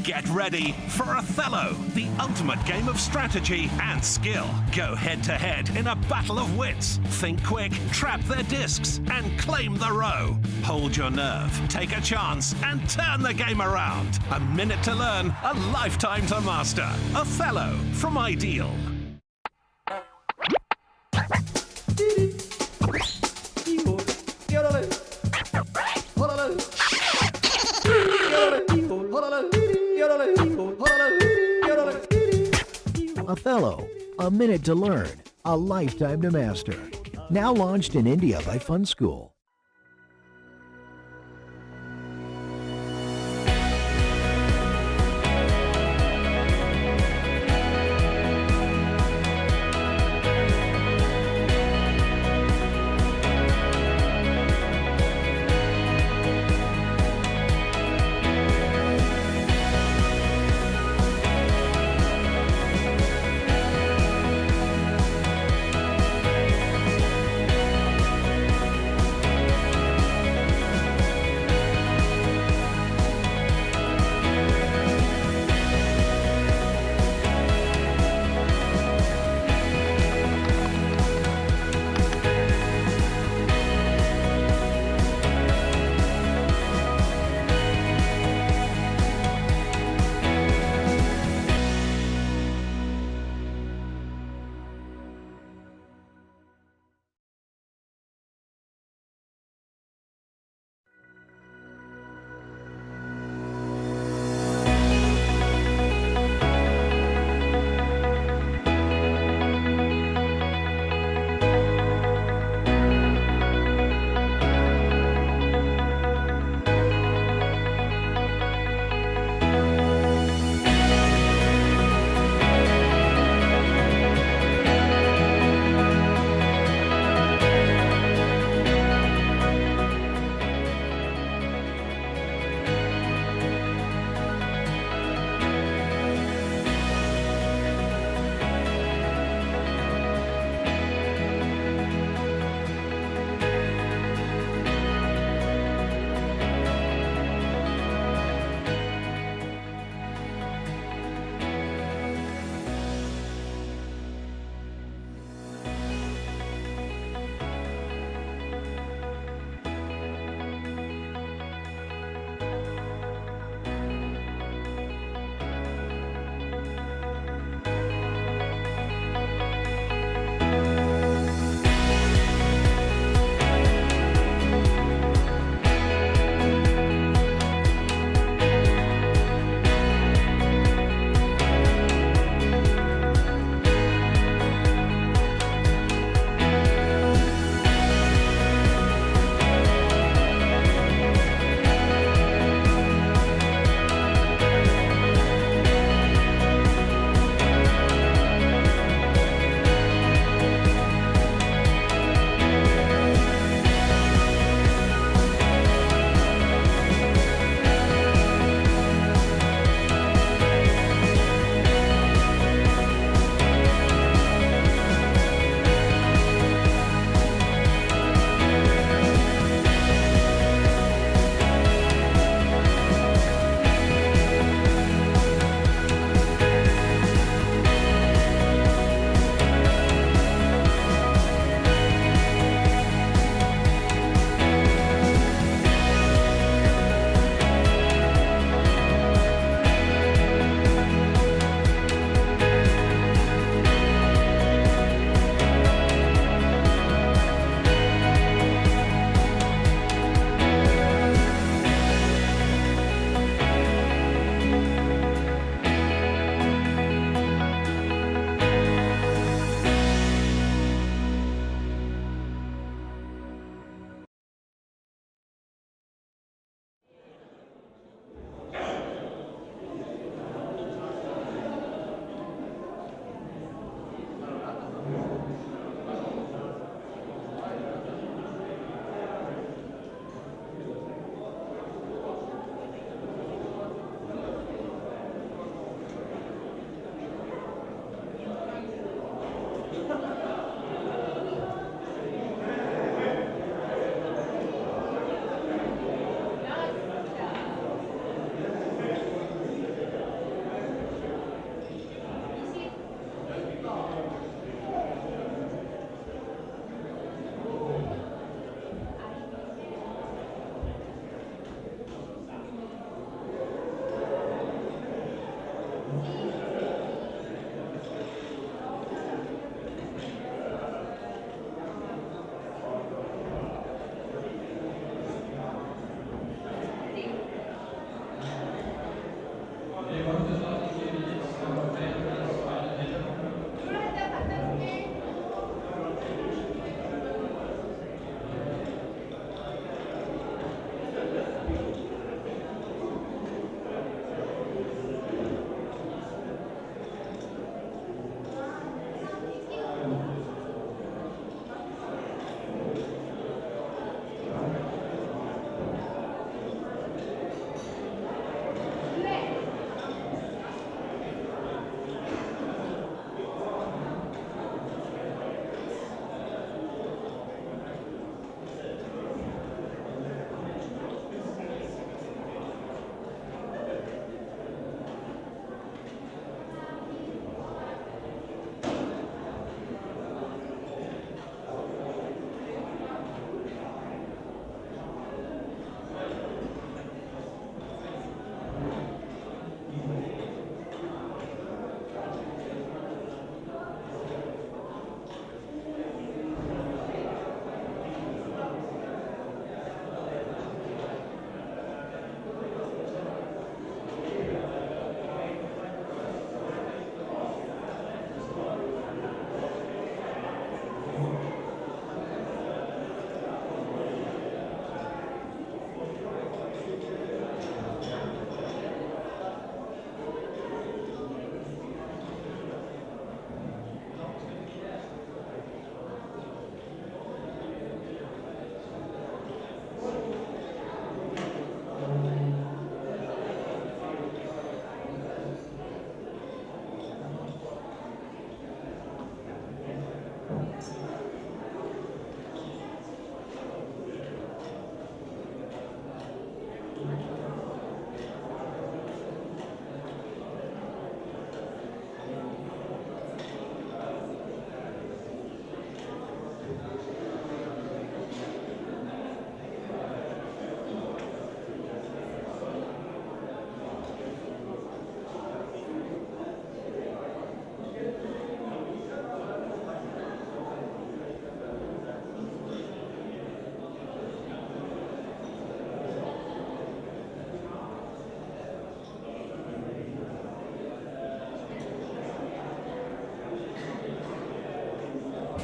Get ready for Othello, the ultimate game of strategy and skill. Go head-to-head in a battle of wits. Think quick, trap their discs, and claim the row. Hold your nerve, take a chance, and turn the game around. A minute to learn, a lifetime to master. Othello from Ideal. Othello, a minute to learn, a lifetime to master. Now launched in India by Fun School.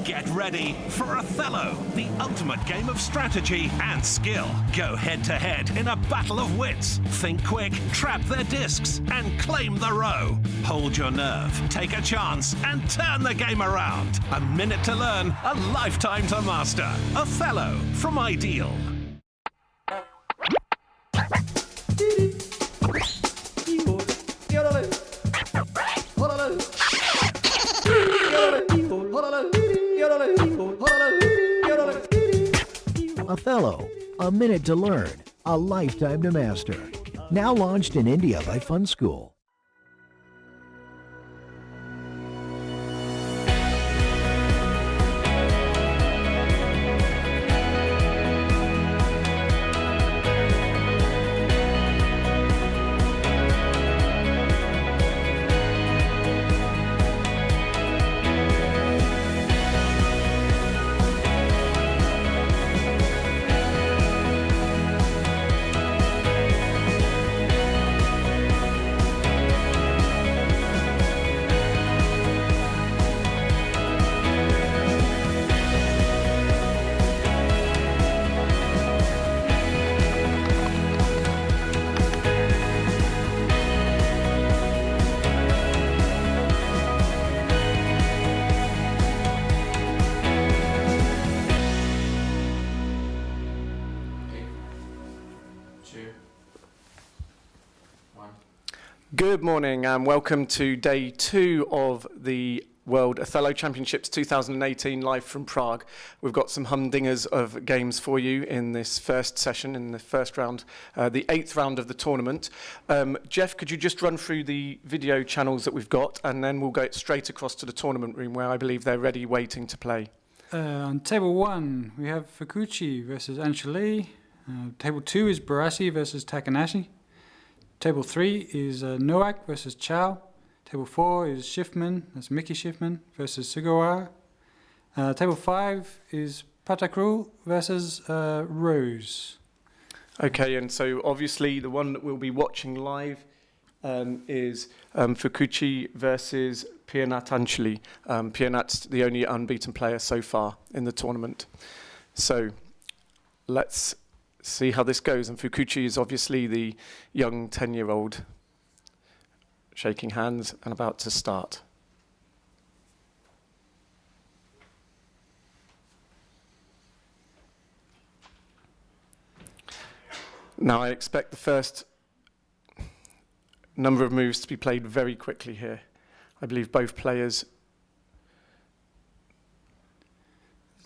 Get ready for Othello, the ultimate game of strategy and skill. Go head-to-head in a battle of wits. Think quick, trap their discs, and claim the row. Hold your nerve, take a chance, and turn the game around. A minute to learn, a lifetime to master. Othello from Ideal. Othello, a minute to learn, a lifetime to master. Now launched in India by Fun School. Good morning and welcome to day 2 of the World Othello Championships 2018 live from Prague. We've got some humdingers of games for you in this first session, in the first round, the 8th round of the tournament. Jeff, could you just run through the video channels that we've got, and then we'll go straight across to the tournament room where I believe they're ready waiting to play. On table 1 we have Fukuchi versus Aunchulee. Table 2 is Borassi versus Takanashi. Table 3 is Nowak versus Chow. Table 4 is Shifman, that's Micky Shifman, versus Sugawara. Table 5 is Patakru versus Rose. Okay, and so obviously the one that we'll be watching live is Fukuchi versus Piyanat Aunchulee. Piyanat's the only unbeaten player so far in the tournament. So let's see how this goes. And Fukuchi is obviously the young 10-year-old shaking hands and about to start. Now I expect the first number of moves to be played very quickly here. I believe both players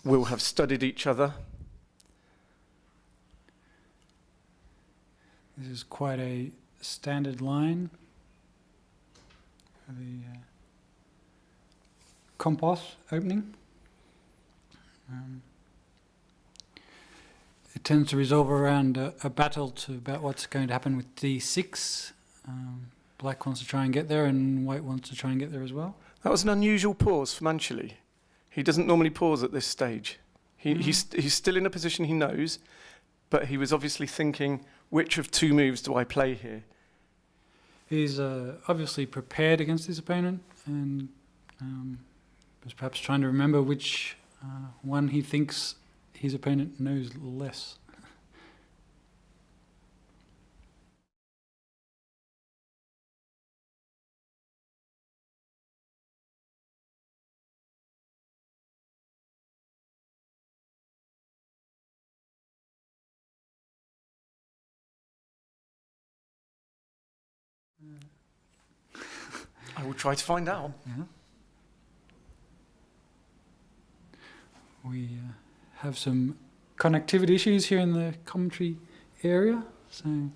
will have studied each other. This is quite a standard line for the compost opening. It tends to resolve around a battle about what's going to happen with d6. Black wants to try and get there, and white wants to try and get there as well. That was an unusual pause from Aunchulee. He doesn't normally pause at this stage. He's still in a position he knows, but he was obviously thinking, which of 2 moves do I play here? He's obviously prepared against his opponent, and was perhaps trying to remember which one he thinks his opponent knows less. I will try to find out. Yeah. We have some connectivity issues here in the commentary area, so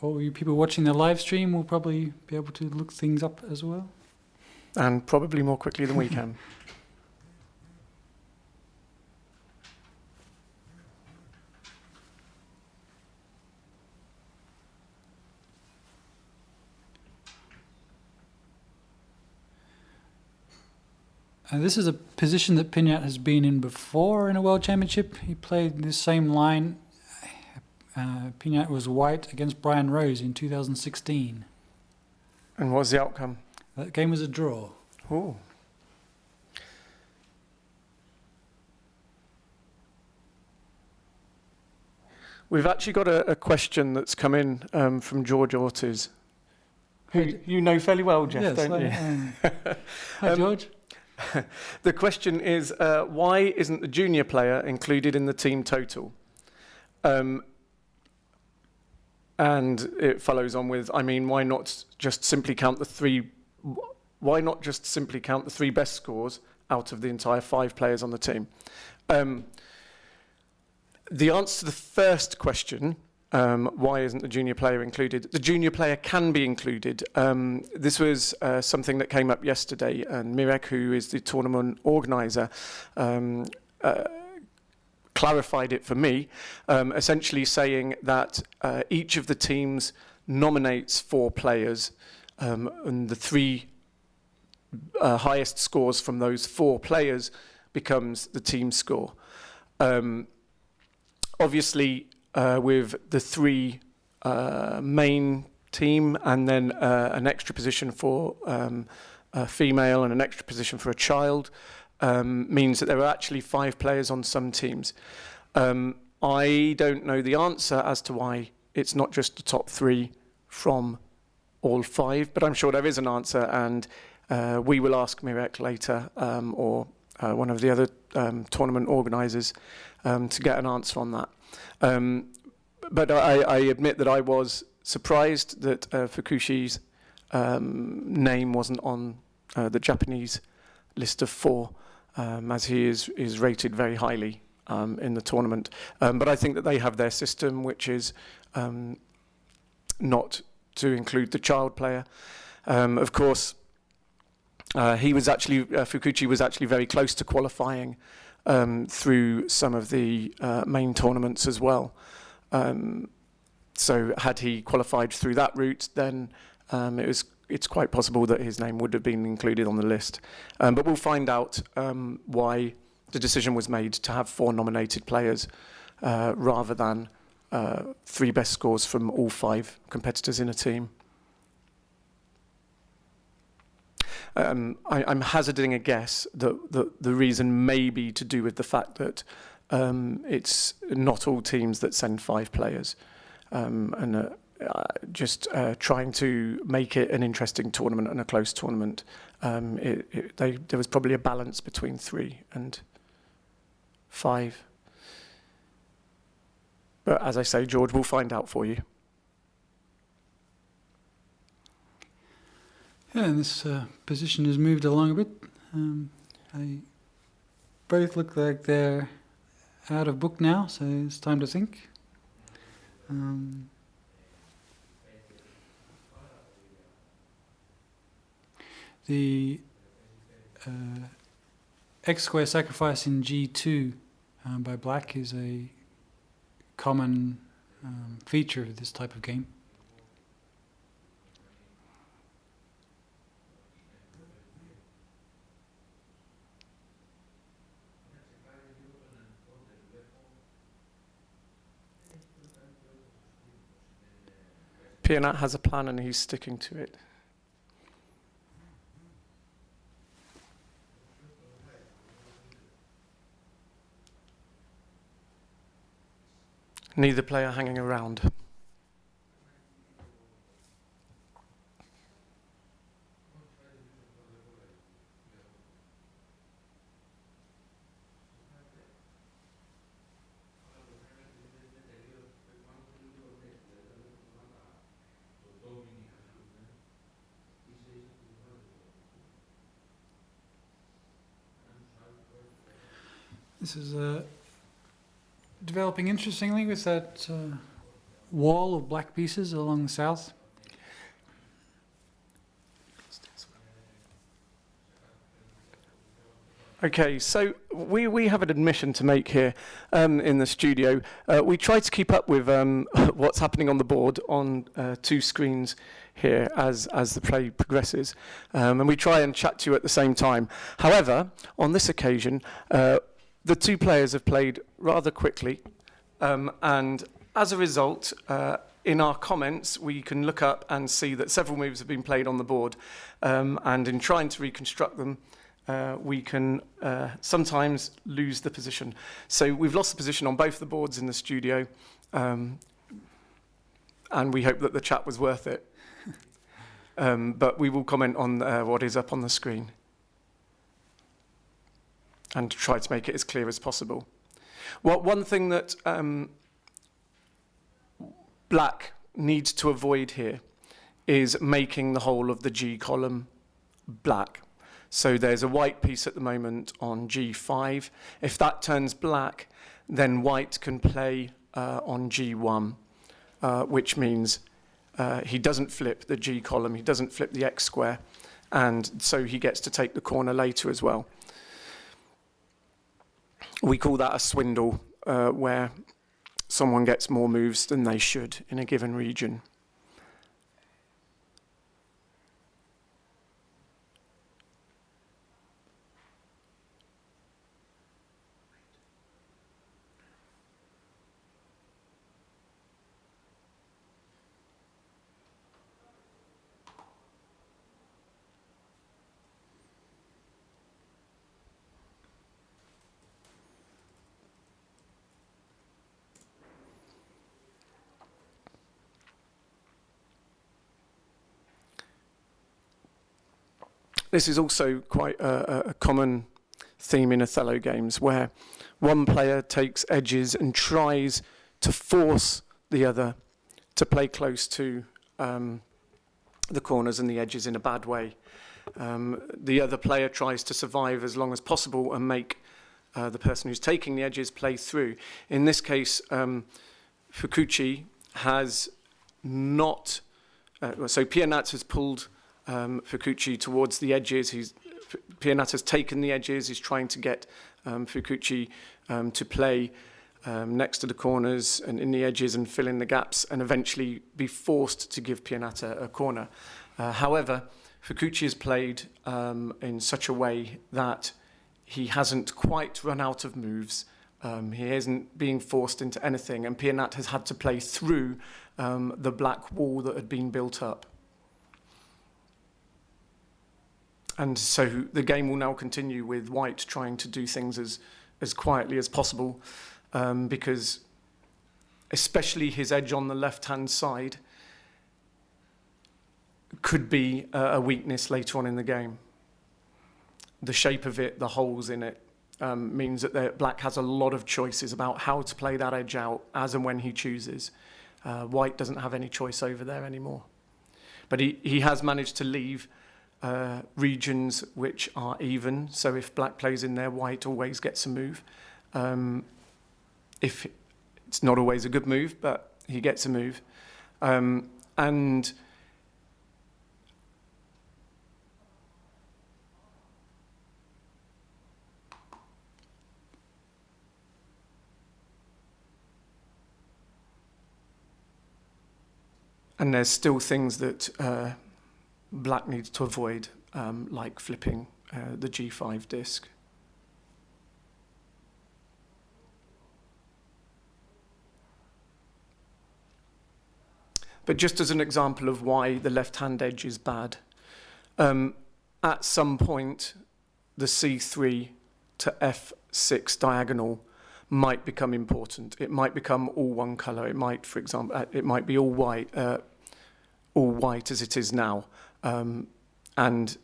all you people watching the live stream will probably be able to look things up as well. And probably more quickly than we can. This is a position that Piyanat has been in before in a World Championship. He played this same line. Piyanat was white against Brian Rose in 2016. And what was the outcome? That game was a draw. Oh. We've actually got a question that's come in from George Ortiz, who you know fairly well, Jeff, Yes, don't you? Hi, George. The question is, why isn't the junior player included in the team total? And it follows on with, why not just simply count the three? Why not just simply count the 3 best scores out of the entire 5 players on the team? The answer to the first question, why isn't the junior player included? The junior player can be included. This was something that came up yesterday, and Mirek, who is the tournament organizer, clarified it for me, essentially saying that each of the teams nominates 4 players, and the 3 highest scores from those 4 players becomes the team score. Obviously, with the 3 main team and then an extra position for a female and an extra position for a child, means that there are actually 5 players on some teams. I don't know the answer as to why it's not just the top 3 from all 5, but I'm sure there is an answer, and we will ask Mirek later, or one of the other tournament organisers, to get an answer on that. But I admit that I was surprised that Fukuchi's name wasn't on the Japanese list of 4, as he is rated very highly in the tournament. But I think that they have their system, which is not to include the child player. Of course, Fukuchi was actually very close to qualifying through some of the main tournaments as well. So had he qualified through that route, then it's quite possible that his name would have been included on the list. But we'll find out why the decision was made to have 4 nominated players rather than 3 best scores from all 5 competitors in a team. I'm hazarding a guess that the reason may be to do with the fact that it's not all teams that send 5 players, and trying to make it an interesting tournament and a close tournament. There was probably a balance between 3 and 5. But as I say, George, we'll find out for you. Yeah, and this position has moved along a bit. They both look like they're out of book now, so it's time to think. The X-square sacrifice in G2 by black is a common feature of this type of game. Piyanat has a plan and he's sticking to it. Neither player hanging around. This is developing interestingly with that wall of black pieces along the south. Okay, so we have an admission to make here in the studio. We try to keep up with what's happening on the board on 2 screens here as the play progresses, and we try and chat to you at the same time. However, on this occasion, the 2 players have played rather quickly, and as a result, in our comments, we can look up and see that several moves have been played on the board, and in trying to reconstruct them, we can sometimes lose the position. So we've lost the position on both the boards in the studio, and we hope that the chat was worth it. But we will comment on what is up on the screen and try to make it as clear as possible. Well, one thing that black needs to avoid here is making the whole of the G column black. So there's a white piece at the moment on G5. If that turns black, then white can play on G1, which means he doesn't flip the G column, he doesn't flip the X square, and so he gets to take the corner later as well. We call that a swindle, where someone gets more moves than they should in a given region. This is also quite a common theme in Othello games, where one player takes edges and tries to force the other to play close to the corners and the edges in a bad way. The other player tries to survive as long as possible and make the person who's taking the edges play through. In this case, Fukuchi has not... so Piyanat has pulled Fukuchi towards the edges. Piyanat has taken the edges. He's trying to get Fukuchi to play next to the corners and in the edges and fill in the gaps and eventually be forced to give Piyanat a corner. However, Fukuchi has played in such a way that he hasn't quite run out of moves. He isn't being forced into anything, and Piyanat has had to play through the black wall that had been built up. And so the game will now continue with white trying to do things as quietly as possible, because especially his edge on the left-hand side could be a weakness later on in the game. The shape of it, the holes in it, means that black has a lot of choices about how to play that edge out as and when he chooses. White doesn't have any choice over there anymore. But he has managed to leave regions which are even, so if black plays in there, white always gets a move. If it's not always a good move, but he gets a move. And there's still things that black needs to avoid, like flipping the G5 disc. But just as an example of why the left-hand edge is bad, at some point, the C3 to F6 diagonal might become important. It might become all one color. It might, for example, it might be all white as it is now. And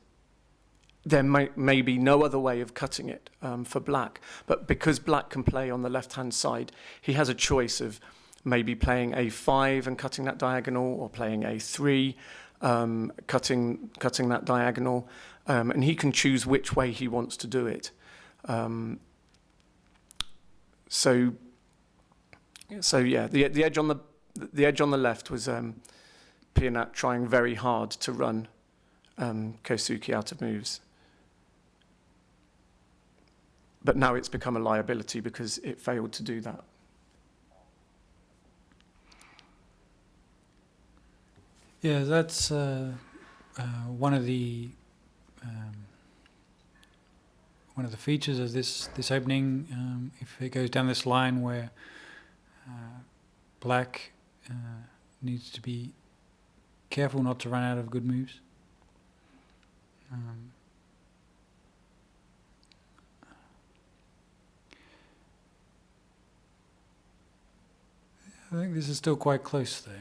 there may be no other way of cutting it for black. But because black can play on the left-hand side, he has a choice of maybe playing A5 and cutting that diagonal, or playing A3, cutting that diagonal. And he can choose which way he wants to do it. So yeah, the edge on the left was Piyanat trying very hard to run Keisuke out of moves. But now it's become a liability because it failed to do that. Yeah, that's one of the features of this opening. If it goes down this line where black needs to be careful not to run out of good moves. I think this is still quite close, though.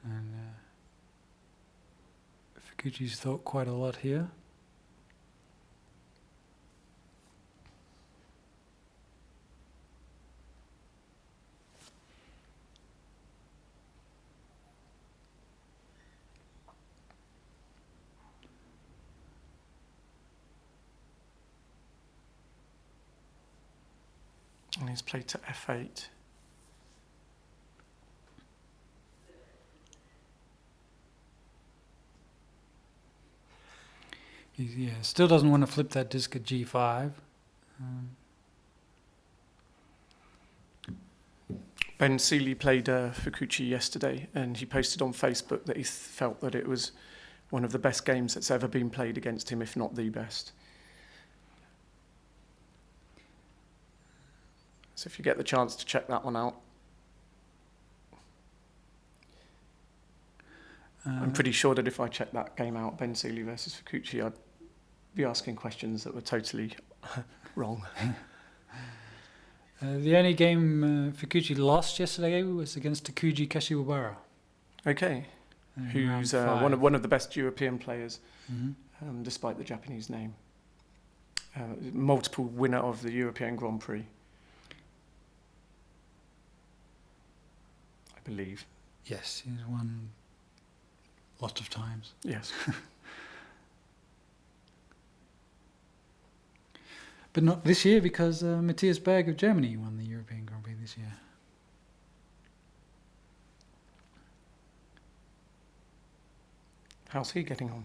And Fukuchi's thought quite a lot here. And he's played to f8. He still doesn't want to flip that disc at g5. Ben Seeley played Fukuchi yesterday, and he posted on Facebook that he felt that it was one of the best games that's ever been played against him, if not the best. So if you get the chance to check that one out. I'm pretty sure that if I checked that game out, Ben Seeley versus Fukuchi, I'd be asking questions that were totally wrong. The only game Fukuchi lost yesterday was against Takuji Kashiwabara. Okay. Who's one of the best European players, despite the Japanese name. Multiple winner of the European Grand Prix, I believe. Yes, he's won lots of times. Yes. But not this year, because Matthias Berg of Germany won the European Grand Prix this year. How's he getting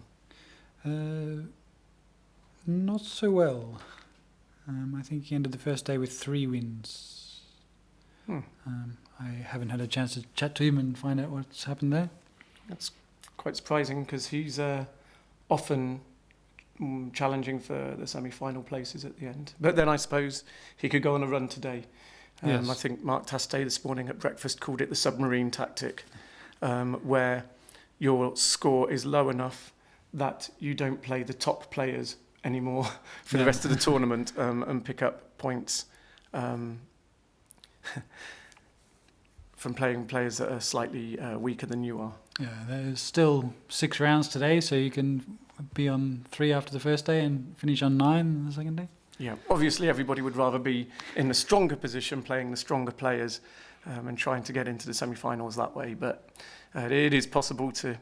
on? Not so well. I think he ended the first day with 3 wins. I haven't had a chance to chat to him and find out what's happened there. That's quite surprising, because he's often challenging for the semi-final places at the end. But then I suppose he could go on a run today. Yes. I think Mark Tastay this morning at breakfast called it the submarine tactic, where your score is low enough that you don't play the top players anymore for the rest of the tournament, and pick up points from playing players that are slightly weaker than you are. Yeah, there's still 6 rounds today, so you can be on 3 after the first day and finish on 9 on the second day. Yeah, obviously everybody would rather be in the stronger position, playing the stronger players, and trying to get into the semi-finals that way. But it is possible to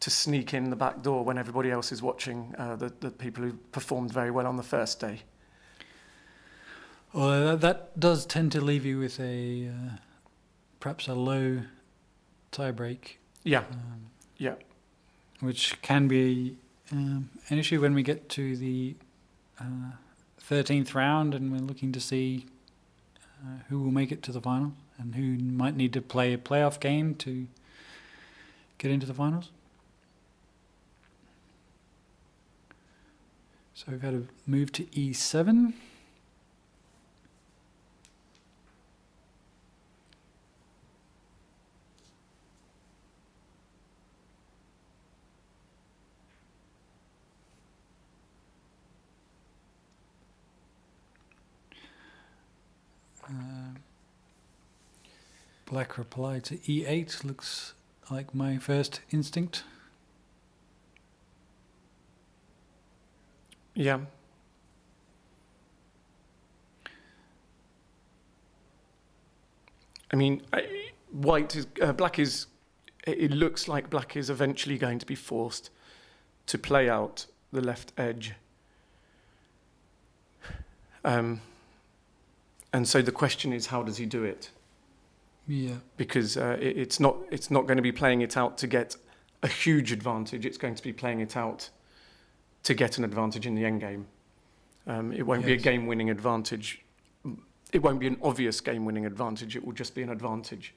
sneak in the back door when everybody else is watching the people who performed very well on the first day. Well, that does tend to leave you with a perhaps a low tie-break. Yeah, Which can be an issue when we get to the 13th round and we're looking to see who will make it to the final and who might need to play a playoff game to get into the finals. So we've had a move to E7. Black replied to E8, looks like my first instinct. Yeah. I mean, black is. It looks like black is eventually going to be forced to play out the left edge. And so the question is, how does he do it? Yeah. Because it's not going to be playing it out to get a huge advantage. It's going to be playing it out to get an advantage in the end game. It won't be a game-winning advantage. It won't be an obvious game-winning advantage. It will just be an advantage.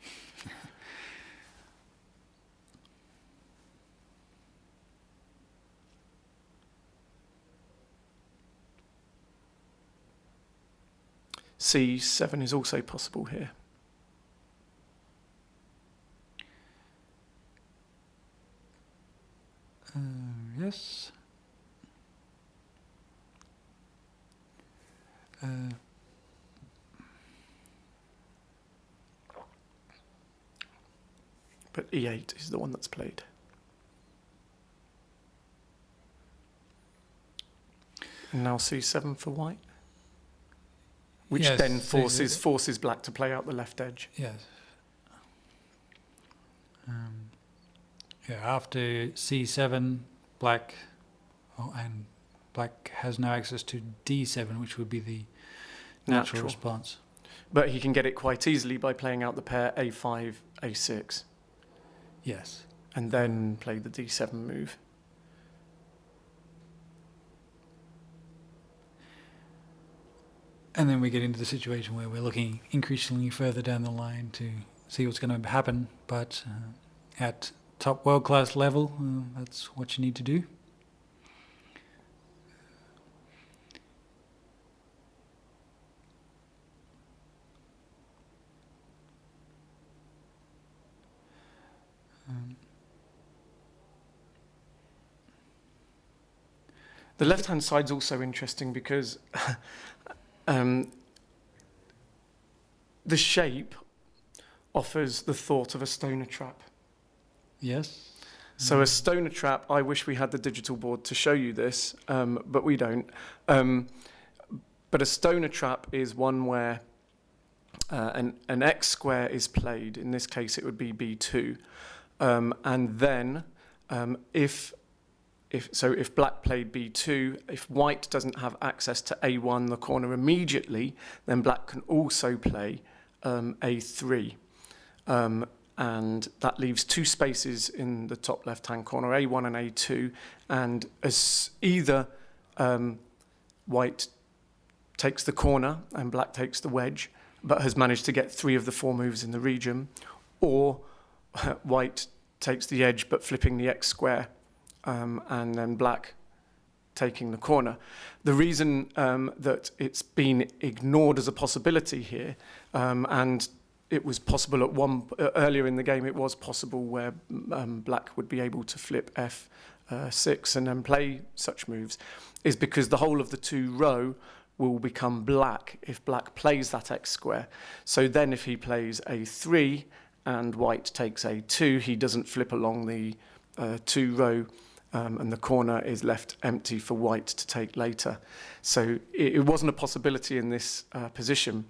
C7 is also possible here. Yes. But E8 is the one that's played. And now C7 for white, which Yes, then so forces black to play out the left edge. Yes. Yeah, after C7, black, and black has no access to D7, which would be the natural response. But he can get it quite easily by playing out the pair A5, A6. Yes. And then play the D7 move. And then we get into the situation where we're looking increasingly further down the line to see what's going to happen. But at top world-class level, that's what you need to do. The left-hand side's also interesting because the shape offers the thought of a stoner trap. Yes. So a stoner trap, I wish we had the digital board to show you this, but we don't. But a stoner trap is one where an X square is played. In this case, it would be B2. And then if black played B2, if white doesn't have access to A1, the corner immediately, then black can also play A3. And that leaves two spaces in the top left-hand corner, A1 and A2. And as either white takes the corner and black takes the wedge, but has managed to get 3 of the 4 moves in the region, or white takes the edge but flipping the X square, and then black taking the corner. The reason that it's been ignored as a possibility here, and it was possible earlier in the game, it was possible where black would be able to flip F6 and then play such moves, is because the whole of the 2 row will become black if black plays that X square. So then if he plays A3 and white takes A2, he doesn't flip along the 2 row, and the corner is left empty for white to take later. So it wasn't a possibility in this position,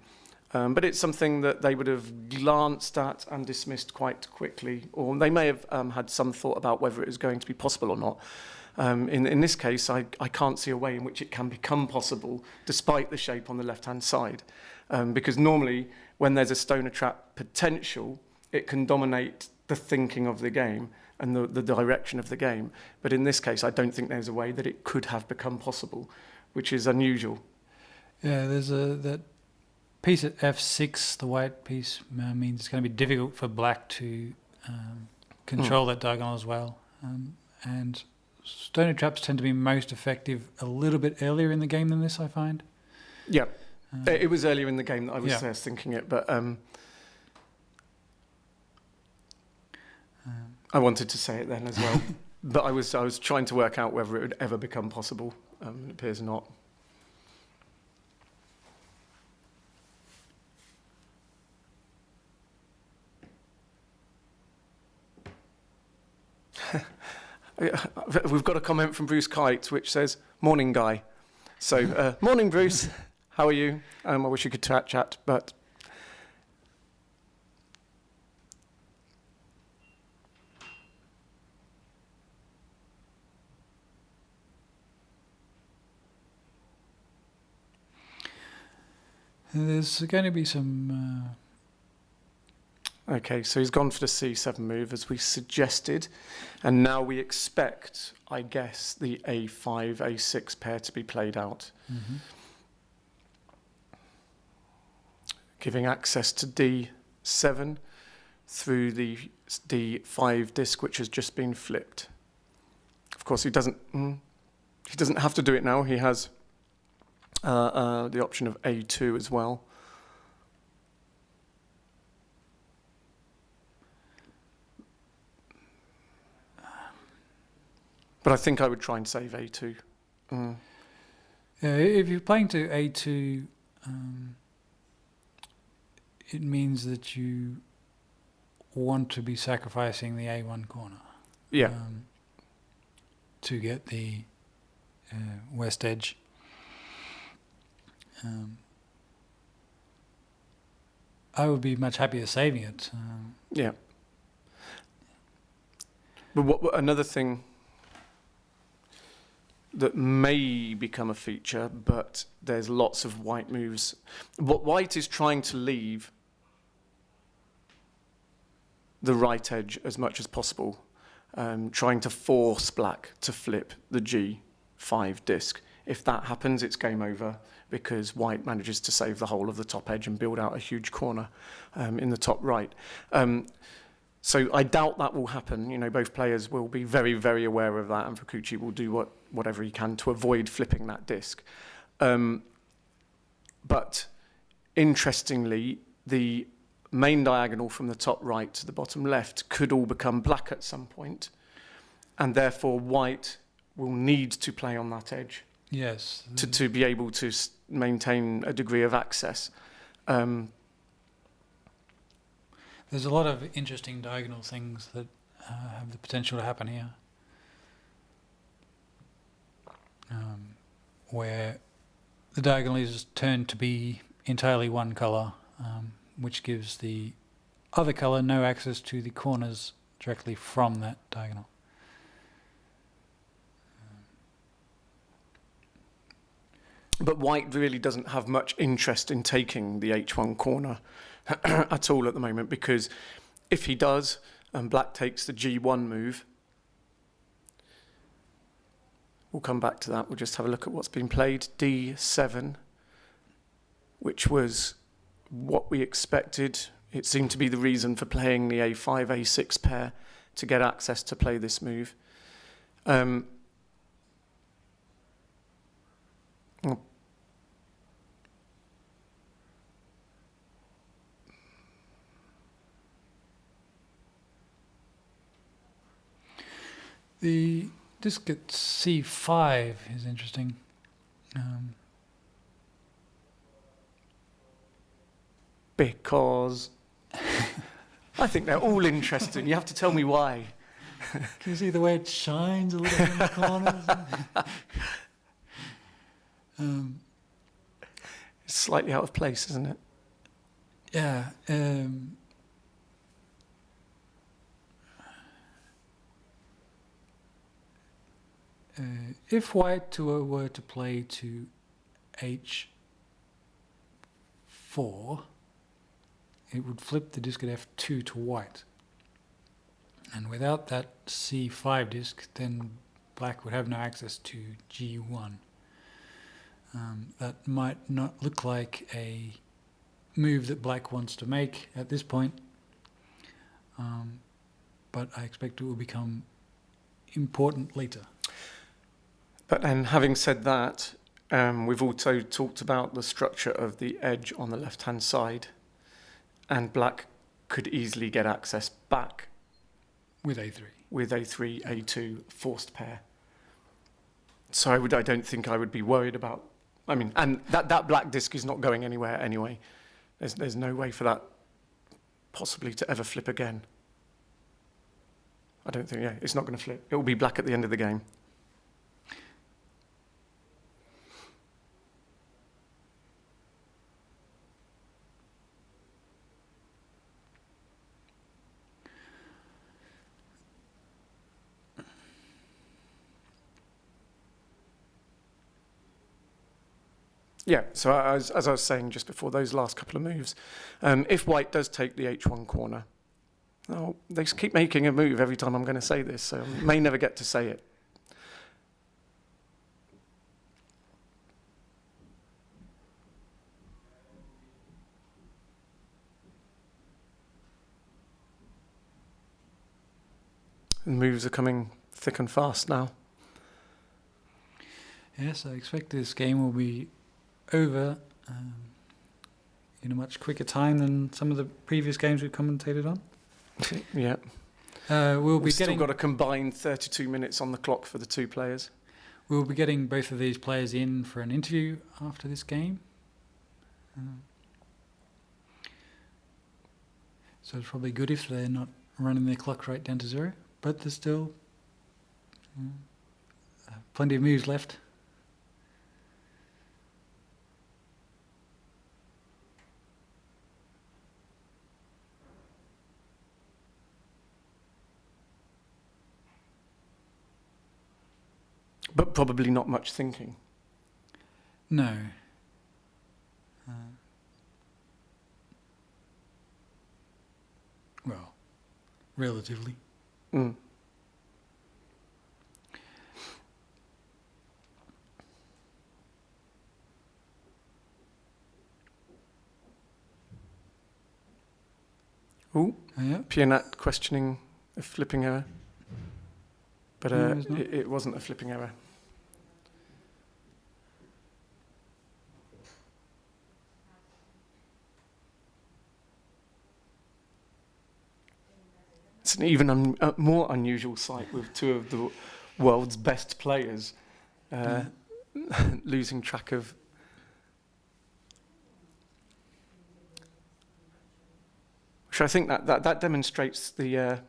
but it's something that they would have glanced at and dismissed quite quickly, or they may have had some thought about whether it was going to be possible or not. In this case, I can't see a way in which it can become possible, despite the shape on the left-hand side. Because normally, when there's a stoner trap potential, it can dominate the thinking of the game and the direction of the game. But in this case, I don't think there's a way that it could have become possible, which is unusual. Yeah, there's that piece at F6, the white piece, means it's going to be difficult for black to control that diagonal as well. And stoner traps tend to be most effective a little bit earlier in the game than this, I find. Yeah, it was earlier in the game that I was thinking it, but I wanted to say it then as well. But I was trying to work out whether it would ever become possible. It appears not. We've got a comment from Bruce Kite which says, "Morning, guy." So, morning, Bruce. How are you? I wish you could chat, but there's going to be some... Okay, so he's gone for the C7 move, as we suggested. And now we expect, I guess, the A5, A6 pair to be played out. Mm-hmm. Giving access to D7 through the D5 disc, which has just been flipped. Of course, he doesn't have to do it now. He has the option of A2 as well. But I think I would try and save A2. If you're playing to A2, it means that you want to be sacrificing the A1 corner. Yeah. To get the west edge. I would be much happier saving it. Yeah. But another thing that may become a feature, but there's lots of white moves. What white is trying to leave the right edge as much as possible, trying to force black to flip the G5 disc. If that happens, it's game over, because white manages to save the whole of the top edge and build out a huge corner in the top right. So I doubt that will happen. You know, both players will be very, very aware of that, and Fukuchi will do whatever he can to avoid flipping that disc. But interestingly, the main diagonal from the top right to the bottom left could all become black at some point, and therefore white will need to play on that edge. Yes. To be able to maintain a degree of access. There's a lot of interesting diagonal things that have the potential to happen here. Where the diagonal is turned to be entirely one colour, which gives the other colour no access to the corners directly from that diagonal. But white really doesn't have much interest in taking the H1 corner at all at the moment, because if he does, and black takes the G1 move, we'll come back to that. We'll just have a look at what's been played. D7, which was what we expected. It seemed to be the reason for playing the A5, A6 pair to get access to play this move. The disc at C5 is interesting. Because I think they're all interesting. You have to tell me why. Can you see the way it shines a little bit in the corners? It's slightly out of place, isn't it? Yeah. If white were to play to H4, it would flip the disc at F2 to white. And without that C5 disc, then black would have no access to G1. That might not look like a move that black wants to make at this point, but I expect it will become important later. But then, having said that, we've also talked about the structure of the edge on the left-hand side, and black could easily get access back with A3. With A3, A2, forced pair. So I don't think I would be worried about. I mean, and that black disc is not going anywhere anyway. There's no way for that possibly to ever flip again. I don't think. Yeah, it's not going to flip. It will be black at the end of the game. Yeah, so as I was saying just before those last couple of moves, if white does take the H1 corner, they keep making a move every time I'm going to say this, so I may never get to say it. The moves are coming thick and fast now. Yes, I expect this game will be over in a much quicker time than some of the previous games we've commentated on. Yeah. We'll be We've still getting got a combined 32 minutes on the clock for the two players. we'll be getting both of these players in for an interview after this game. So it's probably good if they're not running their clock right down to 0, but there's still plenty of moves left. But probably not much thinking. No. Well, relatively. Mm. Ooh, Yeah. Piyanat questioning a flipping error. But No, it's not. it wasn't a flipping error. It's an even more unusual sight with two of the world's best players losing track of. So I think that demonstrates the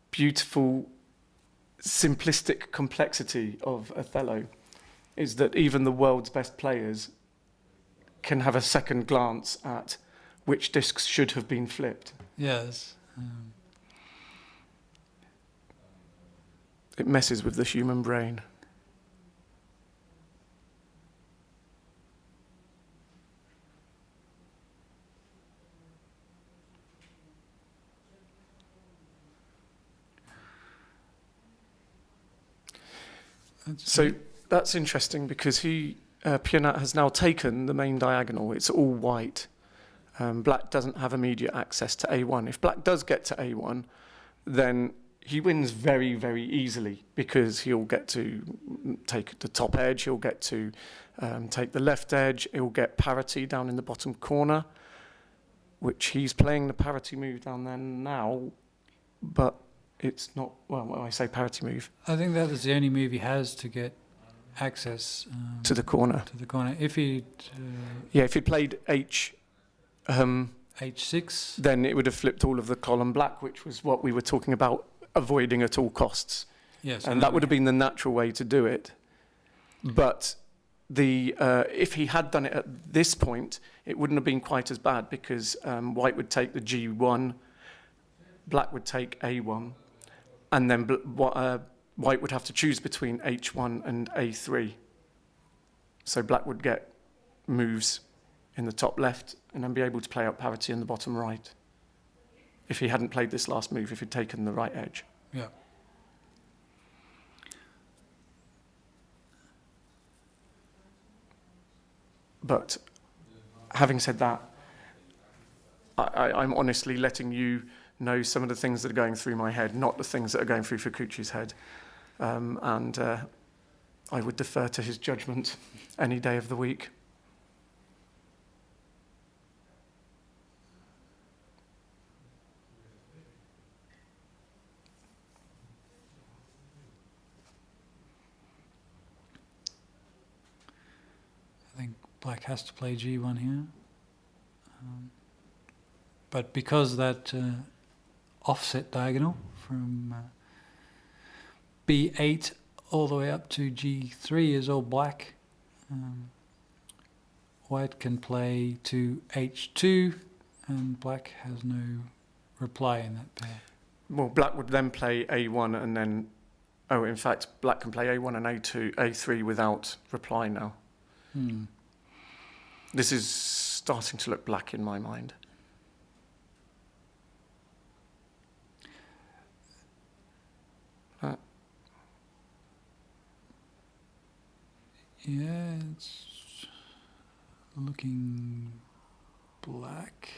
beautiful, simplistic complexity of Othello, is that even the world's best players can have a second glance at which discs should have been flipped. Yes. It messes with the human brain. So that's interesting because Piyanat has now taken the main diagonal. It's all white. Black doesn't have immediate access to A1. If Black does get to A1, then he wins very, very easily because he'll get to take the top edge, he'll get to take the left edge, he'll get parity down in the bottom corner, which he's playing the parity move down there now, but it's not, well, when I say parity move. I think that is the only move he has to get access To the corner. to the corner. If he Yeah, if he played H6, then it would have flipped all of the column black, which was what we were talking about avoiding at all costs. yes, And that would have been the natural way to do it. But if he had done it at this point, it wouldn't have been quite as bad because white would take the G1, black would take A1, and then white would have to choose between H1 and A3. So black would get moves in the top left and then be able to play out parity in the bottom right if he hadn't played this last move, if he'd taken the right edge. yeah. But having said that, I'm honestly letting you know some of the things that are going through my head, not the things that are going through Fukuchi's head. And I would defer to his judgment any day of the week. I think black has to play G1 here. But because that offset diagonal from B8 all the way up to G3 is all black, white can play to H2 and black has no reply in that pair. Well, black would then play A1 and then... Oh, in fact, black can play A1 and A3 without reply now. This is starting to look black in my mind. Yeah, it's looking black.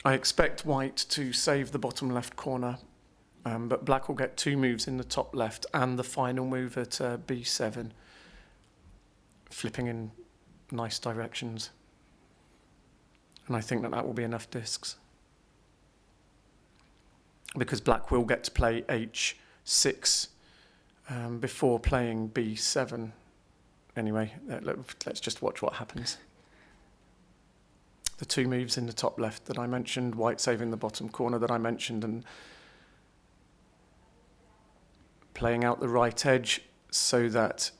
I expect white to save the bottom left corner, but black will get two moves in the top left and the final move at B7, flipping in nice directions. And I think that will be enough discs. because black will get to play h6 before playing b7. Anyway, let's just watch what happens. The two moves in the top left that I mentioned, white saving the bottom corner that I mentioned, and playing out the right edge so that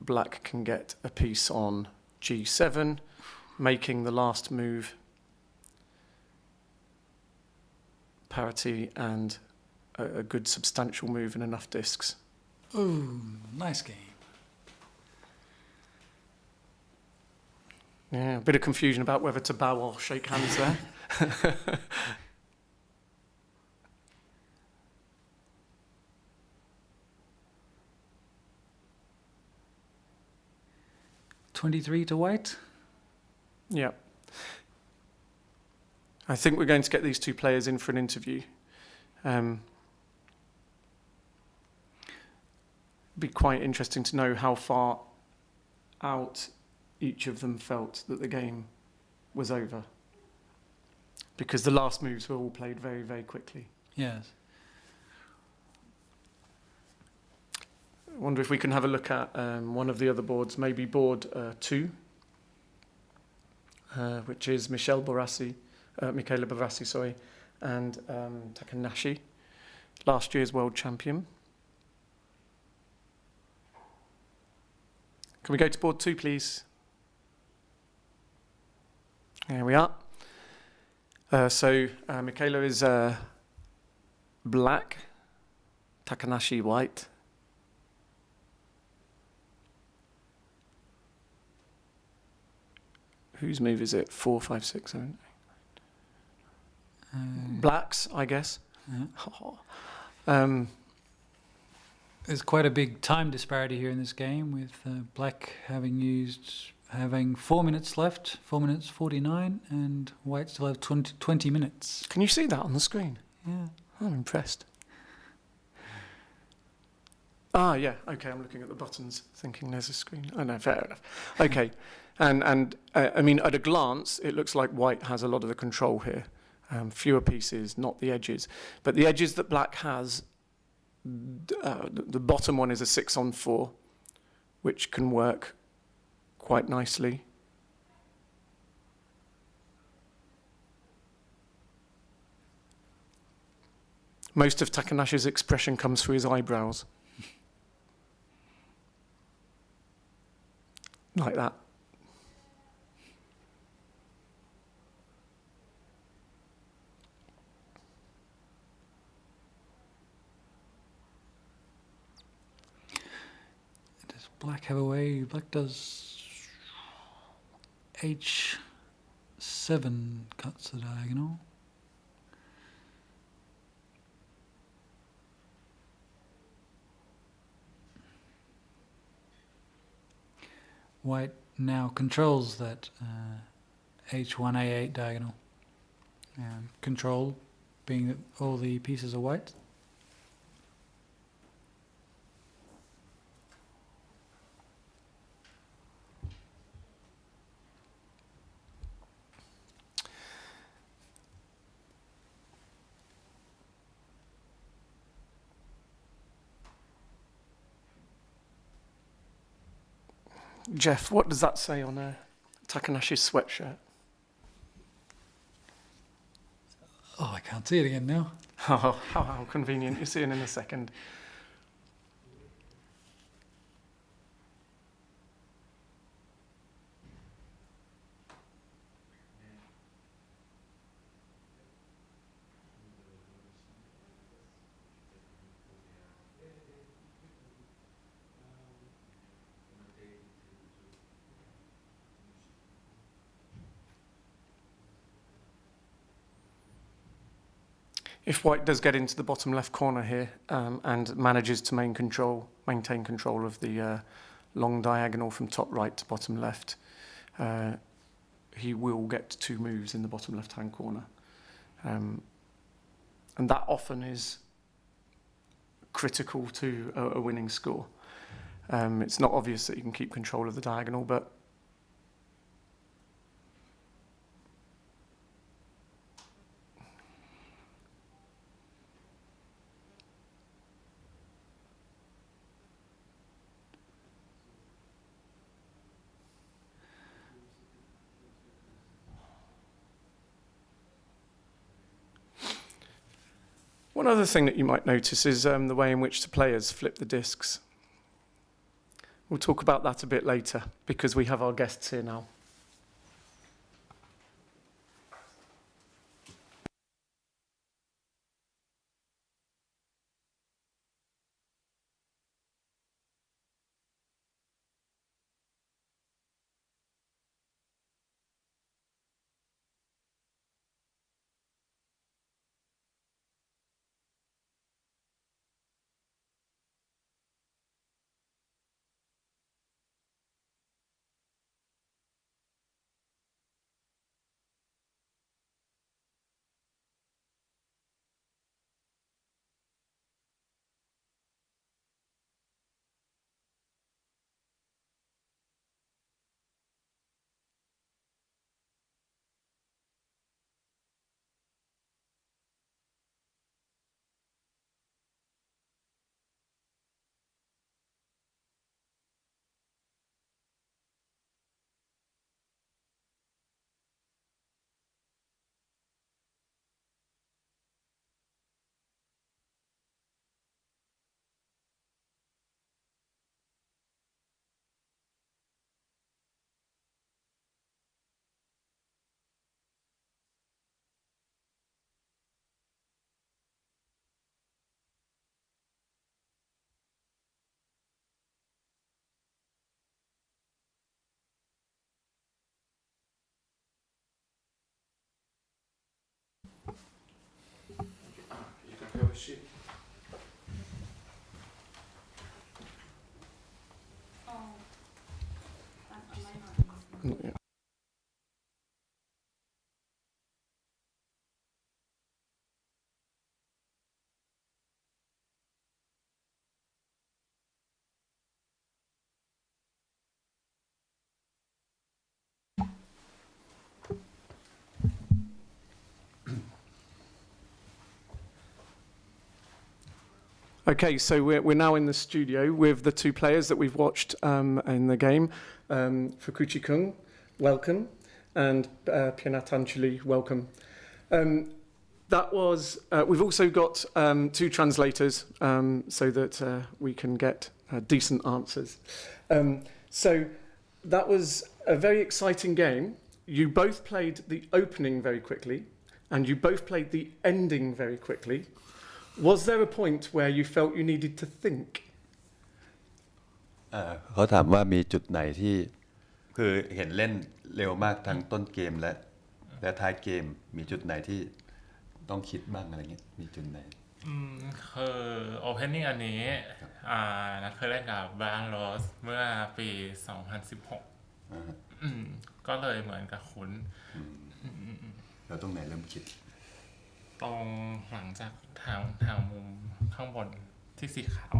black can get a piece on g7, making the last move parity and a good substantial move and enough discs. Ooh, nice game. Yeah, a bit of confusion about whether to bow or shake hands there. 23 to white. Yeah. I think we're going to get these two players in for an interview. Be quite interesting to know how far out each of them felt that the game was over. Because the last moves were all played very, very quickly. Yes. I wonder if we can have a look at one of the other boards, maybe board 2, which is Michele Borassi, sorry, and Takanashi, last year's world champion. Can we go to board 2, please? Here we are. So Michele is black, Takanashi white. Whose move is it? 4, 5, 6, 7, 8. Blacks, I guess. Yeah. There's quite a big time disparity here in this game, with black having 4 minutes left, 4 minutes 49, and white still have 20 minutes. Can you see that on the screen? Yeah. I'm impressed. Ah, yeah. Okay, I'm looking at the buttons, thinking there's a screen. Oh no, fair enough. Okay, and I mean, at a glance, it looks like white has a lot of the control here. Fewer pieces, not the edges, but the edges that black has. The bottom one is a 6-on-4, which can work quite nicely. Most of Takanashi's expression comes through his eyebrows. Like that. Does black have a way? Black does H7 cuts the diagonal. White now controls that H1A8 diagonal. Control being that all the pieces are white. Jeff, what does that say on Takanashi's sweatshirt? Oh, I can't see it again now. Oh, how convenient. You'll see it in a second. If white does get into the bottom left corner here and manages to maintain control of the long diagonal from top right to bottom left, he will get 2 moves in the bottom left-hand corner. And that often is critical to a winning score. It's not obvious that you can keep control of the diagonal, but One other thing that you might notice is the way in which the players flip the discs. We'll talk about that a bit later because we have our guests here now. Okay, so we're now in the studio with the two players that we've watched in the game. Fukuchi-kun, welcome, and Piyanat Aunchulee, welcome. That was. We've also got two translators so that we can get decent answers. So that was a very exciting game. You both played the opening very quickly, and you both played the ending very quickly. Was there a point where you felt you needed to think? เขาถามว่ามีจุดไหนที่คือเห็นเล่นเร็วมากทั้งต้นเกมและท้ายเกมมีจุดไหนที่ต้องคิดบ้างอะไรเงี้ยมีจุดไหนคือโอเพนนิ่งอันนี้นัดเคยเล่นกับบางโรสเมื่อปี 2016 ก็เลยเหมือนกับคุ้นแล้วตรงไหนเริ่มคิดตรงหลังจากทางมุมข้างบนที่สีขาว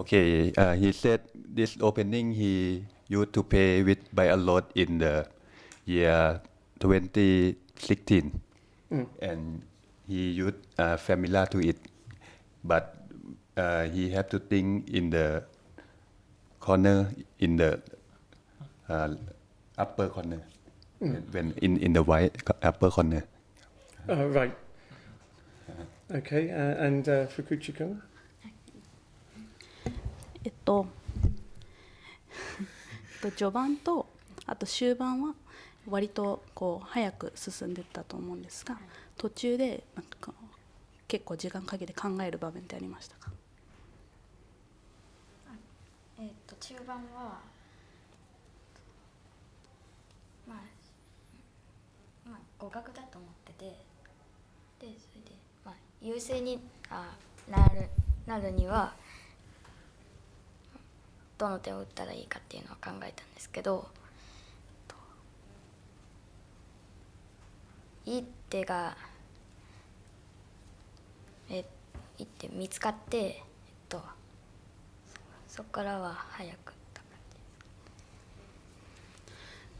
Okay. He said this opening he used to play with by a lot in the year 2016, and he used familiar to it, but he have to think in the corner in the upper corner when in the white upper corner. Right. Okay, and Fukuchi-kun? 序盤とあと終盤は割とこう早く進んでいったと思うんですが、途中でなんか結構時間かけて考える場面ってありましたか？中盤は互角だと思ってて、でそれで優勢になるにはどの手を打ったらいいかっていうのを考えたんですけど、いい手がいい手見つかって、そこからは早く。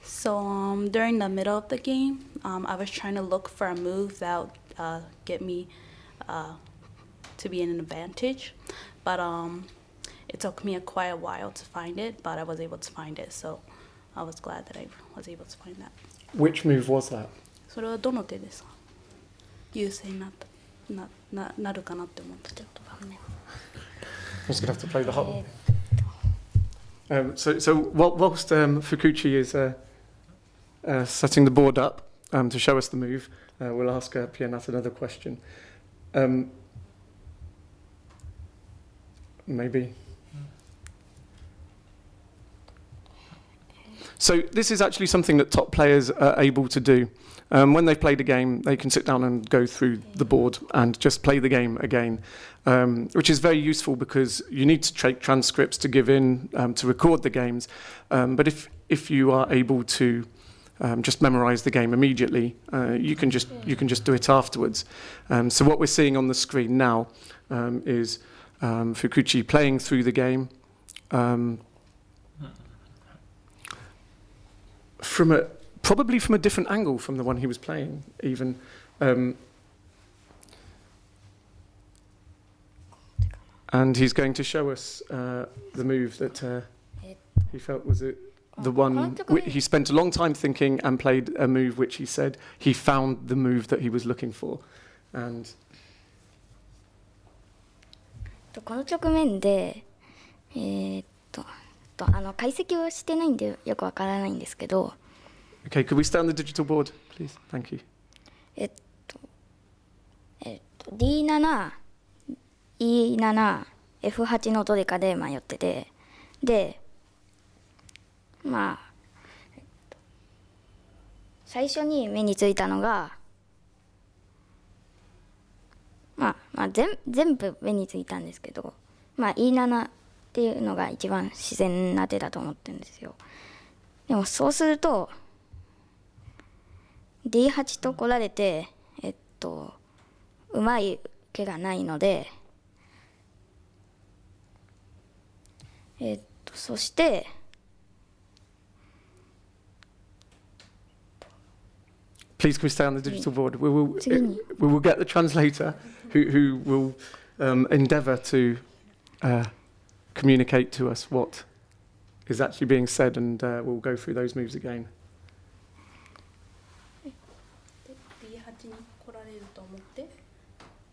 So during the middle of the game, I was trying to look for a move that would get me to be in an advantage, but it took me quite a while to find it, but I was able to find it, so I was glad that I was able to find that. Which move was that? それはどの手ですか？優勢になるかなって思ったけど。I'm just going to have to play the whole. So whilst Fukuchi is setting the board up to show us the move, we'll ask Piyanat another question. Maybe. So this is actually something that top players are able to do. When they've played a game, they can sit down and go through the board and just play the game again, which is very useful because you need to take transcripts to give in to record the games. But if you are able to just memorize the game immediately, you can just do it afterwards. So what we're seeing on the screen now is Fukuchi playing through the game. Probably from a different angle from the one he was playing, even. And he's going to show us the move that he felt was the one. He spent a long time thinking and played a move which he said he found the move that he was looking for. And この局面で、解析をしてないんでよくわからないんですけど。Okay, could we stay on the digital board, please? Thank you. D7、E7、F8 のどれかで迷ってて、で、まあ、最初に目についたのが、まあ全部目についたんですけど、まあ E7っていうのが一番自然な手だと思ってるんですよ。でもそうすると D8 と来られてうまい受けがないので、そして Please can we stay on the digital board? We will get the translator who will endeavour to communicate to us what is actually being said, and we'll go through those moves again.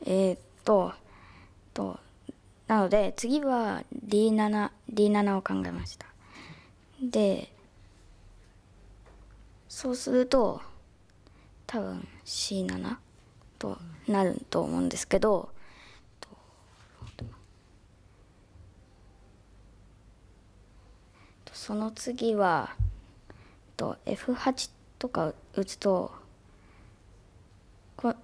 D8 なので次は D7 を考えました。でそうすると多分 C7 となると思うんですけど、その次はF8 とか打つとこ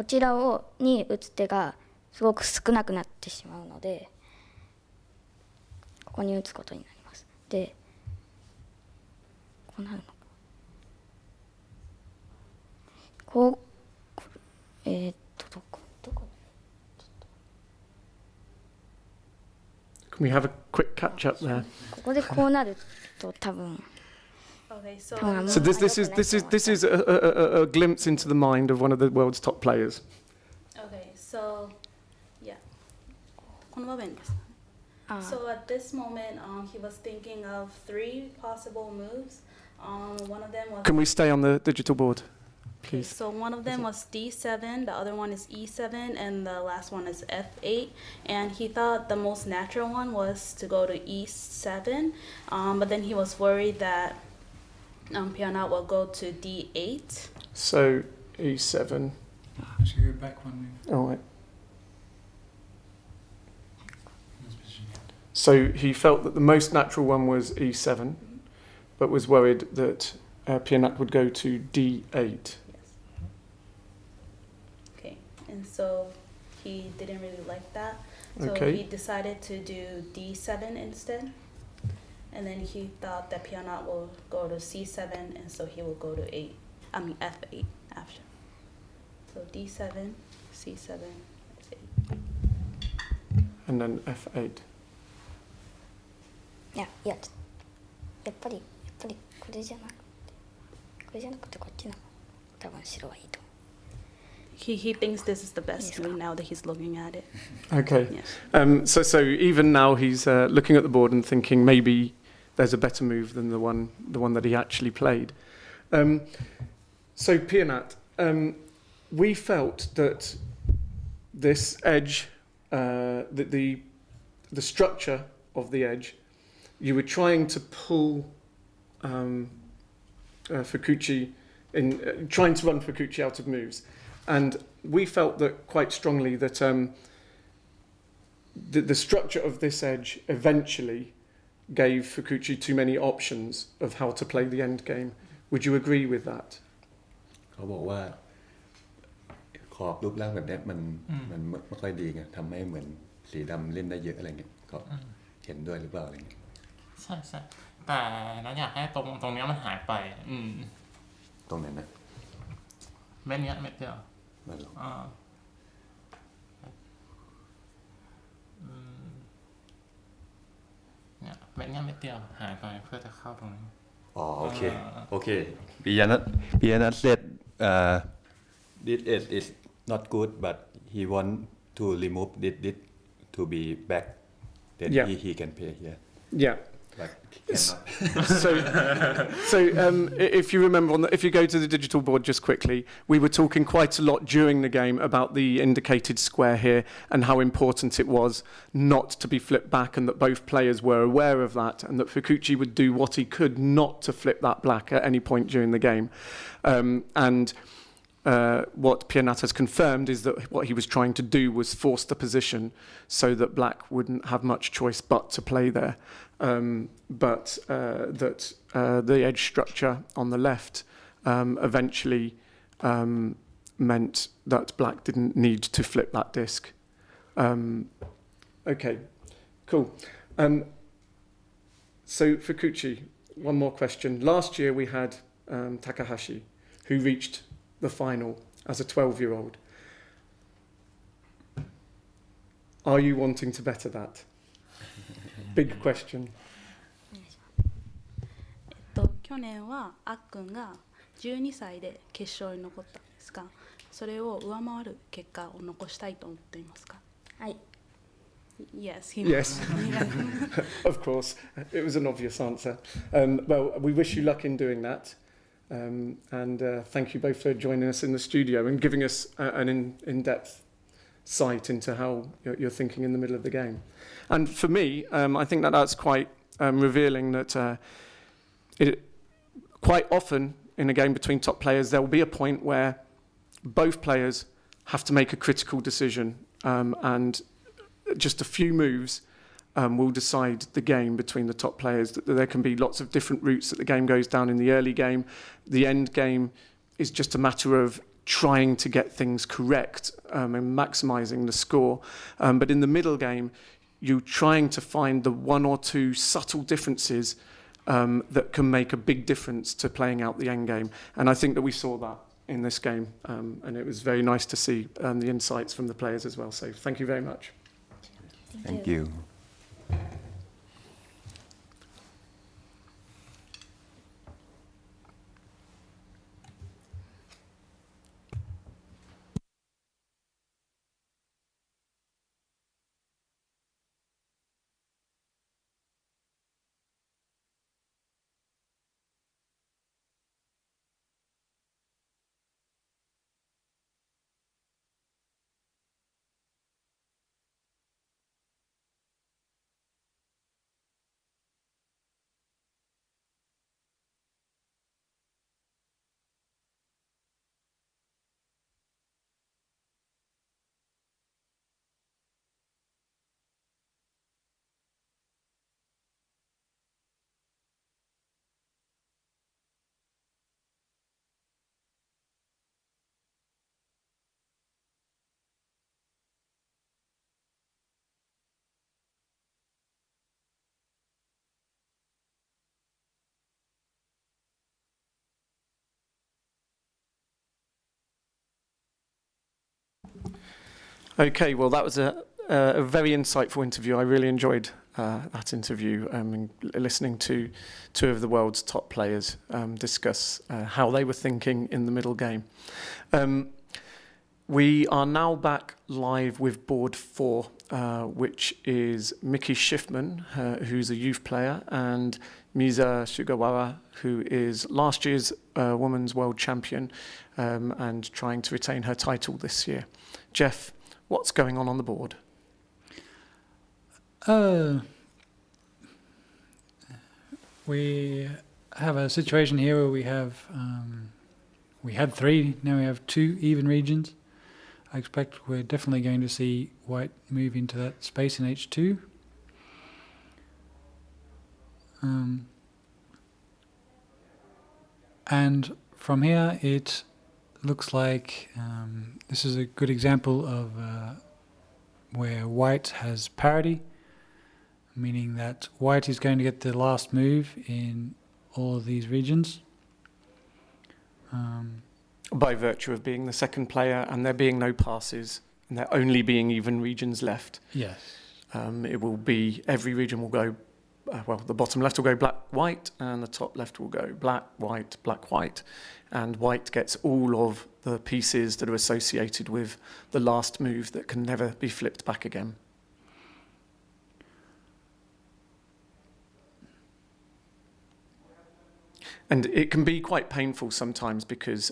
ちらに打つ手がすごく少なくなってしまうので、ここに打つことになります。でこうなるのか、こうどこ Can we have a quick catch up there? ここでこうなると多分。Okay, so this is a glimpse into the mind of one of the world's top players. Okay, so yeah. この場面です。So at this moment, he was thinking of 3 possible moves. One of them was. Can we stay on the digital board, Okay, please? so one of them was D7, the other one is E7, and the last one is F8. And he thought the most natural one was to go to E7, but then he was worried that Piyanat will go to D8. So E7. I should go back one move. All right. So he felt that the most natural one was E7, but was worried that Piyanat would go to D8. Yes. Okay, and so he didn't really like that. So Okay. he decided to do D7 instead. And then he thought that Piyanat will go to C7, and so he will go to F8 after. So D7, C7, F8. And then F8. いややっぱりこれじゃなくてこっちの多分白はいいと思う。He thinks this is the best move now that he's looking at it. Okay. Yes. So even now he's looking at the board and thinking maybe there's a better move than the one that he actually played. So Piyanat, we felt that this edge, the structure of the edge, you were trying to pull Fukuchi in, trying to run Fukuchi out of moves, and we felt that quite strongly that the structure of this edge eventually gave Fukuchi too many options of how to play the end game. Would you agree with that? เขาบอกว่าขอบรูปร่างแบบนี้มันไม่ค่อยดีไงทำให้เหมือนสีดำเล่นได้เยอะอะไรเงี้ยเขาเห็นด้วยหรือเปล่าอะไรเงี้ยใช่ใช่แต่นั้นอยากให้ตรงนี้มันหายไปตรงไหนนะเม็ดเนี้ยเม็ดเดียวนั่นหรอเนี่ยเม็ดเนี้ยเม็ดเดียวหายไปเพื่อจะเข้าตรงนี้อ๋อโอเคโอเคPiyanat said this edge is not good but he want to remove this to be back then he can play here yeah but cannot so if you remember if you go to the digital board just quickly, we were talking quite a lot during the game about the indicated square here and how important it was not to be flipped back, and that both players were aware of that, and that Fukuchi would do what he could not to flip that black at any point during the game. What Piyanat has confirmed is that what he was trying to do was force the position so that black wouldn't have much choice but to play there. But that the edge structure on the left eventually meant that black didn't need to flip that disc. Okay, cool. So Fukuchi, one more question. Last year we had Takahashi, who reached the final as a 12-year-old. Are you wanting to better that? Big question. 去年はあっくんが12歳で決勝に残ったんですが、それを上回る結果を残したいと思っていますか？はい。Yes. Yes. Of course. It was an obvious answer. Well, we wish you luck in doing that. And thank you both for joining us in the studio and giving us an in-depth sight into how you're thinking in the middle of the game. And for me, I think that's quite revealing that quite often in a game between top players, there will be a point where both players have to make a critical decision, and just a few moves will decide the game between the top players. There can be lots of different routes that the game goes down in the early game. The end game is just a matter of trying to get things correct and maximising the score. But in the middle game, you're trying to find the one or two subtle differences that can make a big difference to playing out the end game. And I think that we saw that in this game. And it was very nice to see the insights from the players as well. So thank you very much. Thank you. Okay, well, that was a very insightful interview. I really enjoyed that interview, and listening to two of the world's top players discuss how they were thinking in the middle game. We are now back live with board 4, which is Micky Shifman, who's a youth player, and Misa Sugawara, who is last year's Women's World Champion and trying to retain her title this year. Jeff, what's going on the board? We have a situation here where we had 3, now we have 2 even regions. I expect we're definitely going to see white move into that space in H2. And from here it looks like this is a good example of where white has parity, meaning that white is going to get the last move in all of these regions. By virtue of being the second player and there being no passes and there only being even regions left. Yes. It will be, every region will go, the bottom left will go black, white, and the top left will go black, white, and white gets all of the pieces that are associated with the last move that can never be flipped back again. And it can be quite painful sometimes because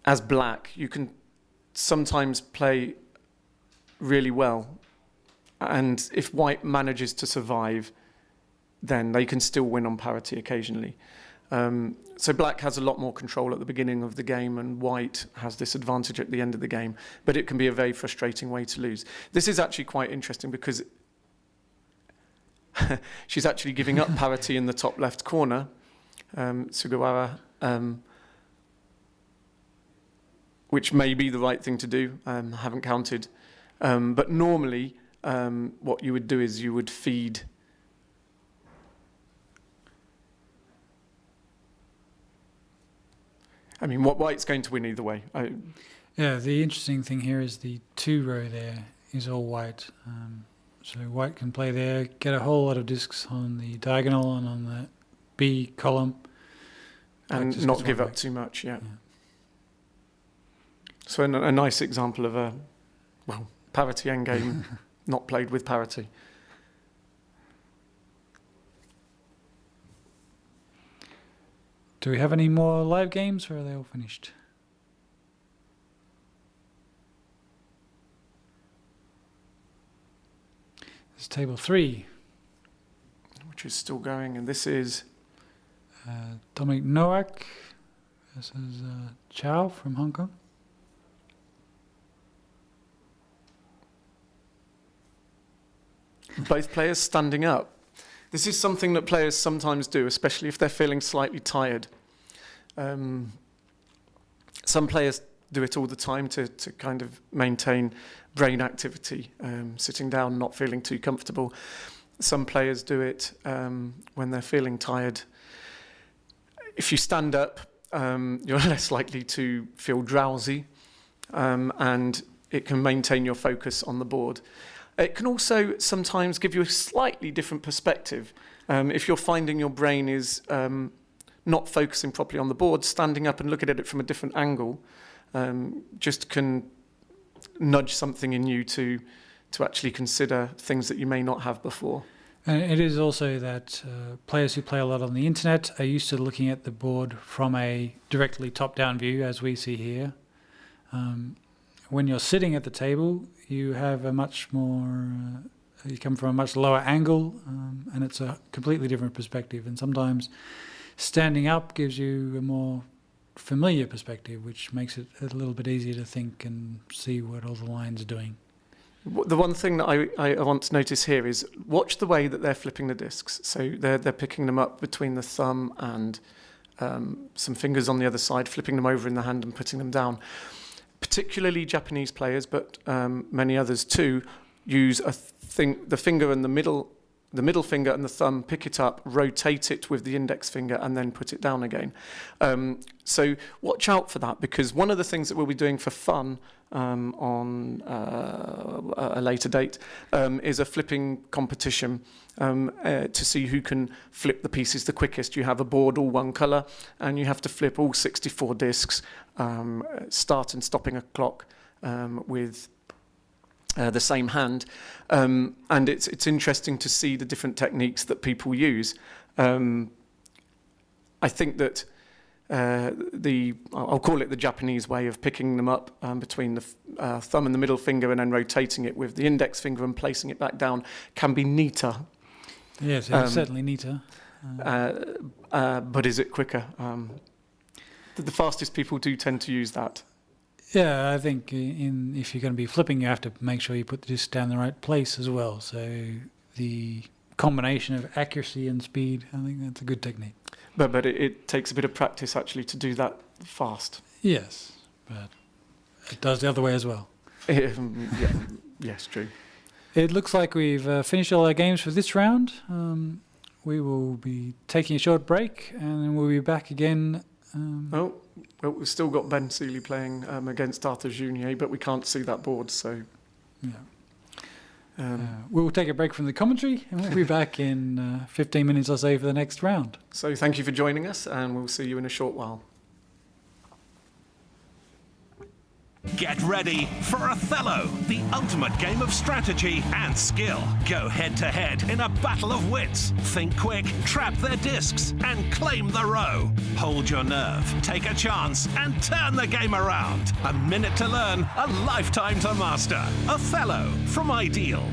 as black, you can sometimes play really well. And if white manages to survive, then they can still win on parity occasionally. So black has a lot more control at the beginning of the game and white has this advantage at the end of the game. But it can be a very frustrating way to lose. This is actually quite interesting because she's actually giving up parity in the top left corner, Sugawara, which may be the right thing to do. I haven't counted. But normally, what you would do is you would feed. I mean, white's going to win either way. Yeah, the interesting thing here is the 2 row there is all white. So white can play there, get a whole lot of discs on the diagonal and on the B column. And not give up too much, yeah. So a nice example of a, parity endgame not played with parity. Do we have any more live games or are they all finished? This is table 3. Which is still going, and this is Dominik Nowak versus Chow from Hong Kong. Both players standing up. This is something that players sometimes do, especially if they're feeling slightly tired. Some players do it all the time to kind of maintain brain activity, sitting down, not feeling too comfortable. Some players do it when they're feeling tired. If you stand up, you're less likely to feel drowsy, and it can maintain your focus on the board. It can also sometimes give you a slightly different perspective. If you're finding your brain is not focusing properly on the board, standing up and looking at it from a different angle just can nudge something in you to actually consider things that you may not have before. And it is also that players who play a lot on the internet are used to looking at the board from a directly top-down view, as we see here. When you're sitting at the table, you have a much more, you come from a much lower angle, and it's a completely different perspective. And sometimes standing up gives you a more familiar perspective, which makes it a little bit easier to think and see what all the lines are doing. The one thing that I want to notice here is watch the way that they're flipping the discs. So they're picking them up between the thumb and some fingers on the other side, flipping them over in the hand and putting them down. Particularly Japanese players, but many others too, use the finger and the middle finger and the thumb, pick it up, rotate it with the index finger, and then put it down again. So watch out for that, because one of the things that we'll be doing for fun on a later date is a flipping competition to see who can flip the pieces the quickest. You have a board all one colour, and you have to flip all 64 discs, start and stopping a clock with the same hand, and it's interesting to see the different techniques that people use. I think that I'll call it the Japanese way of picking them up between the thumb and the middle finger and then rotating it with the index finger and placing it back down can be neater. Yes, it's certainly neater. But is it quicker? The fastest people do tend to use that. Yeah, I think if you're going to be flipping, you have to make sure you put the disc down in the right place as well. So the combination of accuracy and speed, I think that's a good technique. But it takes a bit of practice actually to do that fast. Yes, but it does the other way as well. Yes, true. It looks like we've finished all our games for this round. We will be taking a short break and then we'll be back again. Well, we've still got Ben Seeley playing against Arthur Junier, but we can't see that board, so... Yeah. We'll take a break from the commentary and we'll be back in 15 minutes or so for the next round. So thank you for joining us and we'll see you in a short while. Get ready for Othello, the ultimate game of strategy and skill. Go head-to-head in a battle of wits. Think quick, trap their discs, and claim the row. Hold your nerve, take a chance, and turn the game around. A minute to learn, a lifetime to master. Othello from Ideal.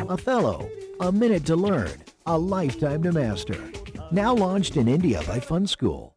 Othello, a minute to learn, a lifetime to master. Now launched in India by Fun School.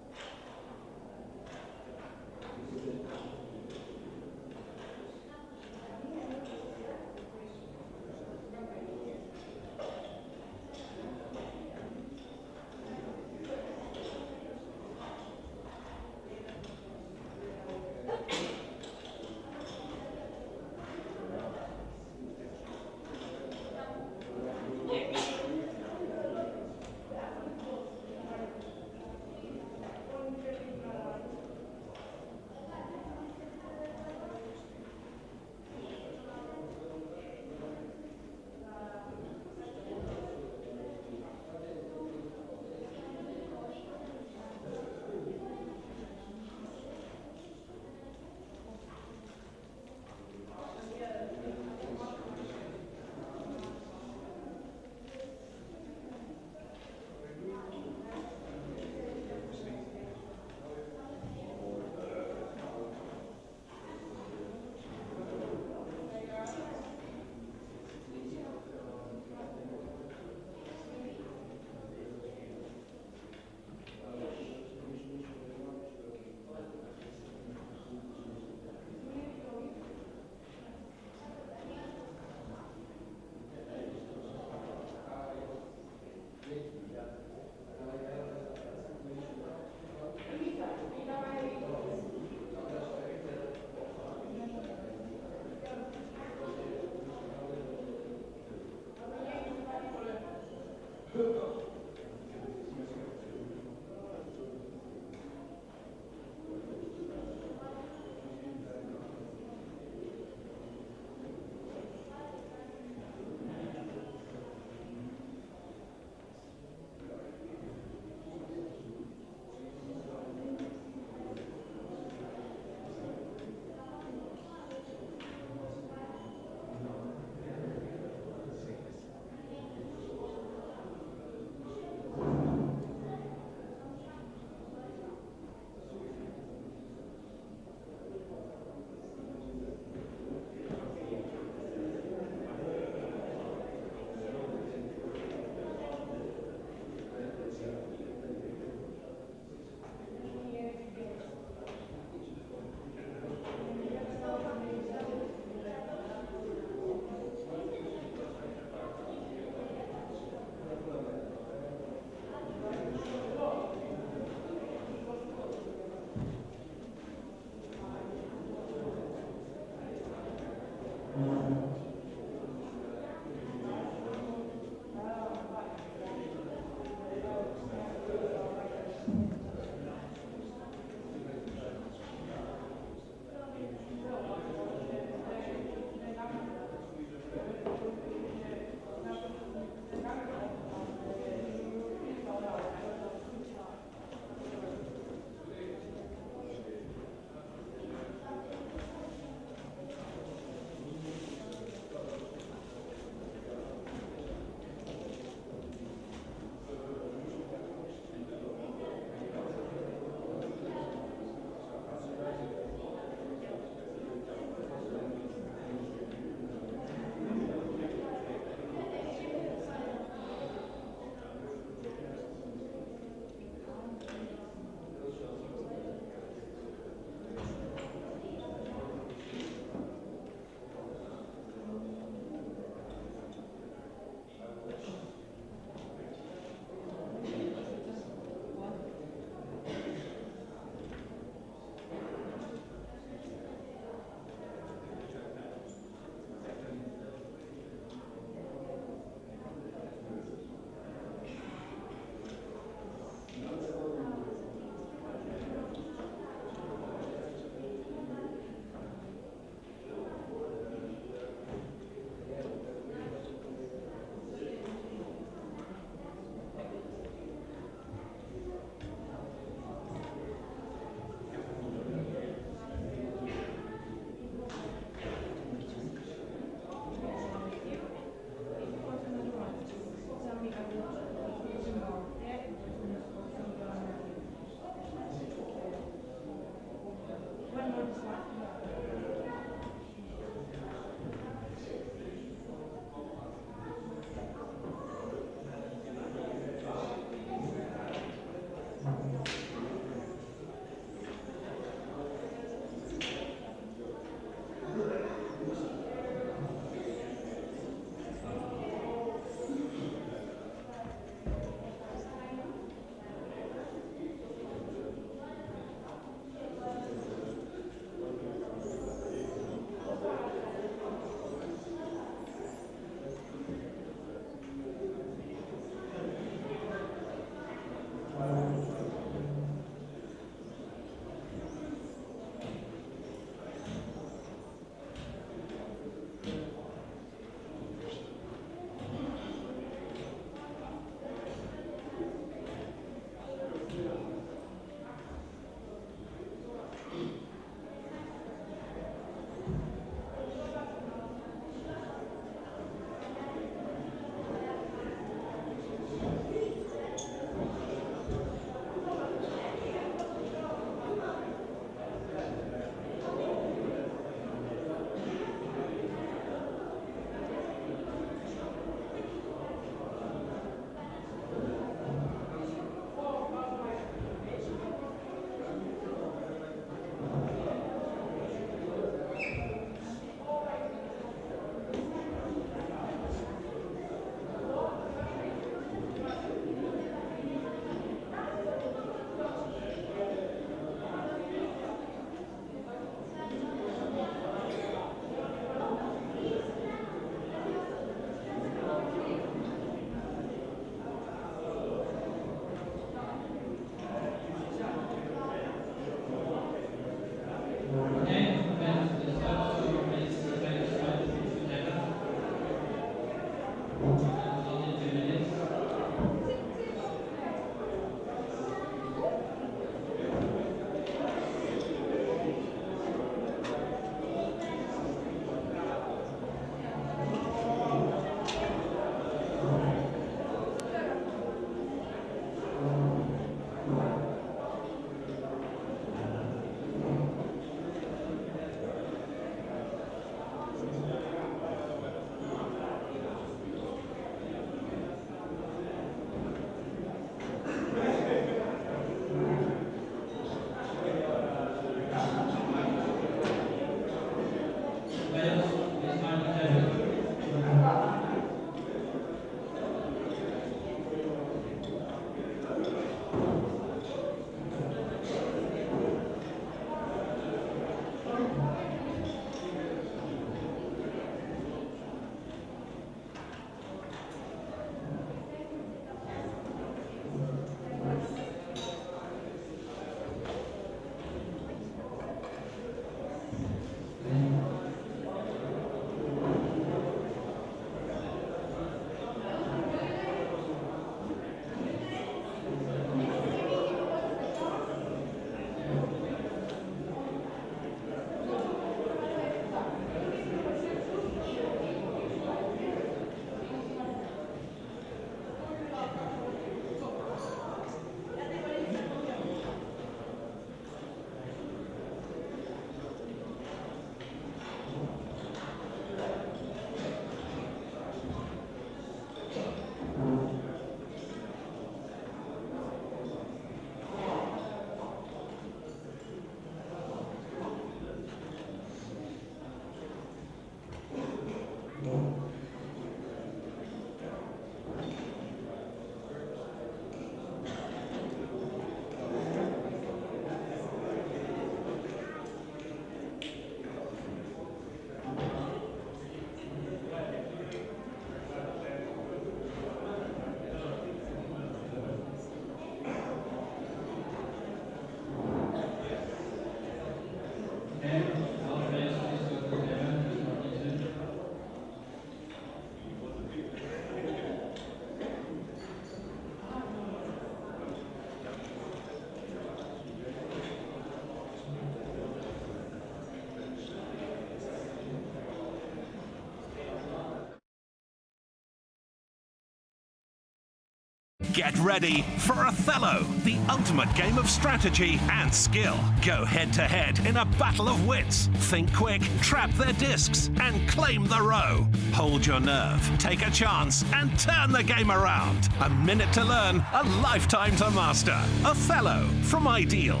Get ready for Othello, the ultimate game of strategy and skill. Go head-to-head in a battle of wits. Think quick, trap their discs, and claim the row. Hold your nerve, take a chance, and turn the game around. A minute to learn, a lifetime to master. Othello from Ideal.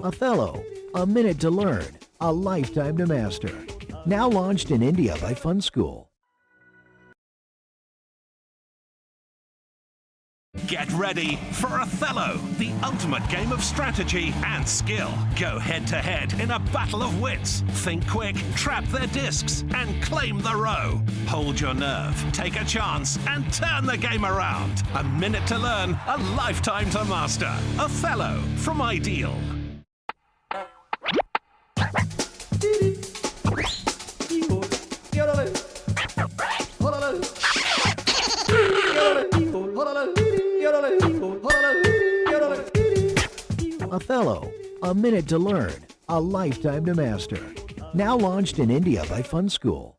Othello, a minute to learn, a lifetime to master. Now launched in India by Fun School. Get ready for Othello, the ultimate game of strategy and skill. Go head-to-head in a battle of wits. Think quick, trap their discs, and claim the row. Hold your nerve, take a chance, and turn the game around. A minute to learn, a lifetime to master. Othello from Ideal. Othello, a minute to learn, a lifetime to master. Now launched in India by Fun School.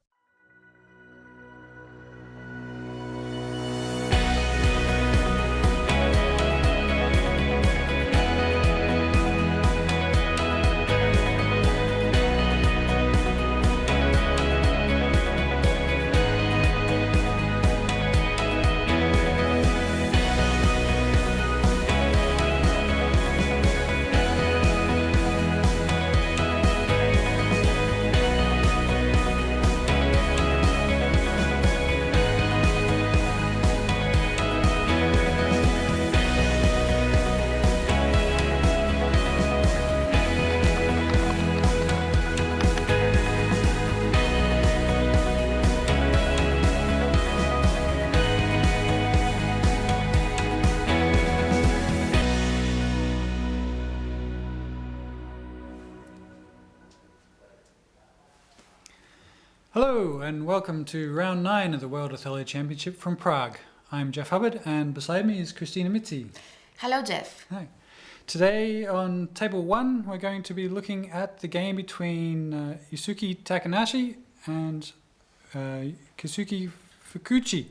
Hello and welcome to round 9 of the World Othello Championship from Prague. I'm Jeff Hubbard and beside me is Christina Micky. Hello Jeff. Hi. Today on table 1 we're going to be looking at the game between Yusuke Takanashi and Keisuke Fukuchi.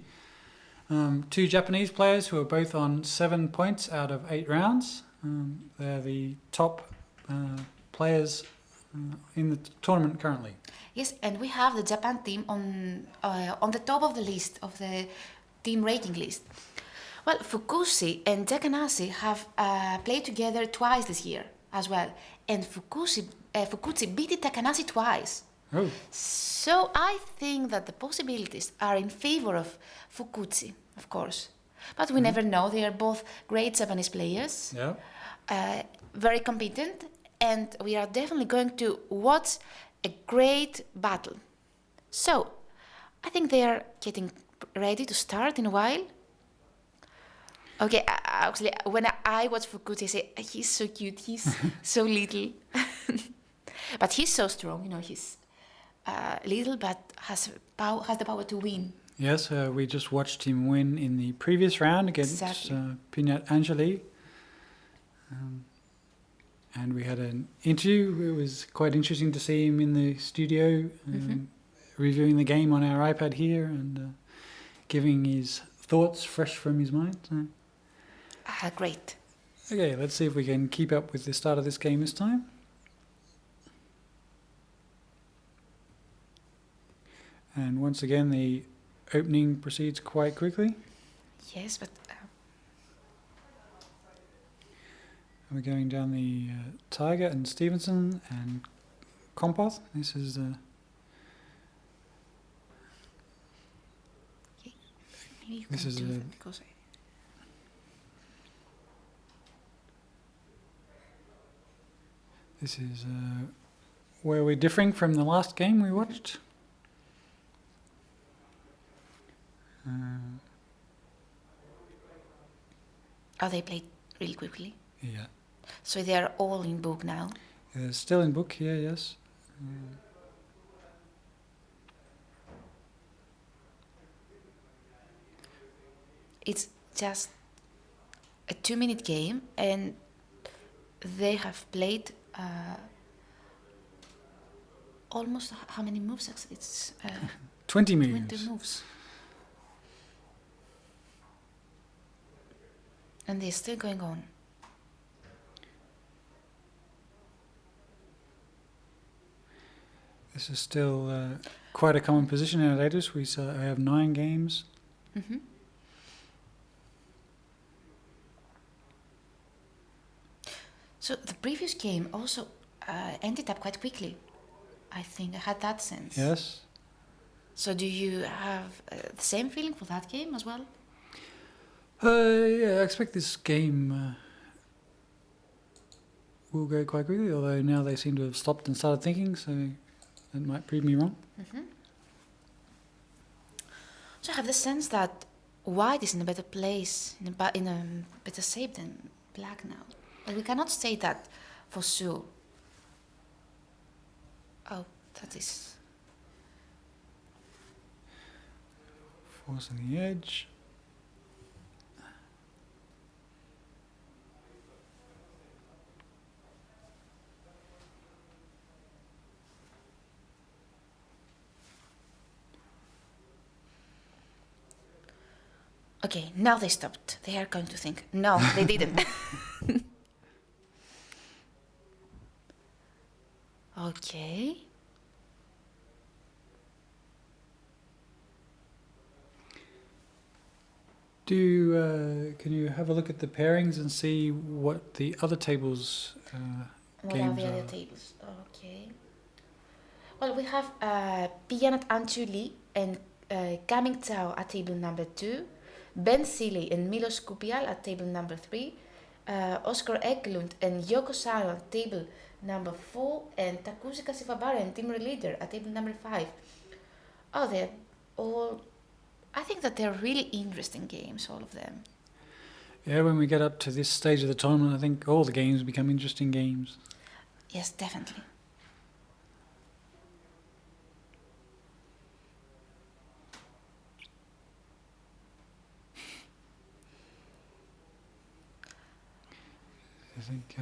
Two Japanese players who are both on 7 points out of 8 rounds. They're the top players in the tournament currently. Yes, and we have the Japan team on the top of the list, of the team rating list. Well, Fukuchi and Takanashi have played together twice this year as well, and Fukuchi beat Takanashi twice. Oh. So I think that the possibilities are in favor of Fukuchi, of course. But we never know. They are both great Japanese players, very competent, and we are definitely going to watch a great battle. So, I think they are getting ready to start in a while. Okay, actually, when I watch Fukuchi, I say, he's so cute, he's so little. But he's so strong, you know, he's little but has the power to win. Yes, we just watched him win in the previous round against Piyanat Aunchulee. And we had an interview. It was quite interesting to see him in the studio, reviewing the game on our iPad here and giving his thoughts fresh from his mind. So. Great. Okay, let's see if we can keep up with the start of this game this time. And once again, the opening proceeds quite quickly. Yes, but... We're going down the Tiger and Stevenson and Kompoth. This is the... This is a... This is where we're differing from the last game we watched. Oh, they played really quickly? Yeah. So they are all in book now? Still in book here, yes. It's just a 2-minute game, and they have played almost how many moves? It's 20 moves. 20 moves. And they're still going on. This is still quite a common position in Adeptus. We have 9 games. Mm-hmm. So the previous game also ended up quite quickly. I think I had that sense. Yes. So do you have the same feeling for that game as well? Yeah, I expect this game will go quite quickly, although now they seem to have stopped and started thinking, so that might prove me wrong. Mm-hmm. So I have the sense that white is in a better place, in a better shape than black now. But we cannot say that for sure. Oh, that is... Forcing the edge. Okay, now they stopped. They are going to think. No, they didn't. Okay. Can you have a look at the pairings and see what the other tables What games are the other tables? Okay. Well, we have Piyanat Aunchulee and Chow at table number 2, Seeley and Milosz Cupial at table number 3, Oskar Eklund and Yoko Sano at table number 4, and Takanashi Sugawara and Team Leader at table number 5. Oh, they're all... I think that they're really interesting games, all of them. Yeah, when we get up to this stage of the tournament, I think all the games become interesting games. Yes, definitely. I think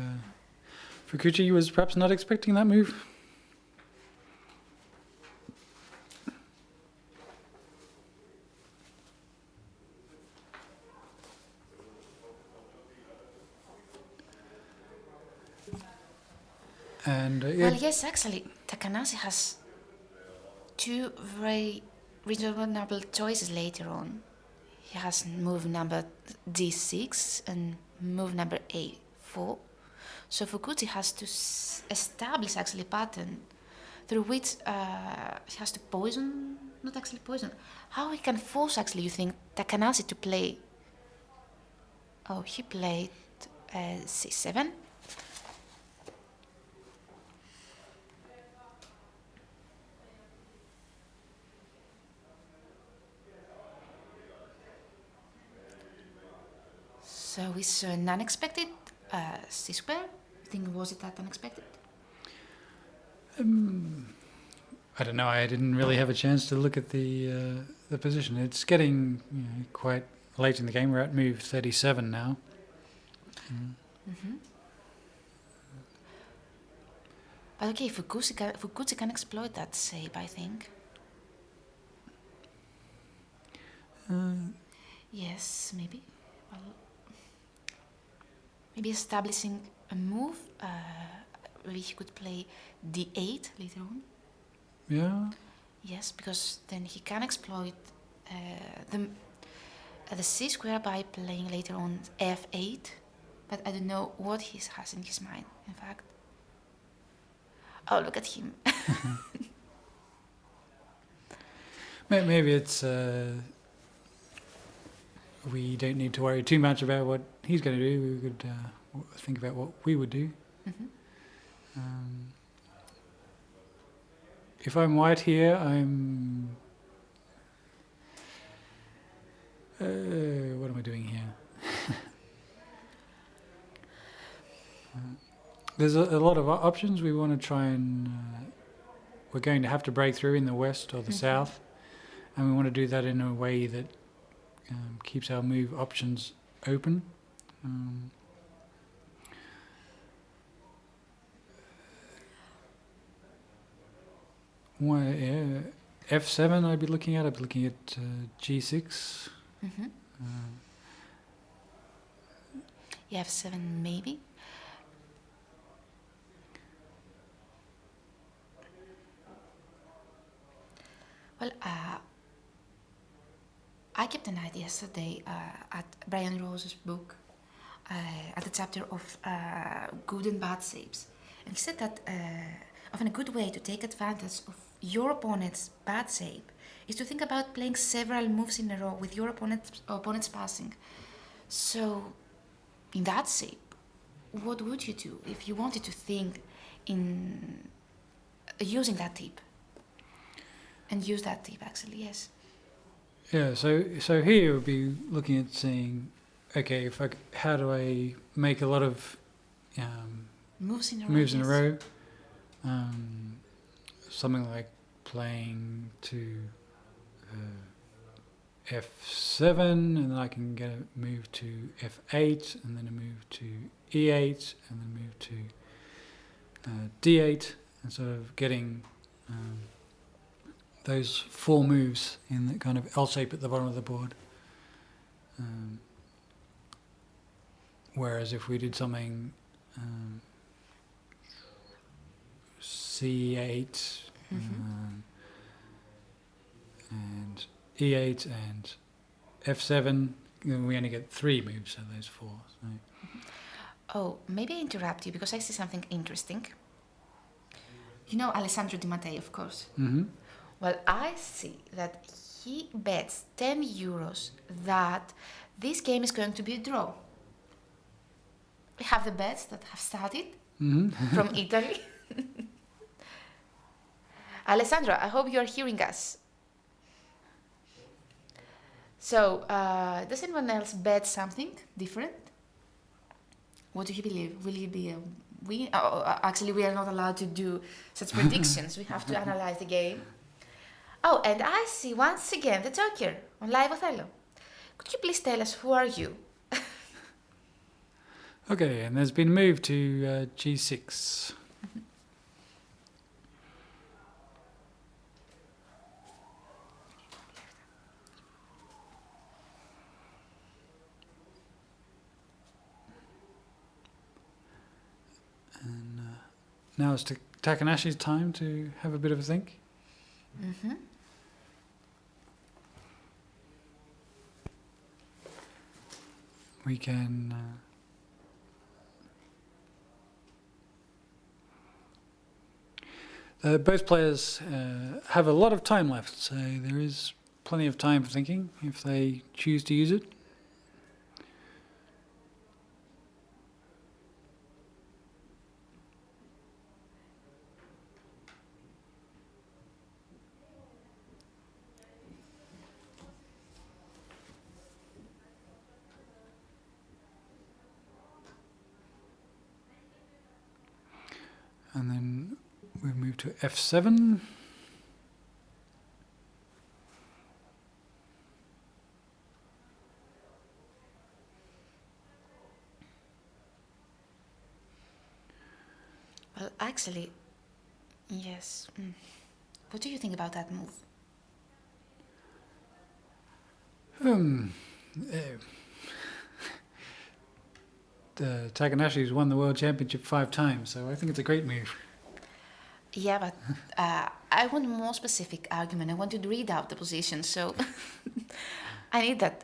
Fukuchi was perhaps not expecting that move. And well, yes, actually, Takanashi has 2 very reasonable choices later on. He has move number D6 and move number A4. So Fukuchi has to establish actually a pattern through which he has to poison, not actually poison. How he can force actually, you think, Takanashi to play? Oh, he played C7. So it's an unexpected C-square. You think, was it that unexpected? I don't know. I didn't really have a chance to look at the position. It's getting quite late in the game. We're at move 37 now. Mm-hmm. But okay, Fukuchi can exploit that shape, I think. Yes, maybe. Well, maybe establishing a move. Maybe he could play D8 later on. Yeah. Yes, because then he can exploit the C-square by playing later on F8. But I don't know what he has in his mind, in fact. Oh, look at him. Maybe it's... we don't need to worry too much about what he's going to do. We could think about what we would do. Mm-hmm. If I'm white here, I'm... what am I doing here? There's a lot of options. We want to try and... we're going to have to break through in the west or the south, and we want to do that in a way that keeps our move options open. F7 I'd be looking at. I'd be looking at G6. Yeah, F7 maybe. Well, I kept an eye yesterday at Brian Rose's book, at the chapter of good and bad saves. And he said that often a good way to take advantage of your opponent's bad save is to think about playing several moves in a row with your opponent's passing. So, in that save, what would you do if you wanted to think in using that tip? And use that tip, actually, yes. Yeah, so here we'll be looking at saying, okay, how do I make a lot of moves in a row? Something like playing to F7, and then I can get a move to F8, and then a move to E8, and then a move to D8, and sort of getting those 4 moves in the kind of L shape at the bottom of the board. Whereas if we did something C8 and E8 and F7, we only get 3 moves of those 4. So. Oh, maybe I interrupt you because I see something interesting. You know Alessandro Di Mattei, of course. Well, I see that he bets €10 that this game is going to be a draw. We have the bets that have started from Italy. Alessandro, I hope you are hearing us. So, does anyone else bet something different? What do you believe? Will it be a win? Actually, we are not allowed to do such predictions. We have to analyze the game. Oh, and I see once again the Joker on Live Othello. Could you please tell us who are you? Okay, and there's been a move to G6. And now it's Takanashi's time to have a bit of a think. We can both players have a lot of time left, so there is plenty of time for thinking if they choose to use it. And then we move to F7. Well, actually, yes. What do you think about that move? Takanashi's won the World Championship 5 times, so I think it's a great move. Yeah, but I want a more specific argument. I want to read out the position, so I need that.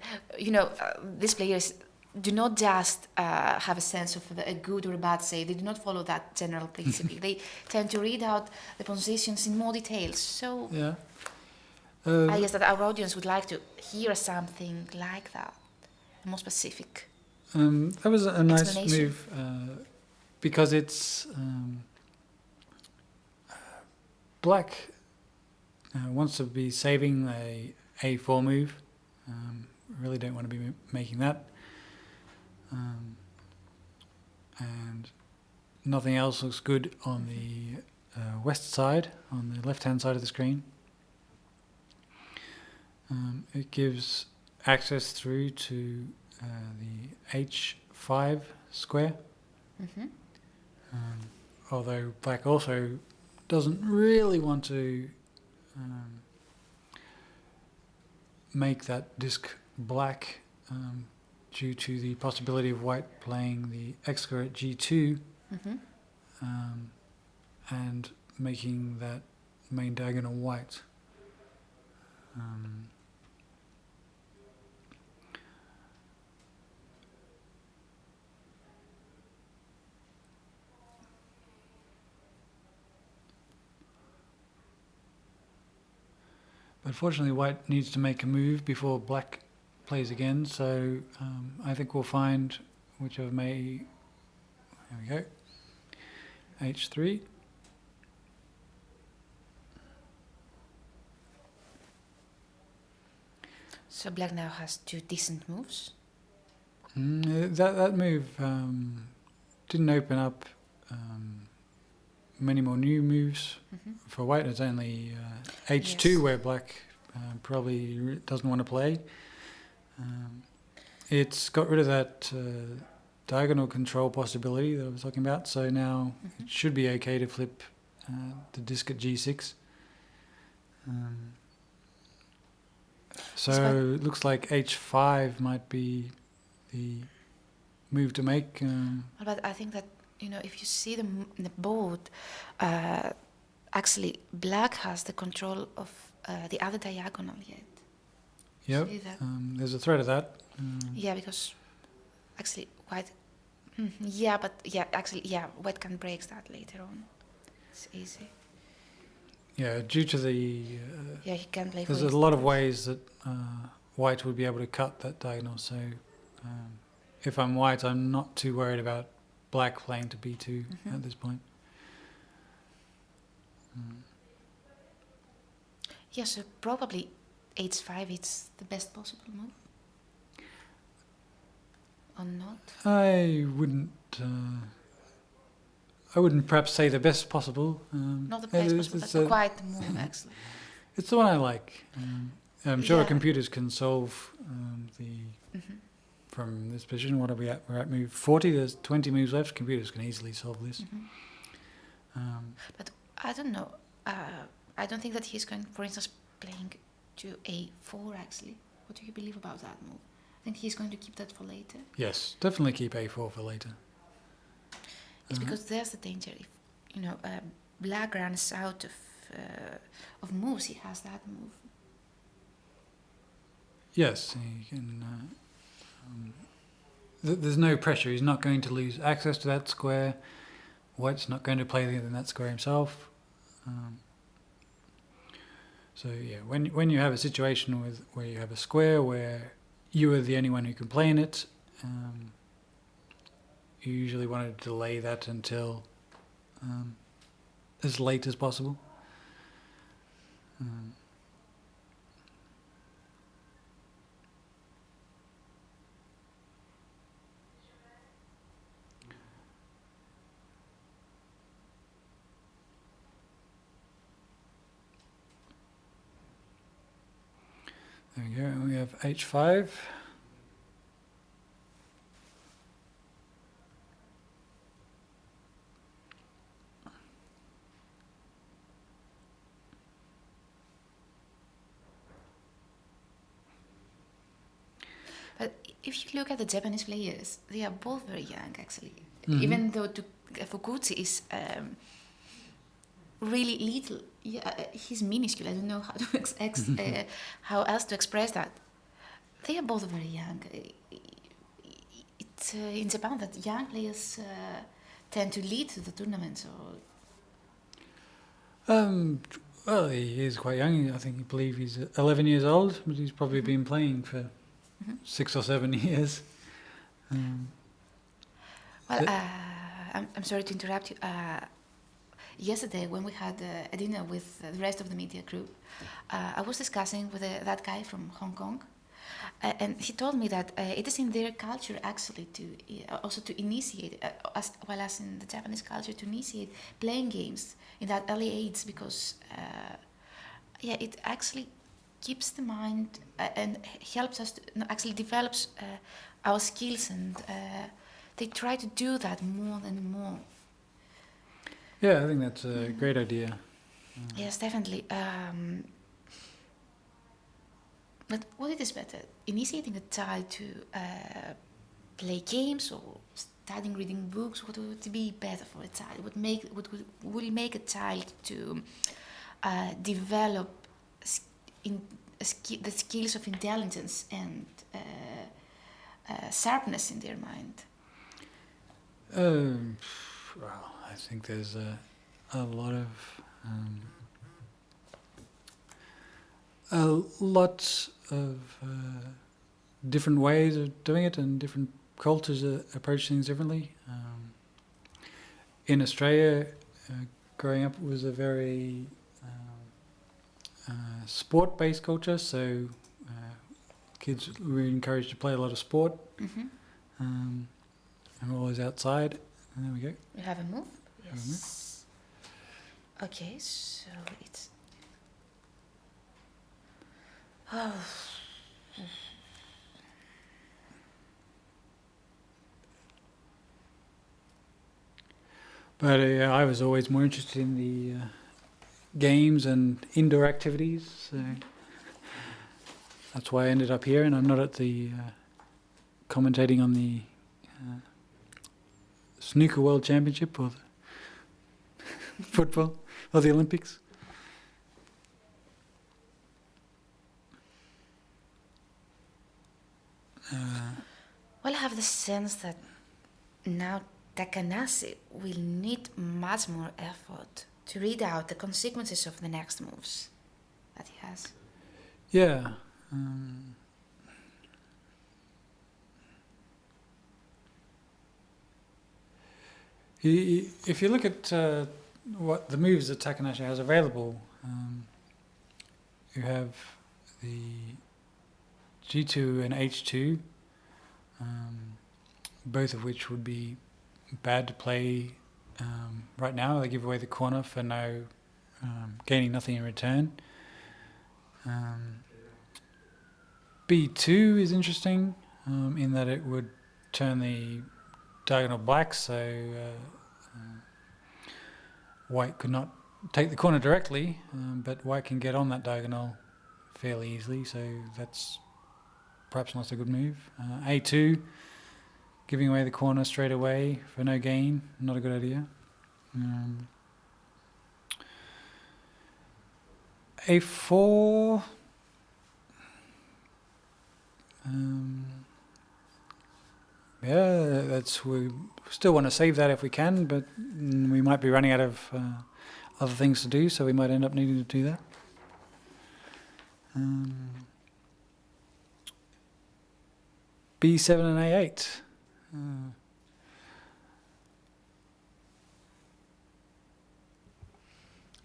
These players do not just have a sense of a good or a bad save. They do not follow that general principle. They tend to read out the positions in more details. So yeah. I guess that our audience would like to hear something like that, more specific. That was a nice move because it's black wants to be saving a A4 move. Really don't want to be making that. And nothing else looks good on the west side, on the left-hand side of the screen. It gives access through to the H5 square. Although black also doesn't really want to make that disc black due to the possibility of white playing the X square at G2 and making that main diagonal white. But fortunately white needs to make a move before black plays again, so I think we'll find whichever may... There we go. H3. So black now has 2 decent moves. That move didn't open up many more new moves for white. It's only H2 where black probably doesn't want to play. It's got rid of that diagonal control possibility that I was talking about, so now it should be okay to flip the disc at G6. So it looks like H5 might be the move to make. But I think that, if you see the board, actually black has the control of the other diagonal yet. Yep, there's a threat of that. Yeah, because actually white... white can break that later on. It's easy. Yeah, due to the... he can play. There's a lot of ways that white would be able to cut that diagonal, so if I'm white, I'm not too worried about black playing to B2 at this point. Yeah, so probably H5 is the best possible move. Or not? I wouldn't perhaps say the best possible. Not the best possible, that's quite the move, actually. It's the one I like. I'm sure computers can solve from this position. What are we at? We're at move 40. There's 20 moves left. Computers can easily solve this. But I don't know. I don't think that he's going, for instance, playing to A4, actually. What do you believe about that move? I think he's going to keep that for later. Yes, definitely keep A4 for later. It's because there's the danger. If black runs out of moves, he has that move. Yes, he can. There's no pressure. He's not going to lose access to that square. White's not going to play in that square himself. So yeah, when you have a situation where you have a square where you are the only one who can play in it, you usually want to delay that until as late as possible. There we go, we have H5. But if you look at the Japanese players, they are both very young, actually. Even though Fukuchi is really little. Yeah, he's minuscule. I don't know how to how else to express that. They are both very young. It's in Japan that young players tend to lead to the tournament. Well, he is quite young. I believe he's 11 years old, but he's probably been playing for 6 or 7 years. I'm sorry to interrupt you. Yesterday, when we had a dinner with the rest of the media group, I was discussing with that guy from Hong Kong, and he told me that it is in their culture actually to also to initiate, as well as in the Japanese culture, to initiate playing games in that early age because, it actually keeps the mind and helps us to actually develops our skills and they try to do that more and more. Yeah, I think that's a great idea. Yes, definitely. But what it is better, initiating a child to play games or studying reading books? What would be better for a child? Will make a child to develop the skills of intelligence and sharpness in their mind? Well, I think there's a lot of different ways of doing it, and different cultures approach things differently. In Australia, growing up was a very sport-based culture, so kids were encouraged to play a lot of sport. And we're always outside. And there we go. You have a move? Yes. Okay, so it's... Oh. But I was always more interested in the games and indoor activities, so that's why I ended up here, and I'm not at the commentating on the Snooker World Championship or the football or the Olympics. Well, I have the sense that now Takanashi will need much more effort to read out the consequences of the next moves that he has. Yeah. If you look at what the moves that Takanashi has available, you have the G2 and H2, both of which would be bad to play right now. They give away the corner for no gaining nothing in return. B2 is interesting in that it would turn the diagonal black, so white could not take the corner directly, but white can get on that diagonal fairly easily, so that's perhaps not a good move. A2, giving away the corner straight away for no gain, not a good idea. A4, yeah, we still want to save that if we can, but we might be running out of other things to do, so we might end up needing to do that. B7 and A8.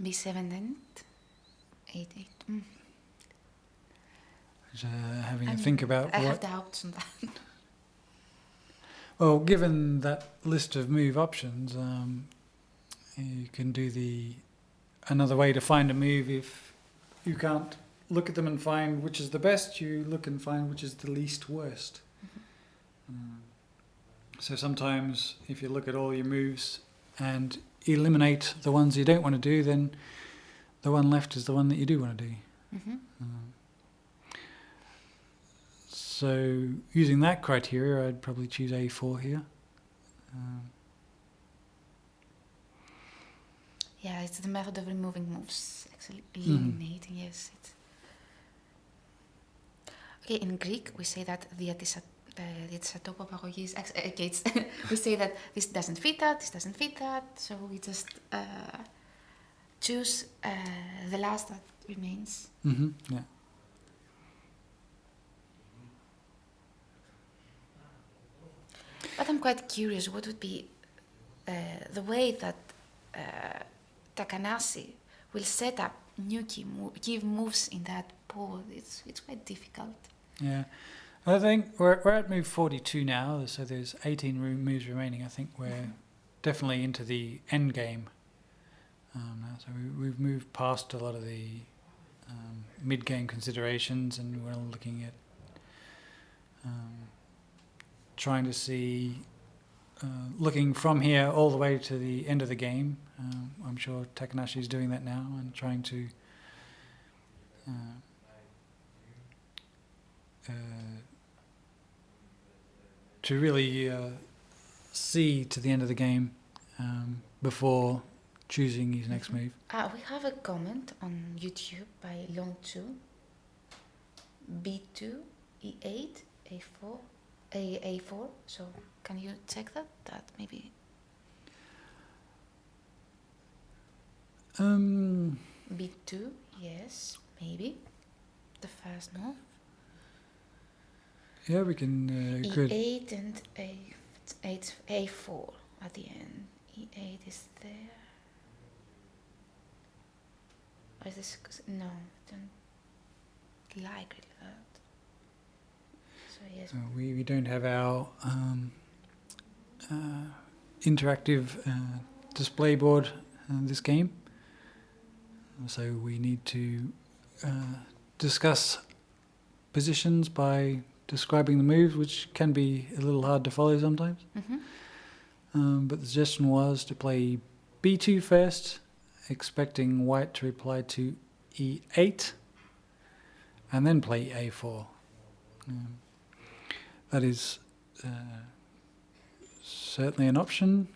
B7 and 8. Having to think about I have doubts on that. Well, given that list of move options, you can do another way to find a move. If you can't look at them and find which is the best, you look and find which is the least worst. So sometimes if you look at all your moves and eliminate the ones you don't want to do, then the one left is the one that you do want to do. So using that criteria, I'd probably choose A4 here. Yeah, it's the method of removing moves, actually eliminating. Yes. Okay, in Greek we say that we say that this doesn't fit that, this doesn't fit that, so we just choose the last that remains. Yeah. But I'm quite curious, what would be the way that Takanashi will set up new give moves in that board? It's quite difficult. Yeah, I think we're at move 42 now, so there's 18 moves remaining. I think we're definitely into the end game now. So we've moved past a lot of the mid-game considerations, and we're looking at trying to see looking from here all the way to the end of the game. I'm sure Takanashi is doing that now and trying to really see to the end of the game before choosing his next move. We have a comment on YouTube by Long2. B2, E8, A4, A4. So can you check that? That maybe. B2, yes, maybe. The first move. Yeah, we can. E8 and A4 at the end. E8 is there. Or is this? No, don't like really that. So yes. We don't have our interactive display board in this game, so we need to discuss positions by describing the moves, which can be a little hard to follow sometimes. But the suggestion was to play B2 first, expecting white to reply to E8, and then play A4. That is certainly an option.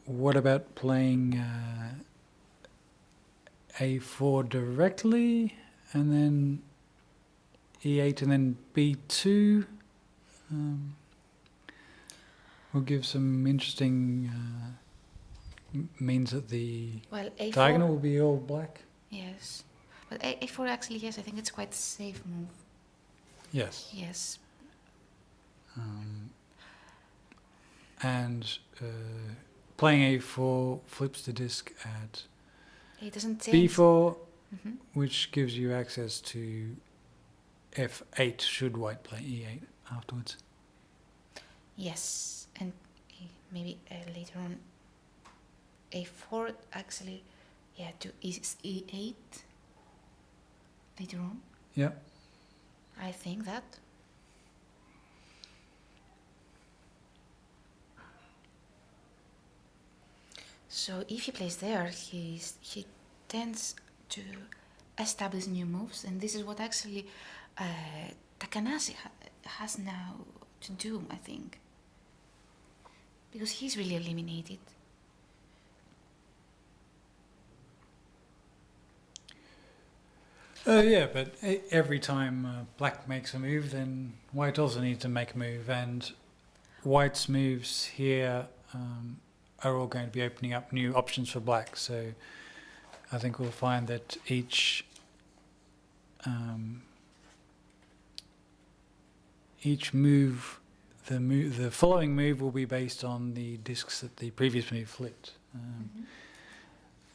What about playing A4 directly, and then E8 and then B2? Will give some interesting means that the A4, diagonal will be all black. Yes, but A4 actually, yes, I think it's quite a safe move. Yes. Yes. And playing A4 flips the disc at it doesn't change. B4, which gives you access to F8 should white play E8 afterwards. Yes, and maybe later on A4 actually, yeah, to E8 later on. Yeah. I think that. So if he plays there, he tends to establish new moves, and this is what actually Takanashi has now to do, I think, because he's really eliminated. Yeah, but every time black makes a move, then white also needs to make a move, and white's moves here are all going to be opening up new options for black. So I think we'll find that each move, the following move will be based on the discs that the previous move flipped.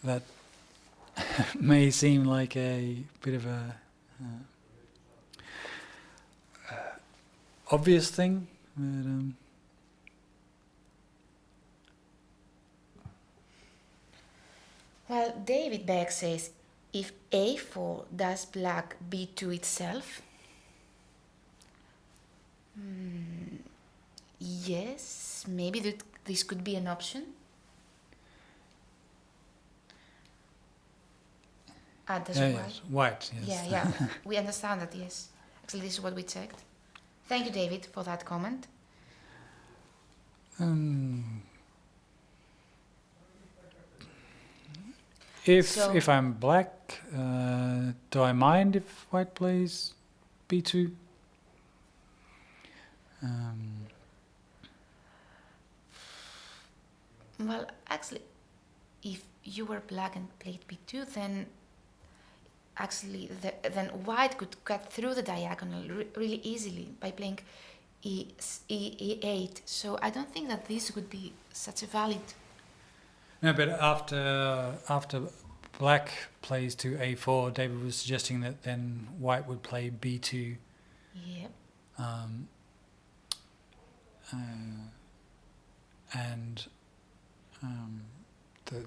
That may seem like a bit of a obvious thing, but well, David Beck says, if A4 does black B2 itself, yes, maybe this could be an option. That's yeah, white. yes, white. Yes. Yeah, we understand that. Yes, actually, this is what we checked. Thank you, David, for that comment. If I'm black, do I mind if white plays B2? Well, actually, if you were black and played B2, then actually then white could cut through the diagonal really easily by playing E8. So I don't think that this would be such a valid. No, but after black plays to A4, David was suggesting that then white would play B2. Yep.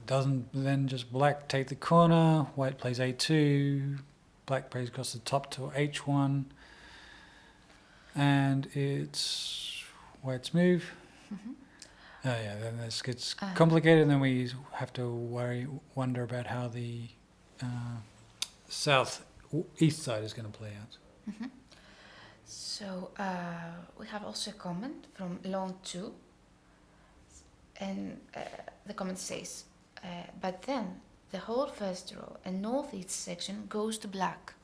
doesn't then just black take the corner, white plays a2, black plays across the top to h1, and it's white's move. Then this gets complicated, and then we have to wonder about how the south-east side is going to play out. So we have also a comment from Lone 2, and the comment says, but then the whole first row and northeast section goes to black.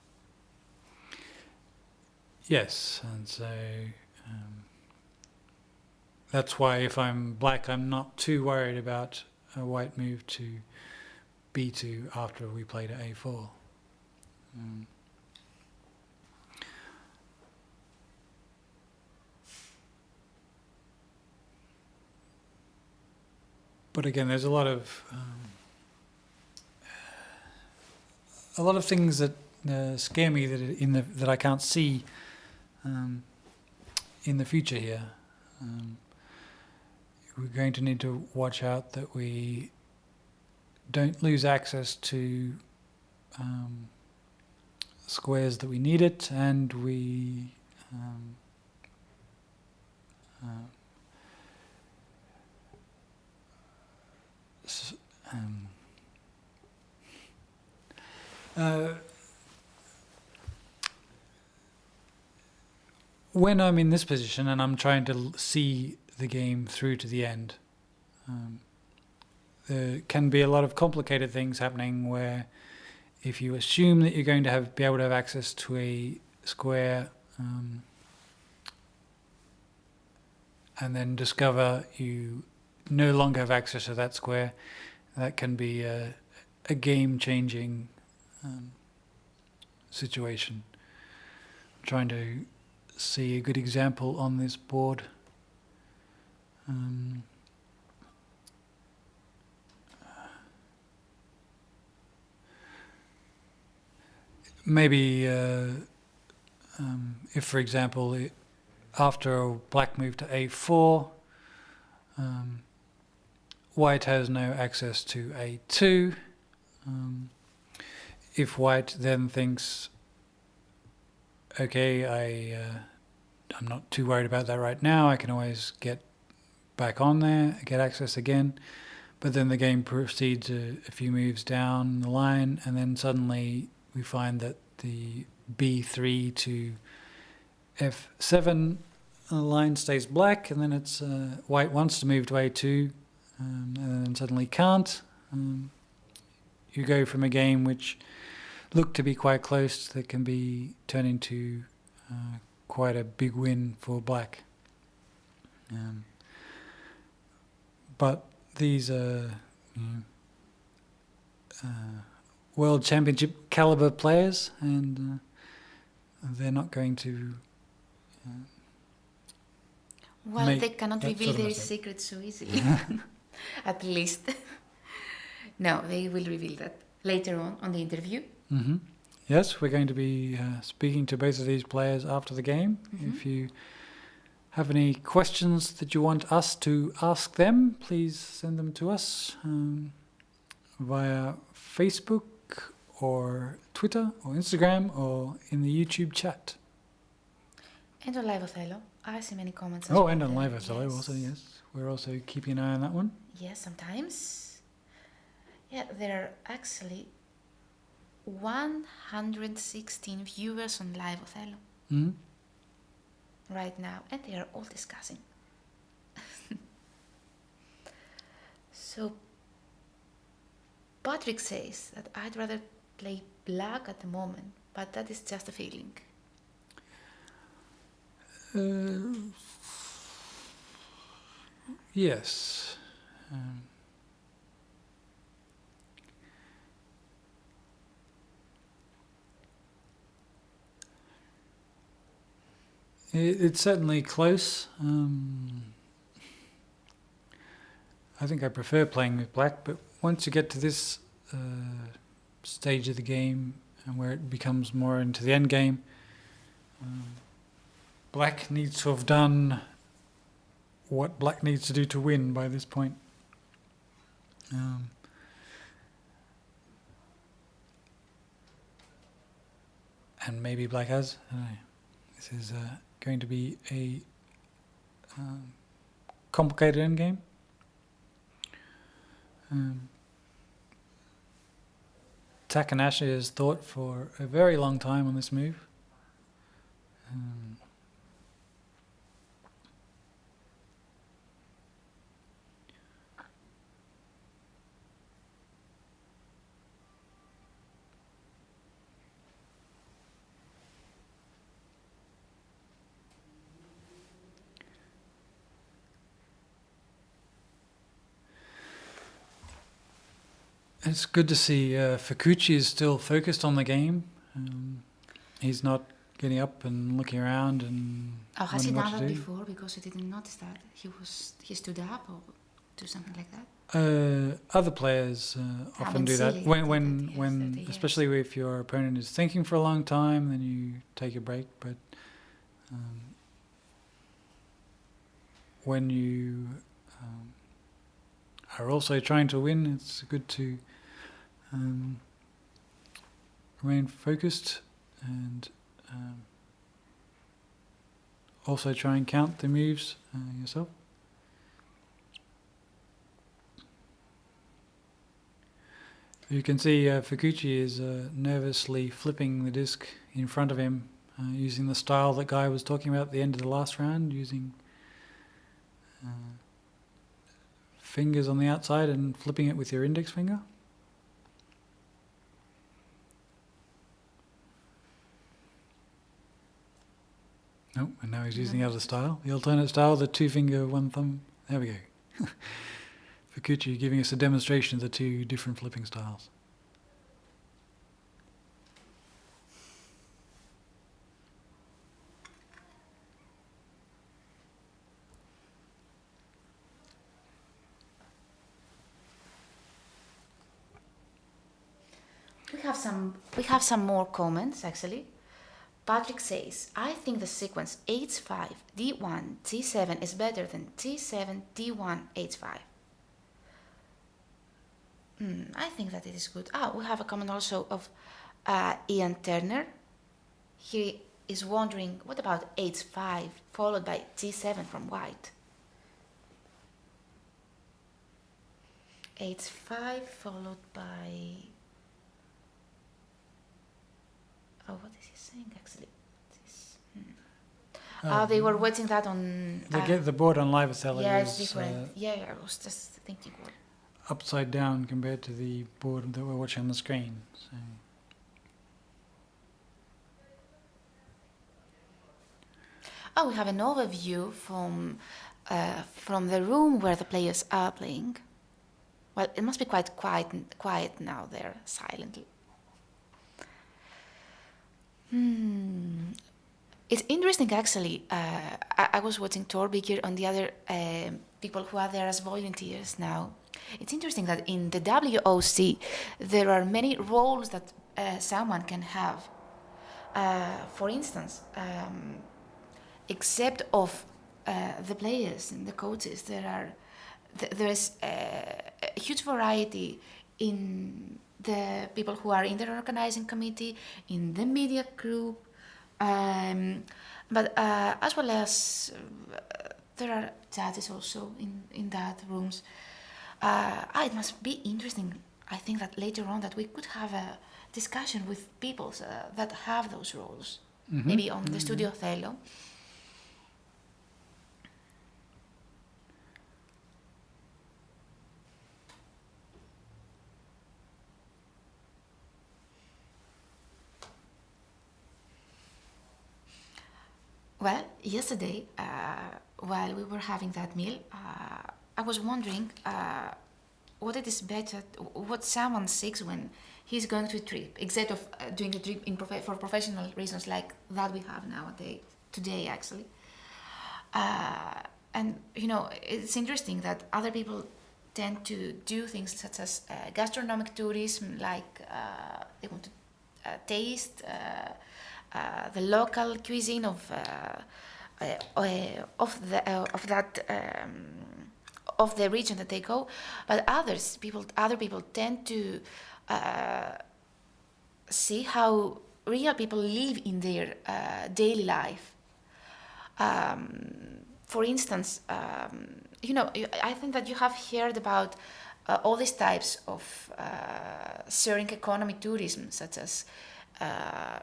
Yes, and so that's why if I'm black, I'm not too worried about a white move to b2 after we played at a4. But again, there's a lot of things that scare me that I can't see in the future here. We're going to need to watch out that we don't lose access to squares that we need it, and we when I'm in this position and I'm trying to see the game through to the end, there can be a lot of complicated things happening where if you assume that you're going to be able to have access to a square and then discover you no longer have access to that square, that can be a game-changing situation. I'm trying to see a good example on this board. Maybe if, for example, after a black move to a4, white has no access to a2. If white then thinks, okay, I'm not too worried about that right now, I can always get back on there, get access again. But then the game proceeds a few moves down the line, and then suddenly we find that the b3 to f7 line stays black, and then it's white wants to move to a2, and then suddenly can't. You go from a game which looked to be quite close that can be turned into quite a big win for black. But these are World Championship caliber players, and they're not going to they cannot reveal their secrets so easily. At least. No, they will reveal that later on the interview. Yes, we're going to be speaking to both of these players after the game. If you have any questions that you want us to ask them, please send them to us via Facebook or Twitter or Instagram or in the YouTube chat. And on Live Othello, I see many comments. Oh, and on Live Othello also, yes. We're also keeping an eye on that one. Yes, sometimes. Yeah, there are actually 116 viewers on Live Othello right now, and they are all discussing. So Patrick says that I'd rather play black at the moment, but that is just a feeling. Yes. It's certainly close. I think I prefer playing with black, but once you get to this stage of the game and where it becomes more into the end game, black needs to have done what black needs to do to win by this point. and maybe black has. I don't know. This is going to be a complicated endgame. Takanashi has thought for a very long time on this move. It's good to see Fukuchi is still focused on the game. He's not getting up and looking around and has he wondering done what that to do. before? Because I didn't notice that he stood up or do something like that. Other players often do that. Seeley When yes. especially if your opponent is thinking for a long time, then you take a break. But when you are also trying to win, it's good to remain focused and also try and count the moves yourself. You can see Fukuchi is nervously flipping the disc in front of him, using the style that Guy was talking about at the end of the last round, using fingers on the outside and flipping it with your index finger. Oh, and now he's using the other style, the alternate style, the 2-finger, 1 thumb. There we go. Fukuchi giving us a demonstration of the 2 different flipping styles. We have some more comments actually. Patrick says, I think the sequence H5, D1, T7 is better than T7, D1, H5. I think that it is good. We have a comment also of Ian Turner. He is wondering, what about H5 followed by T7 from white? H5 followed by... Oh, what is he saying actually? They were watching that on... the board on live Othello it's is different. I was just thinking what... upside down compared to the board that we're watching on the screen. We have an overview from the room where the players are playing. Well, it must be quite quiet now there, silently. It's interesting actually. I was watching Torbigger and the other people who are there as volunteers now. It's interesting that in the WOC there are many roles that someone can have. For instance, except of the players and the coaches, there is a huge variety in the people who are in the organizing committee, in the media group, but as well as there are judges also in that rooms. It must be interesting, I think, that later on that we could have a discussion with people that have those roles, maybe on the Studio Othello. Well, yesterday, while we were having that meal, I was wondering what it is better, what someone seeks when he's going to a trip, instead of doing a trip for professional reasons like that we have nowadays, today actually. And, you know, it's interesting that other people tend to do things such as gastronomic tourism, like they want to taste the local cuisine of the region that they go, but other people tend to see how real people live in their daily life. For instance, I think that you have heard about all these types of sharing economy tourism, such as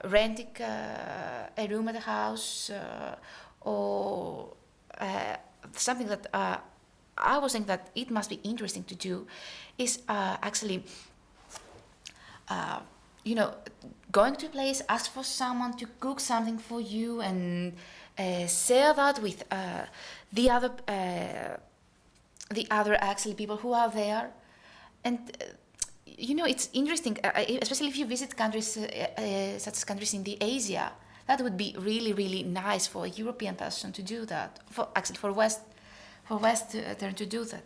renting a room at a house, or something that I was thinking that it must be interesting to do is actually, going to a place, ask for someone to cook something for you, and share that with the other actually people who are there. And it's interesting, especially if you visit countries such as countries in the Asia. That would be really, really nice for a European person to do that. For Western to do that.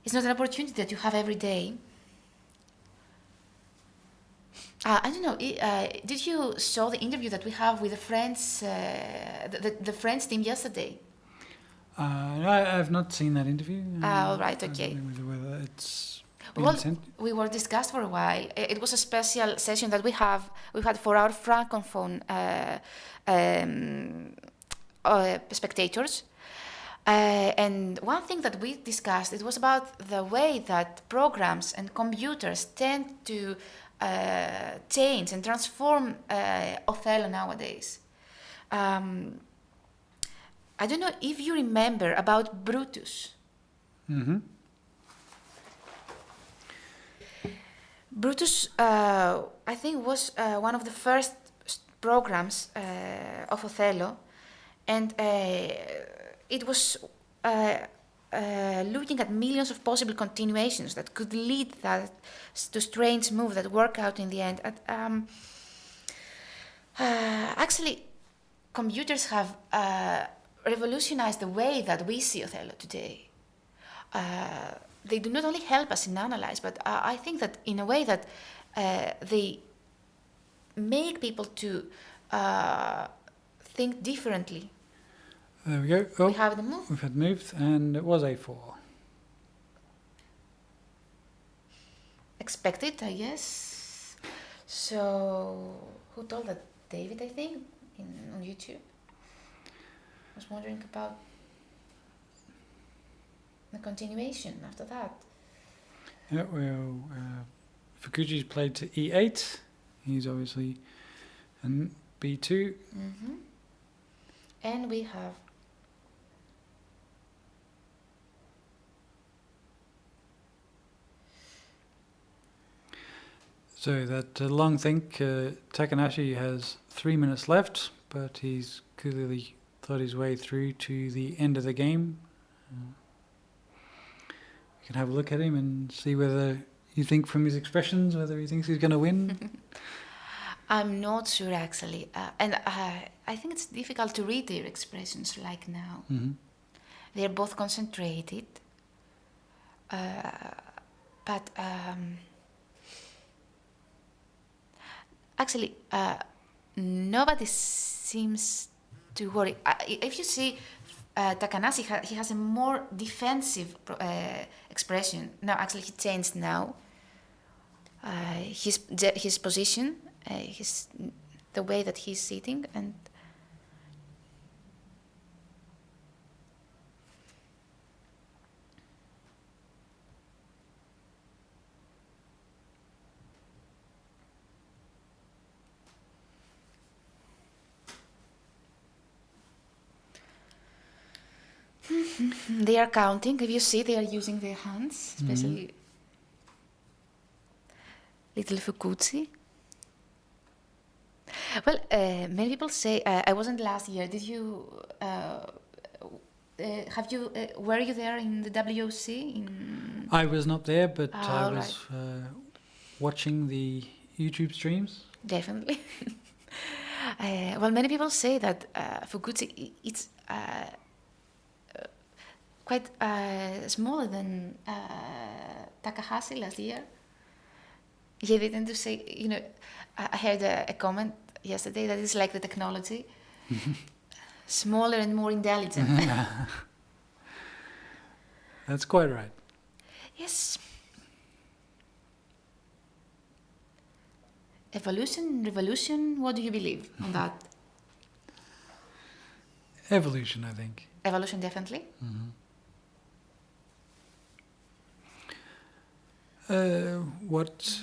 It's not an opportunity that you have every day. I don't know. Did you saw the interview that we have with the French, the French team yesterday? No, I've not seen that interview. All right. Okay. Whether it's we were discussed for a while. It was a special session that we had for our francophone spectators. And one thing that we discussed, it was about the way that programs and computers tend to change and transform Othello nowadays. I don't know if you remember about Brutus. Mm-hmm. Brutus, I think, was one of the first programs of Othello, and it was looking at millions of possible continuations that could lead to strange moves that work out in the end. Actually, computers have revolutionized the way that we see Othello today. They do not only help us in analyze, but I think that in a way that they make people to think differently. There we go. Oh, we have the move. We've had moved, and it was A4. Expected, I guess. So, who told that? David, I think, on YouTube. I was wondering about the continuation after that. Yeah, well, Fukuchi's played to E8. He's obviously in B2. Mm-hmm. And we have so that long think, Takanashi has 3 minutes left, but he's clearly thought his way through to the end of the game. You can have a look at him and see whether you think from his expressions whether he thinks he's going to win. I'm not sure actually, and I think it's difficult to read their expressions like now. Mm-hmm. They're both concentrated, but actually nobody seems to worry. If you see Takanashi, he has a more defensive expression. No, actually he changed now. His position, the way that he's sitting, and they are counting. If you see, they are using their hands, especially little Fukuchi. Well, many people say I wasn't last year. Did you? Have you? Were you there in the WOC? I was not there, but I was watching the YouTube streams. Definitely. Well, many people say that Fukuchi it's quite smaller than Takahashi last year. Yeah, they tend to say, I heard a comment yesterday that it's like the technology, smaller and more intelligent. That's quite right. Yes. Evolution, revolution, what do you believe on that? Evolution, I think. Evolution, definitely. What?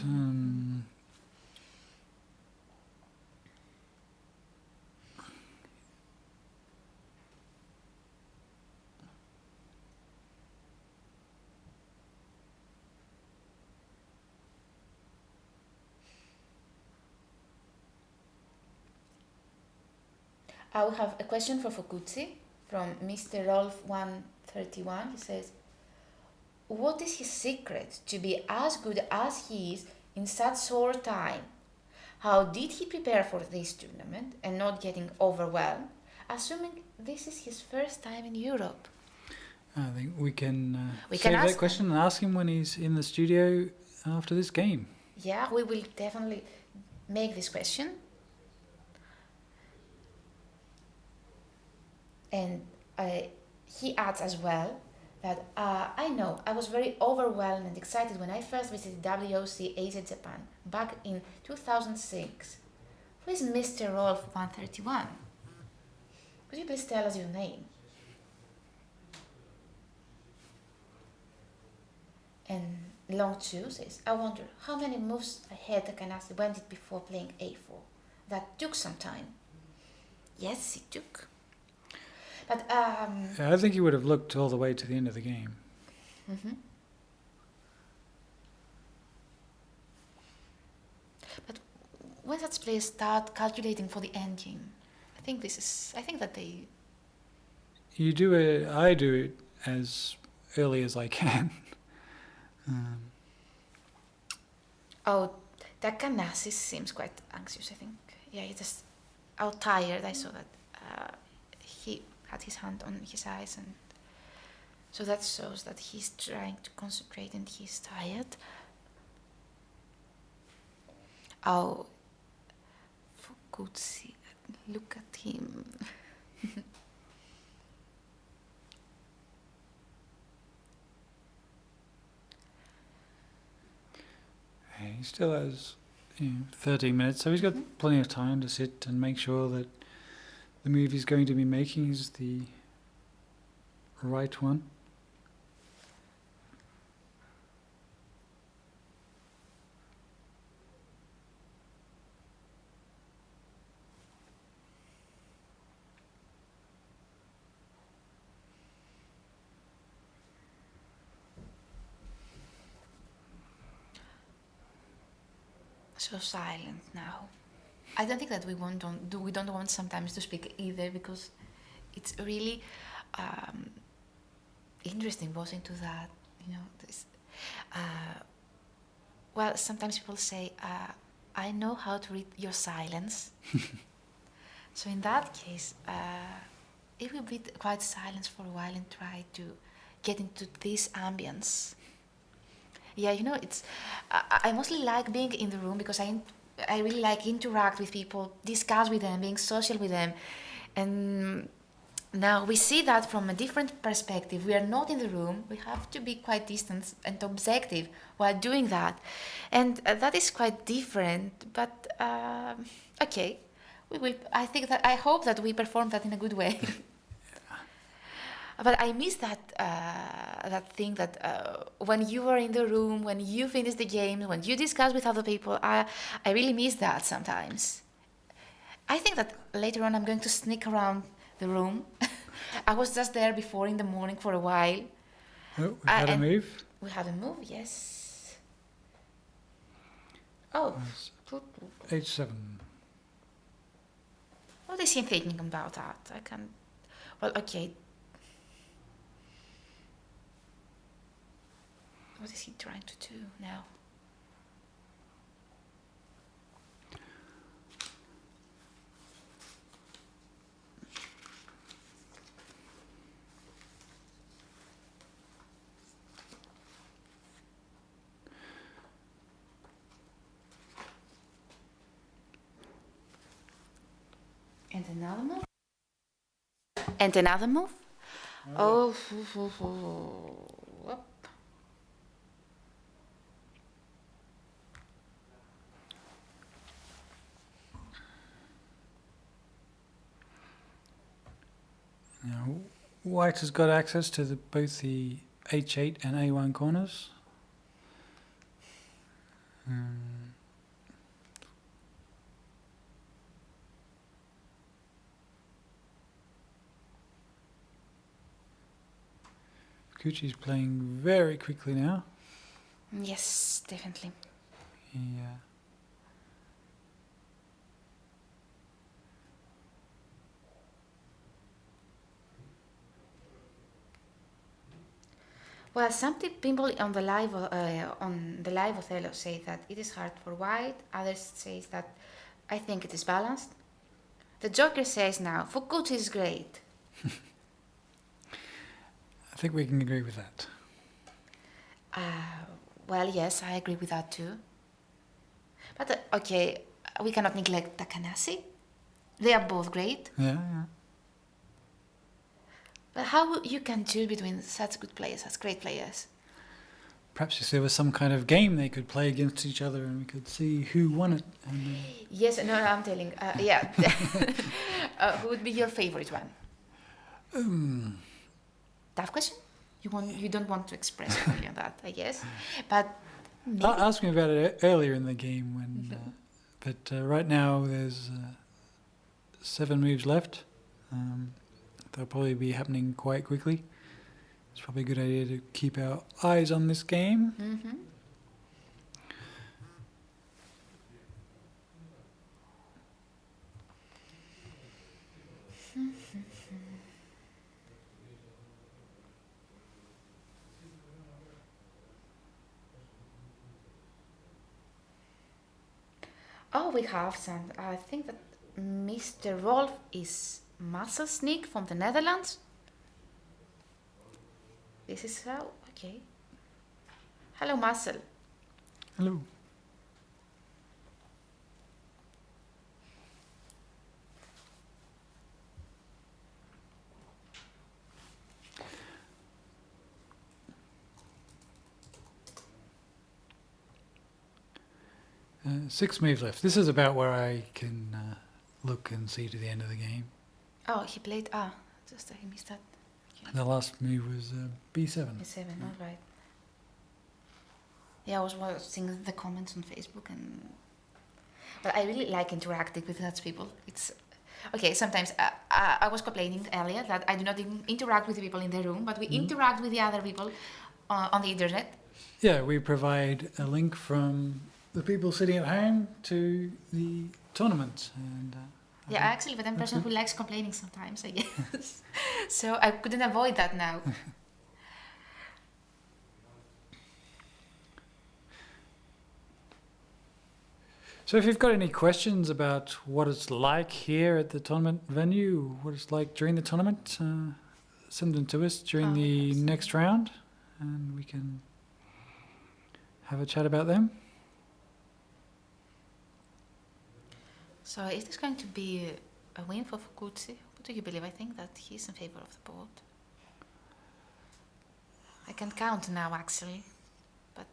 I will have a question for Fukuchi from Mr. Rolf 131. He says, what is his secret to be as good as he is in such short time? How did he prepare for this tournament and not getting overwhelmed, assuming this is his first time in Europe? I think we can We save can ask that question and ask him when he's in the studio after this game. Yeah, we will definitely make this question. And he adds as well that I know I was very overwhelmed and excited when I first visited WOC Asia Japan back in 2006. Who is Mr. Rolf 131? Could you please tell us your name? And Long Chu says, I wonder how many moves ahead Takanashi went it before playing A4. That took some time. Yes, it took. But Yeah, I think he would have looked all the way to the end of the game. But when such players start calculating for the end game, I think that they. You do it. I do it as early as I can. Oh, Takanashi seems quite anxious, I think. Yeah, he's just out tired. I saw that he had his hand on his eyes, and so that shows that he's trying to concentrate and he's tired. Oh, Fukuchi, look at him. He still has 13 minutes, so he's got plenty of time to sit and make sure that the move he's going to be making is the right one. So silent now. I don't think that we don't want sometimes to speak either, because it's really interesting listening to that. This. Well, sometimes people say, "I know how to read your silence." So in that case, it will be quite silence for a while and try to get into this ambience. Yeah, it's. I mostly like being in the room because I really like interact with people, discuss with them, being social with them, and now we see that from a different perspective. We are not in the room. We have to be quite distant and objective while doing that, and that is quite different. But okay, we will. I hope that we perform that in a good way. But I miss that thing that when you are in the room, when you finish the game, when you discuss with other people, I really miss that sometimes. I think that later on I'm going to sneak around the room. I was just there before in the morning for a while. Oh, we had a move? We had a move, yes. Oh. H7. What is he thinking about that? I can't... Well, okay. What is he trying to do now? And another move? And another move? Oh. Whoop. White has got access to both the H8 and A1 corners. Fukuchi's playing very quickly now. Yes, definitely. Yeah. Well, some people on the live Othello say that it is hard for White. Others say that I think it is balanced. The Joker says now Fukuchi is great. I think we can agree with that. Well, yes, I agree with that too. But okay, we cannot neglect Takanashi. They are both great. Yeah. But how you can choose between such good players, such great players? Perhaps if there was some kind of game they could play against each other and we could see who won it. Yes, no, I'm telling. Yeah. Who would be your favorite one? Tough question. You don't want to express on that, I guess. But asked me about it earlier in the game when. But right now there's 7 moves left. They'll probably be happening quite quickly. It's probably a good idea to keep our eyes on this game. Mm-hmm. Oh, we have some. I think that Mr. Rolf is muscle sneak from the Netherlands. This is how, okay. Hello, Muscle. Hello. Six moves left. This is about where I can look and see to the end of the game. Oh, he played, just I missed that. Okay. The last move was B7. B7, all right. Yeah, I was watching the comments on Facebook but I really like interacting with such people. It's okay, sometimes I was complaining earlier that I do not interact with the people in the room, but we interact with the other people on the internet. Yeah, we provide a link from the people sitting at home to the tournament. And yeah, actually, but I'm a person who likes complaining sometimes, I guess. So I couldn't avoid that now. So if you've got any questions about what it's like here at the tournament venue, what it's like during the tournament, send them to us during the next round, and we can have a chat about them. So is this going to be a win for Fukuchi? What do you believe? I think that he's in favor of the board. I can count now, actually, but...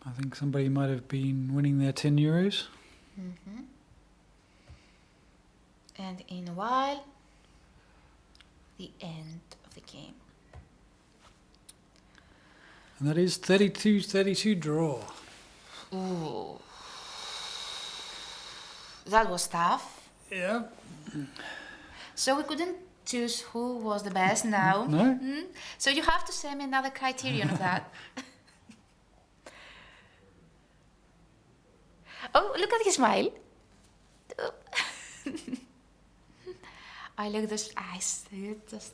I think somebody might have been winning their 10 euros. Mm-hmm. And in a while, the end of the game. And that is 32-32 draw. Ooh. That was tough. Yeah. So we couldn't choose who was the best now. No. So you have to send me another criterion of that. Oh, look at his smile. I look at those eyes. Just...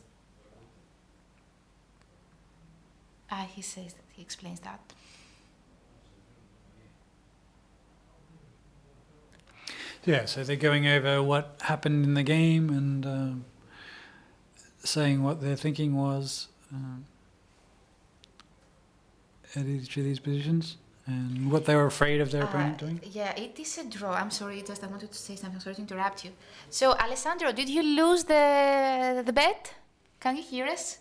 he says that, he explains that. Yeah, so they're going over what happened in the game and saying what their thinking was at each of these positions. And what they were afraid of their opponent doing? Yeah, it is a draw. I'm sorry, just I wanted to say something. I'm sorry to interrupt you. So, Alessandro, did you lose the bet? Can you hear us?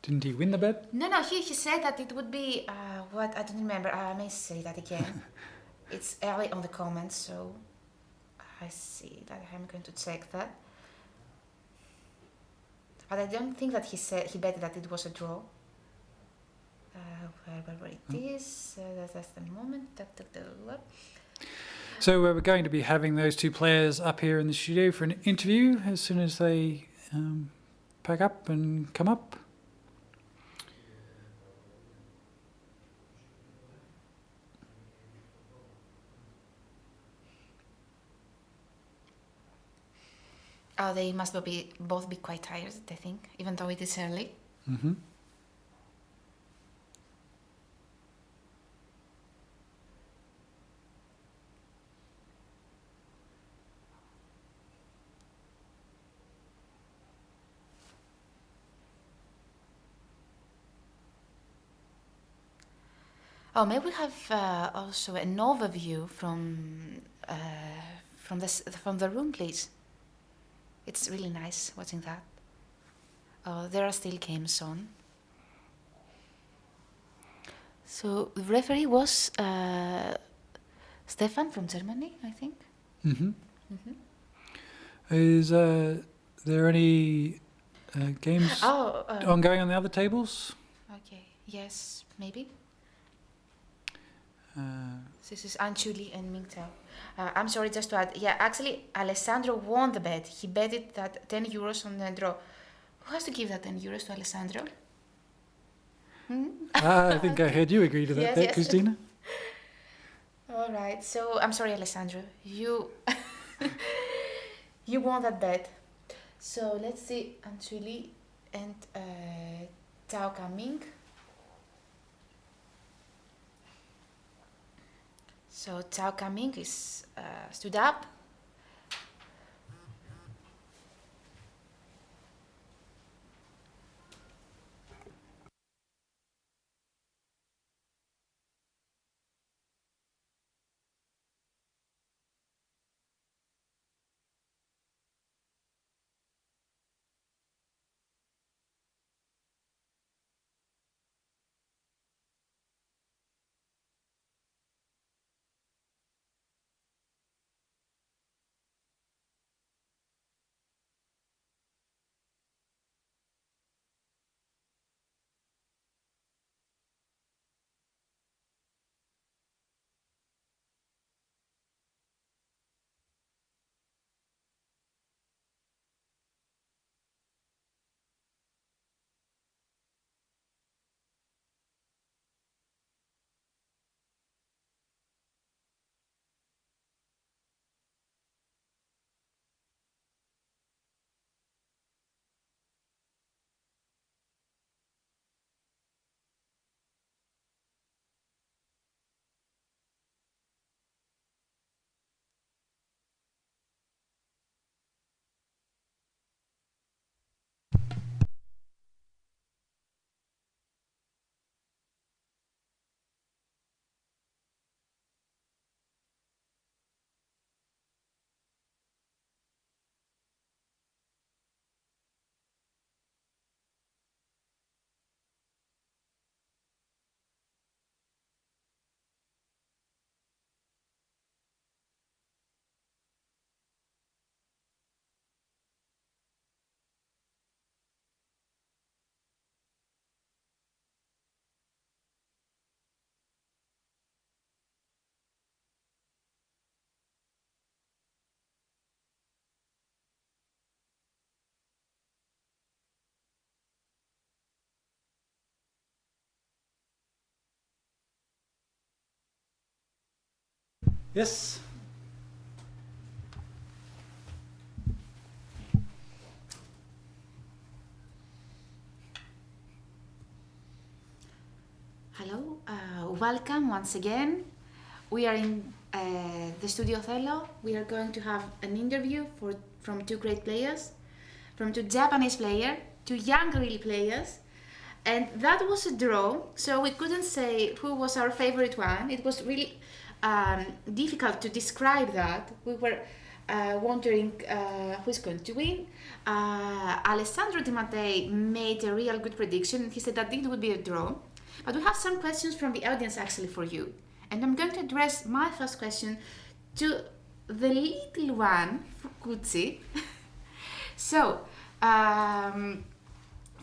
Didn't he win the bet? No, he said that it would be, what, I don't remember, I may say that again. It's early on the comments, so I see that I'm going to check that. But I don't think that he bet that it was a draw. Where it is, that's the moment. So we're going to be having those two players up here in the studio for an interview as soon as they pack up and come up. Oh, they must both be quite tired, I think, even though it is early. Mm-hmm. Oh, maybe we have also an overview from the room, please. It's really nice watching that. There are still games on. So the referee was Stefan from Germany, I think. Mm-hmm. Is there any games ongoing on the other tables? Okay. Yes, maybe. This is Aunchulee and Ming. I'm sorry, just to add. Yeah, actually, Alessandro won the bet. He betted that 10 euros on the draw. Who has to give that 10 euros to Alessandro? I think I heard you agree to that bet, yes. Christina. All right. So I'm sorry, Alessandro. You you won that bet. So let's see, Aunchulee and Chow coming. So Chow Kaming is stood up. Yes. Hello, welcome once again. We are in the studio Othello. We are going to have an interview from two great players, from two Japanese players, two young really players. And that was a draw, so we couldn't say who was our favorite one. It was really difficult to describe that. We were wondering who's going to win. Alessandro Di Mattei made a real good prediction. He said that it would be a draw. But we have some questions from the audience actually for you. And I'm going to address my first question to the little one, Fukuchi. So,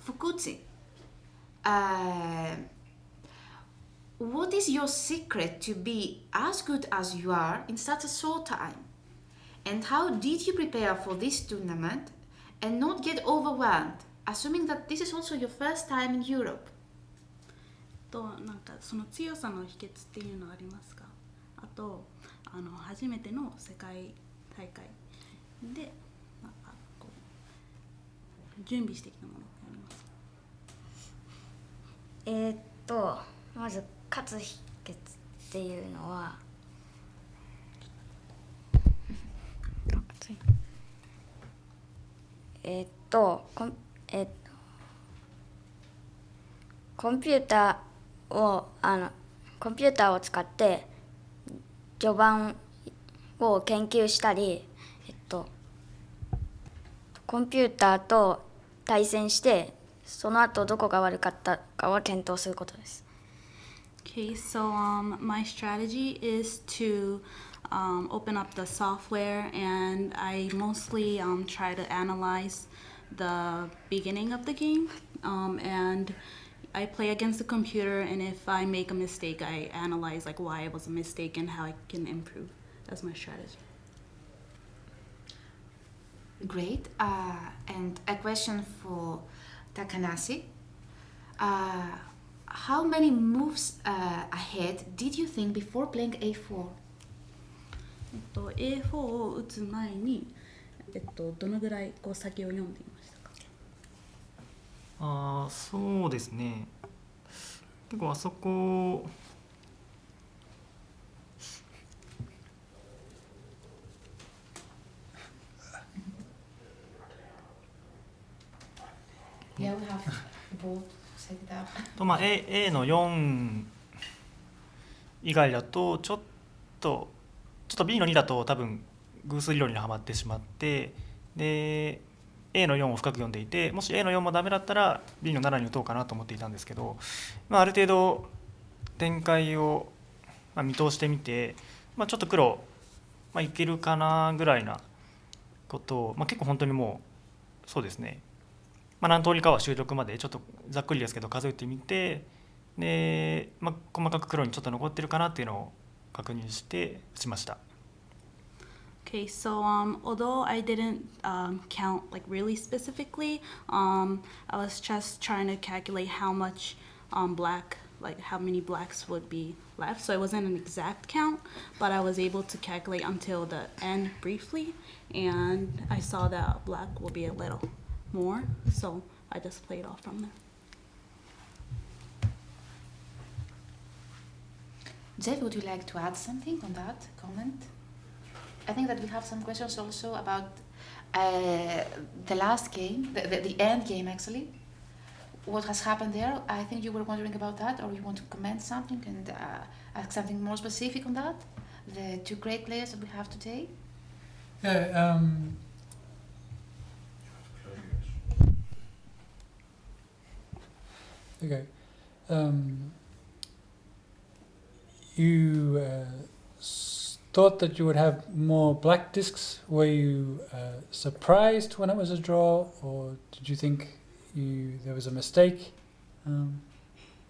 Fukuchi, what is your secret to be as good as you are in such a short time? And how did you prepare for this tournament and not get overwhelmed, assuming that this is also your first time in Europe? なんかその強さの秘訣っていうのはありますか？あと初めての世界大会でなんかこう準備してきたものってありますか？まず勝つ秘訣っていうのはコンピューターを使って序盤を研究したり、コンピューターと対戦してその後どこが悪かったかを検討することです。Okay, so my strategy is to open up the software, and I mostly try to analyze the beginning of the game, and I play against the computer, and if I make a mistake, I analyze like why it was a mistake and how I can improve. That's my strategy. Great. And a question for Takanashi. How many moves ahead did you think before playing A4? A4 を打つ前に、どのぐらいこう先を読んでいましたか？そうですね。結構あそこYeah, we have both set it up. とA の4以外だとちょっと B の2だと多分偶数理論にはまってしまって、で A の4を深く読んでいて、もし A の4もダメだったら B の7に打とうかなと思っていたんですけど、ある程度展開を見通してみて、ちょっと黒いけるかなぐらいなことを、結構本当にもうそうですね、何通りかは終局までちょっとざっくりですけど数えてみて、で、細かく黒にちょっと残ってるかなっていうのを確認してしました。Okay, so although I didn't count like really specifically, I was just trying to calculate how much black, like how many blacks would be left. So it wasn't an exact count, but I was able to calculate until the end briefly, and I saw that black will be a little more, so I just played off from there. Jeff, would you like to add something on that comment? I think that we have some questions also about the last game, the end game actually. What has happened there? I think you were wondering about that, or you want to comment something and ask something more specific on that? The two great players that we have today? Yeah, okay. You thought that you would have more black discs. Were you surprised when it was a draw, or did you think there was a mistake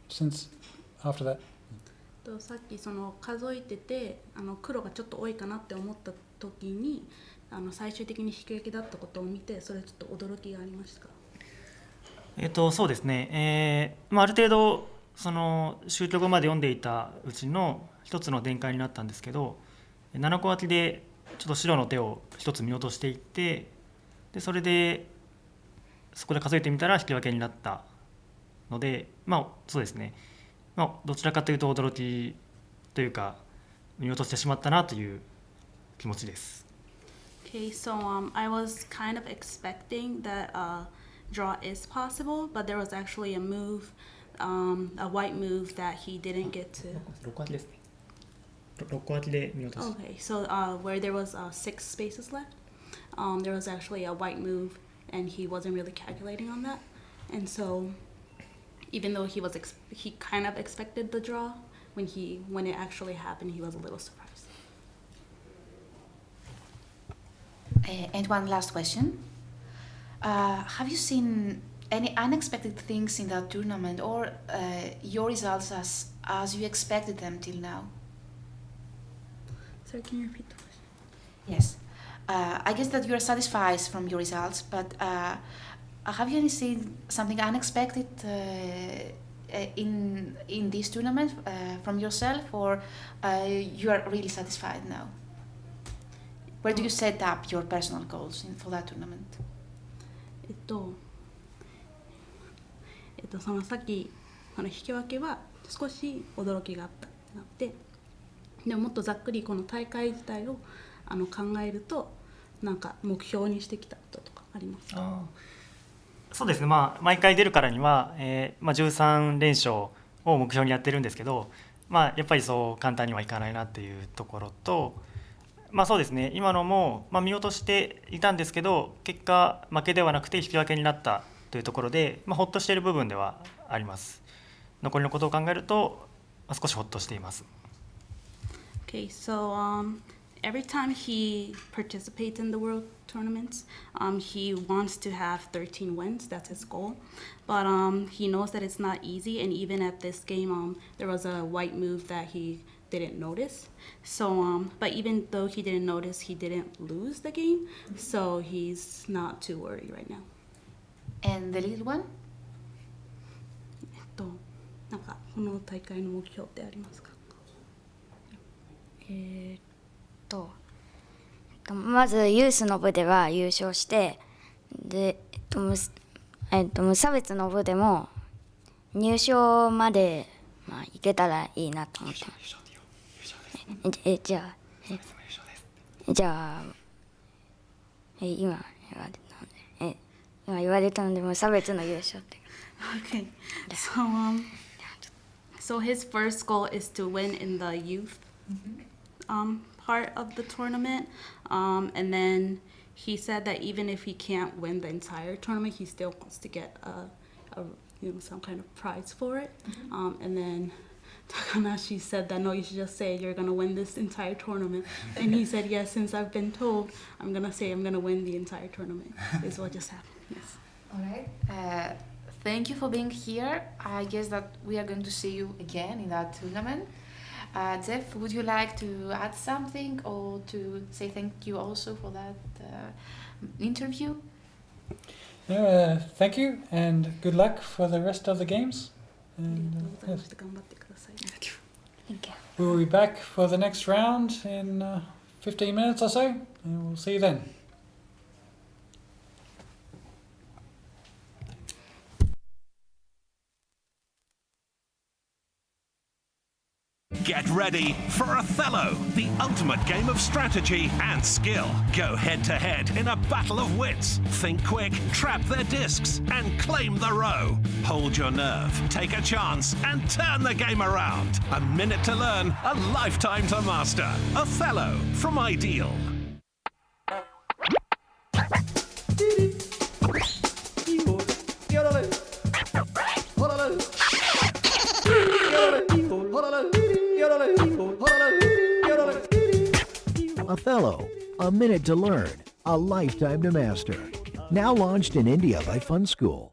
since after that? さっきその数えてて黒がちょっと多いかなって思った時に最終的に引き分けだったことを見て、それちょっと驚きがありましたか？そうですね、ある程度その終局まで読んでいたうちの一つの展開になったんですけど、7個空きでちょっと白の手を一つ見落としていって、でそれでそこで数えてみたら引き分けになったので、そうですね、どちらかというと驚きというか見落としてしまったなという気持ちです。Okay, so I was kind of expecting that draw is possible, but there was actually a move, a white move that he didn't get to. 6空きですね。6個空きで見落とし Okay, so where there was 6 spaces left, there was actually a white move, and he wasn't really calculating on that. And so, even though he kind of expected the draw, when it actually happened, he was a little surprised. And one last question. Have you seen any unexpected things in that tournament, or your results as you expected them till now? Sir, can you repeat the question? Yes. I guess that you are satisfied from your results, but have you seen something unexpected in this tournament from yourself, or you are really satisfied now? Where do you set up your personal goals for that tournament? そのさっき引き分けは少し驚きがあったなって、でももっとざっくりこの大会自体を考えるとなんか目標にしてきたこととかありますか？そうですね、毎回出るからには、13連勝を目標にやってるんですけど、やっぱりそう簡単にはいかないなっていうところと、そうですね、今のも、見落としていたんですけど、結果負けではなくて引き分けになったというところで、ほっとしている部分ではあります。残りのことを考えると、少しほっとしています。Okay, so every time he participates in the world tournaments, he wants to have 13 wins. That's his goal. But he knows that it's not easy, and even at this game, there was a white move that he didn't notice. So, but even though he didn't notice, he didn't lose the game. So he's not too worried right now. And the little one? なんかこの大会の目標ってありますか？まずユースの部では優勝して、で、無差別の部でも入賞まで、いけたらいいなと思ってます。じゃあ今言われたので無差別の優勝って。Okay, so his first goal is to win in the youth part of the tournament, and then he said that even if he can't win the entire tournament, he still wants to get some kind of prize for it. And then Takanashi said that no, you should just say you're gonna win this entire tournament, and he said yes. Since I've been told, I'm gonna say I'm gonna win the entire tournament. Is what just happened. Yes. All right. Thank you for being here. I guess that we are going to see you again in that tournament. Jeff, would you like to add something or to say thank you also for that interview? Thank you and good luck for the rest of the games. And, yes. Thank you. We'll be back for the next round in 15 minutes or so, and we'll see you then. Get ready for Othello, the ultimate game of strategy and skill. Go head-to-head in a battle of wits. Think quick, trap their discs, and claim the row. Hold your nerve, take a chance, and turn the game around. A minute to learn, a lifetime to master. Othello from Ideal. Othello, a minute to learn, a lifetime to master. Now launched in India by Fun School.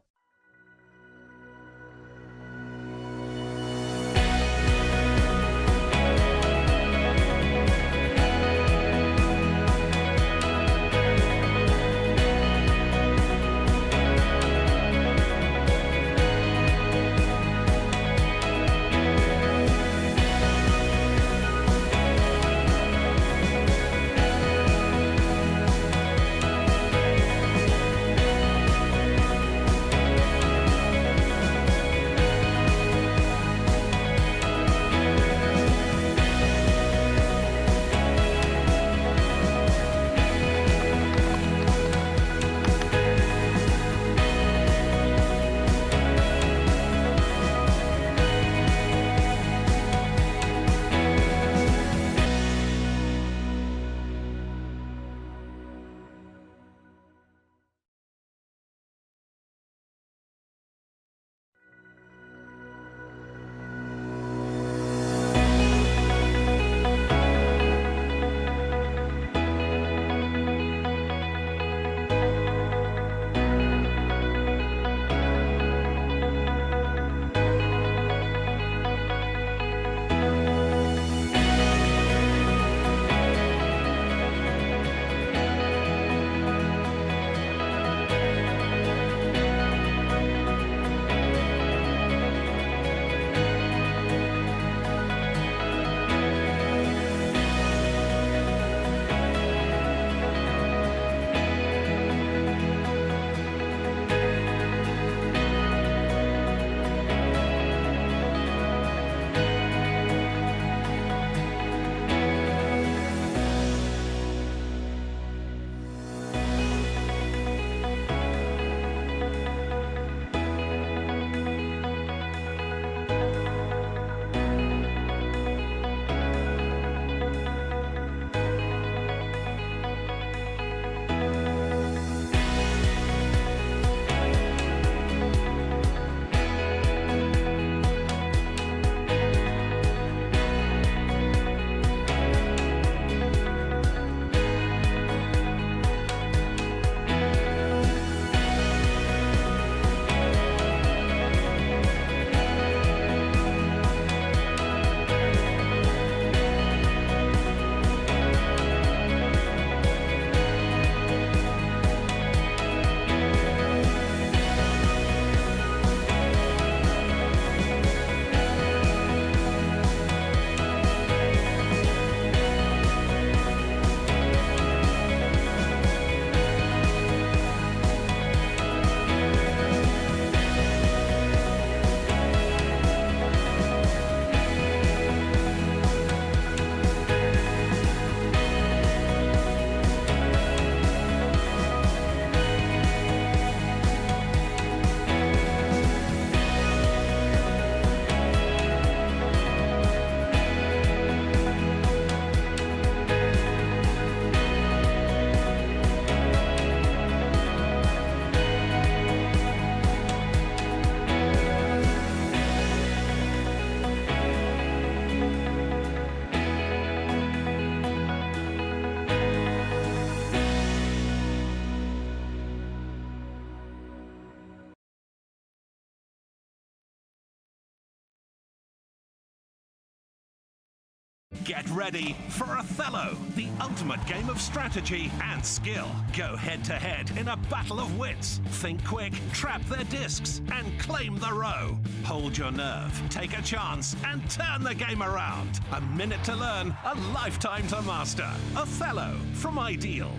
Get ready for Othello, the ultimate game of strategy and skill. Go head-to-head in a battle of wits. Think quick, trap their discs, and claim the row. Hold your nerve, take a chance, and turn the game around. A minute to learn, a lifetime to master. Othello from Ideal.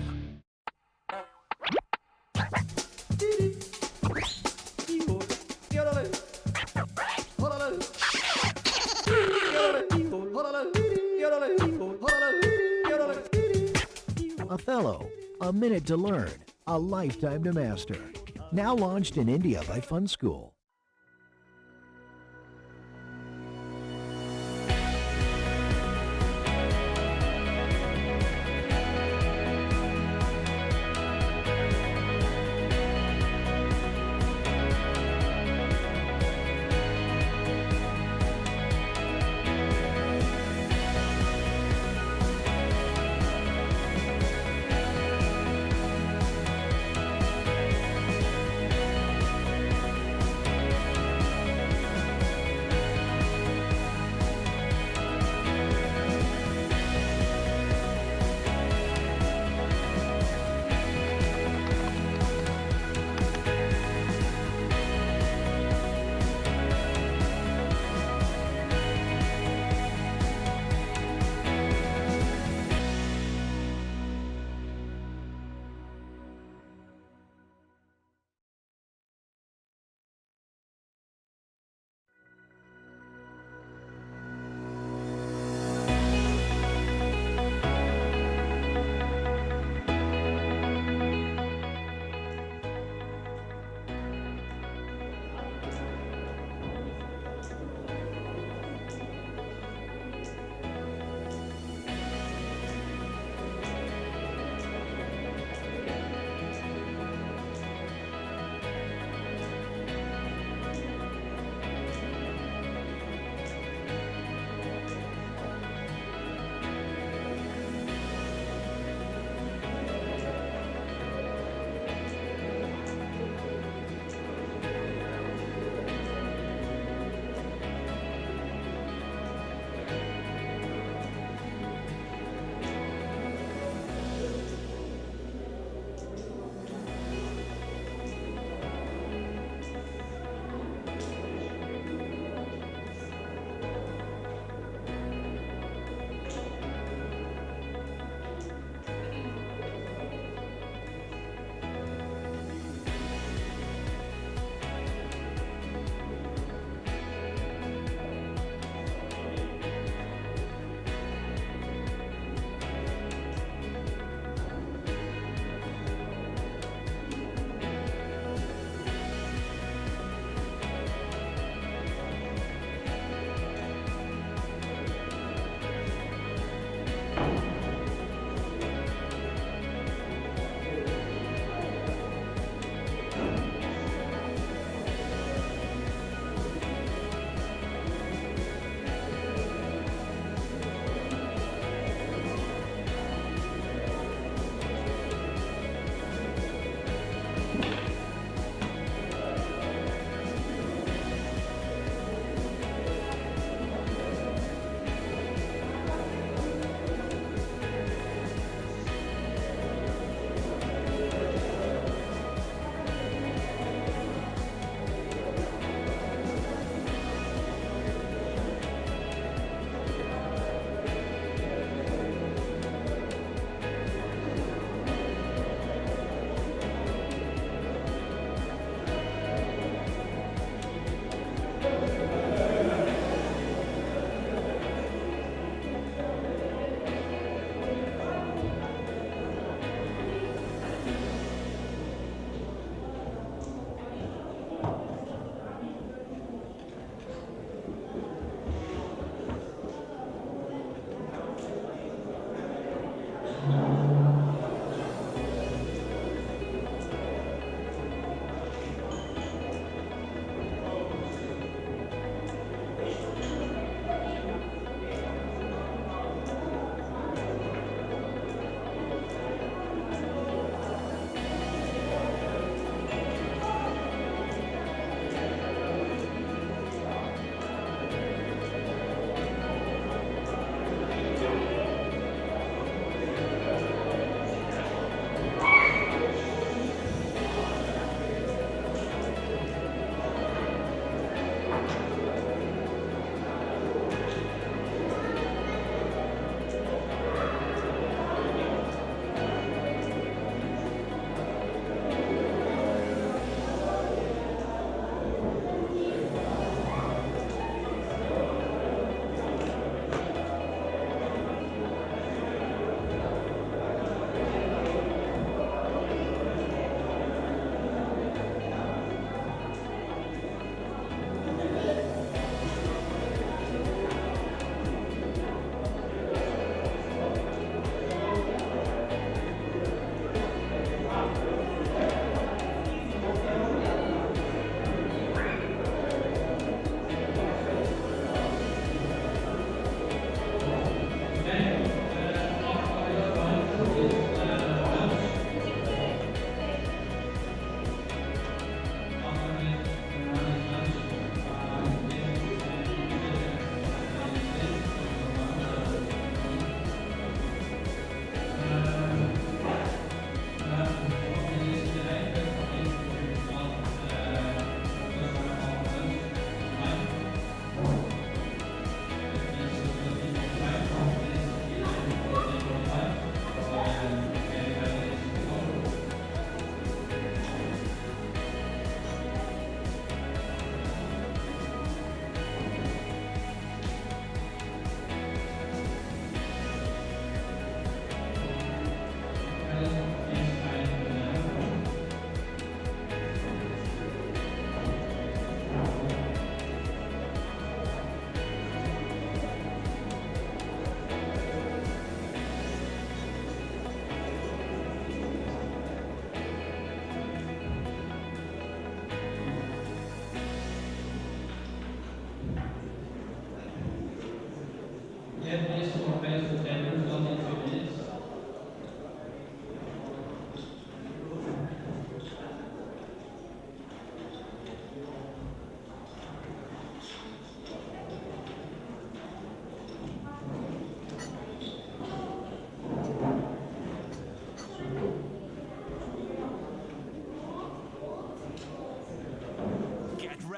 Othello, a minute to learn, a lifetime to master. Now launched in India by Fun School.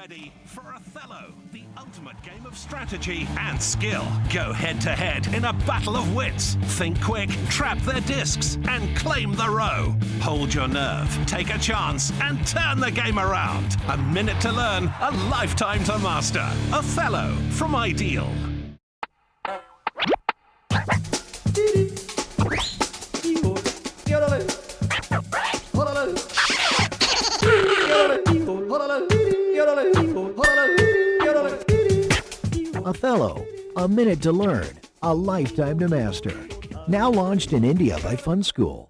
ready for Othello, the ultimate game of strategy and skill. Go head-to-head in a battle of wits. Think quick, trap their discs, and claim the row. Hold your nerve, take a chance, and turn the game around. A minute to learn, a lifetime to master. Othello from Ideal. Othello, a minute to learn, a lifetime to master. Now launched in India by Fun School.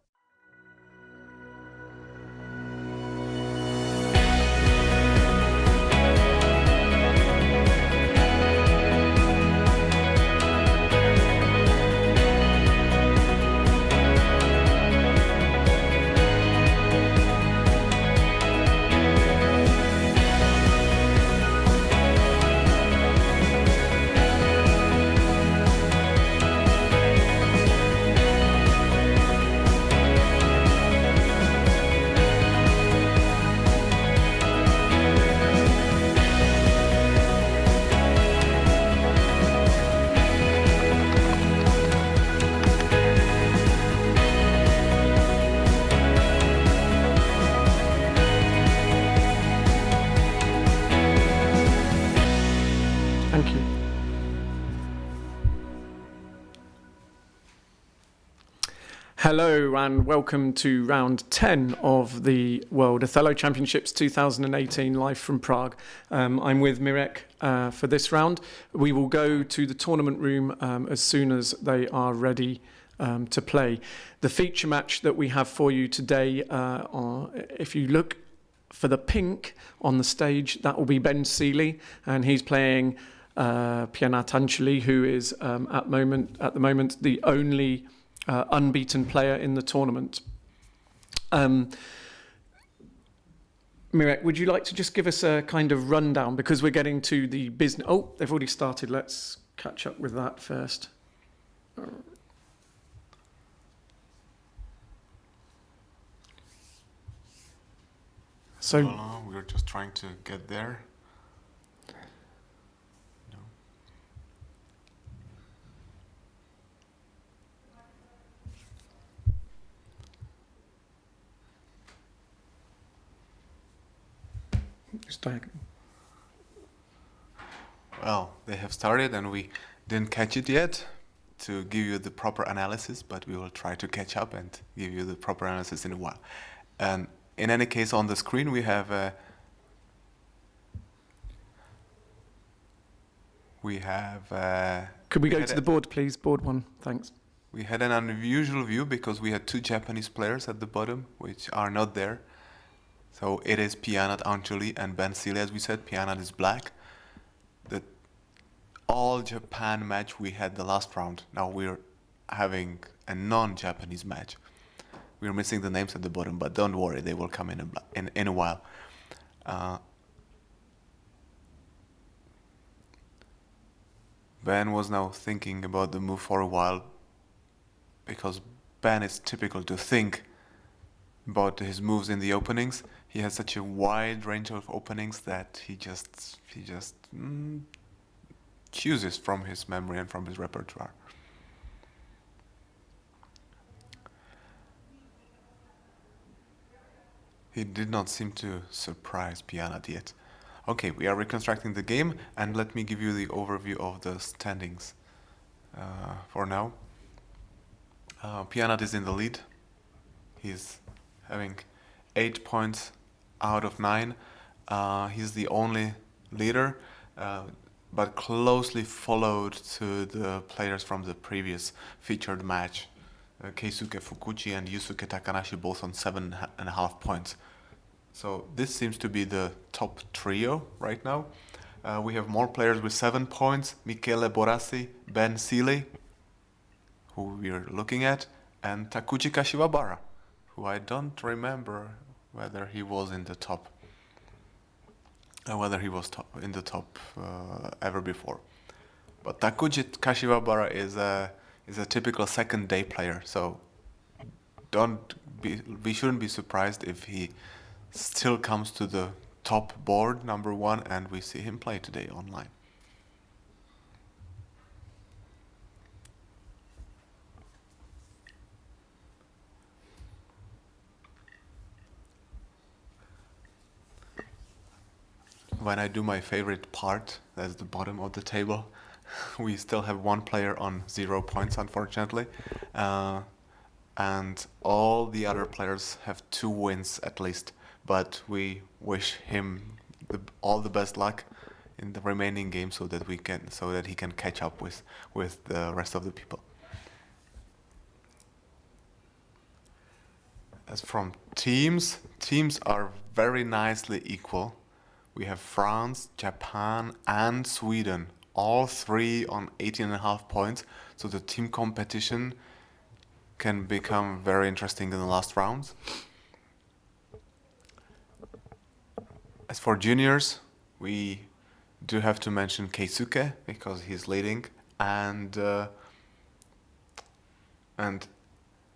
Hello and welcome to round 10 of the World Othello Championships 2018 live from Prague. I'm with Mirek for this round. We will go to the tournament room as soon as they are ready to play. The feature match that we have for you today, if you look for the pink on the stage, that will be Ben Seeley, and he's playing Piyanat Aunchulee, who is at the moment the only unbeaten player in the tournament. Mirek, would you like to just give us a kind of rundown, because we're getting to the business. Oh, they've already started. Let's catch up with that first. So we're just trying to get there. Well, they have started and we didn't catch it yet to give you the proper analysis, but we will try to catch up and give you the proper analysis in a while. And in any case, on the screen we have could we go to the board, please? Board one, thanks. We had an unusual view because we had two Japanese players at the bottom, which are not there. So it is Piyanat Aunchulee and Ben Seeley, as we said. Piyanat is black. The all-Japan match we had the last round. Now we're having a non-Japanese match. We're missing the names at the bottom, but don't worry, they will come in a while. Ben was now thinking about the move for a while, because Ben is typical to think about his moves in the openings. He has such a wide range of openings that he just chooses from his memory and from his repertoire. He did not seem to surprise Piyanat yet. Okay, we are reconstructing the game, and let me give you the overview of the standings for now. Piyanat is in the lead. He's having 8 points out of 9. He's the only leader, but closely followed to the players from the previous featured match. Keisuke Fukuchi and Yusuke Takanashi both on 7.5 points. So this seems to be the top trio right now. We have more players with 7 points: Michele, Borassi, Ben Seeley, who we are looking at, and Takuchi Kashiwabara, who I don't remember whether he was in the top, in the top ever before. But Takuchi Kashiwabara is a typical second day player, so we shouldn't be surprised if he still comes to the top board, number 1, and we see him play today online. When I do my favorite part, that's the bottom of the table, we still have one player on 0 points, unfortunately. And all the other players have 2 wins at least. But we wish him all the best luck in the remaining game so that he can catch up with the rest of the people. As from teams are very nicely equal. We have France, Japan, and Sweden, all 3 on 18.5 points. So the team competition can become very interesting in the last rounds. As for juniors, we do have to mention Keisuke because he's leading, and the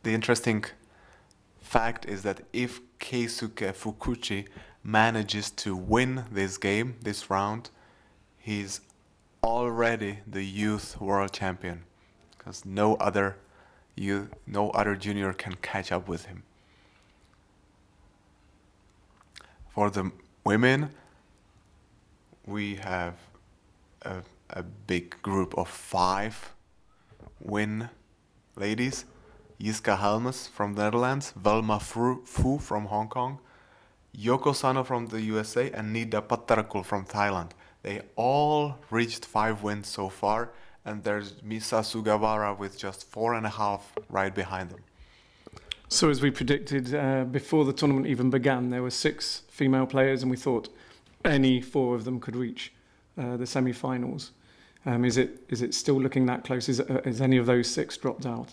interesting fact is that if Keisuke Fukuchi manages to win this game, this round, he's already the youth world champion because no other junior can catch up with him. For the women, we have a big group of 5 win ladies. Jiska Helmes from the Netherlands, Velma Fu from Hong Kong, Yoko Sano from the USA, and Nida Pattarakul from Thailand. They all reached 5 wins so far, and there's Misa Sugawara with just 4.5 right behind them. So as we predicted before the tournament even began, there were 6 female players, and we thought any 4 of them could reach the semi-finals. Is it still looking that close? Is any of those 6 dropped out?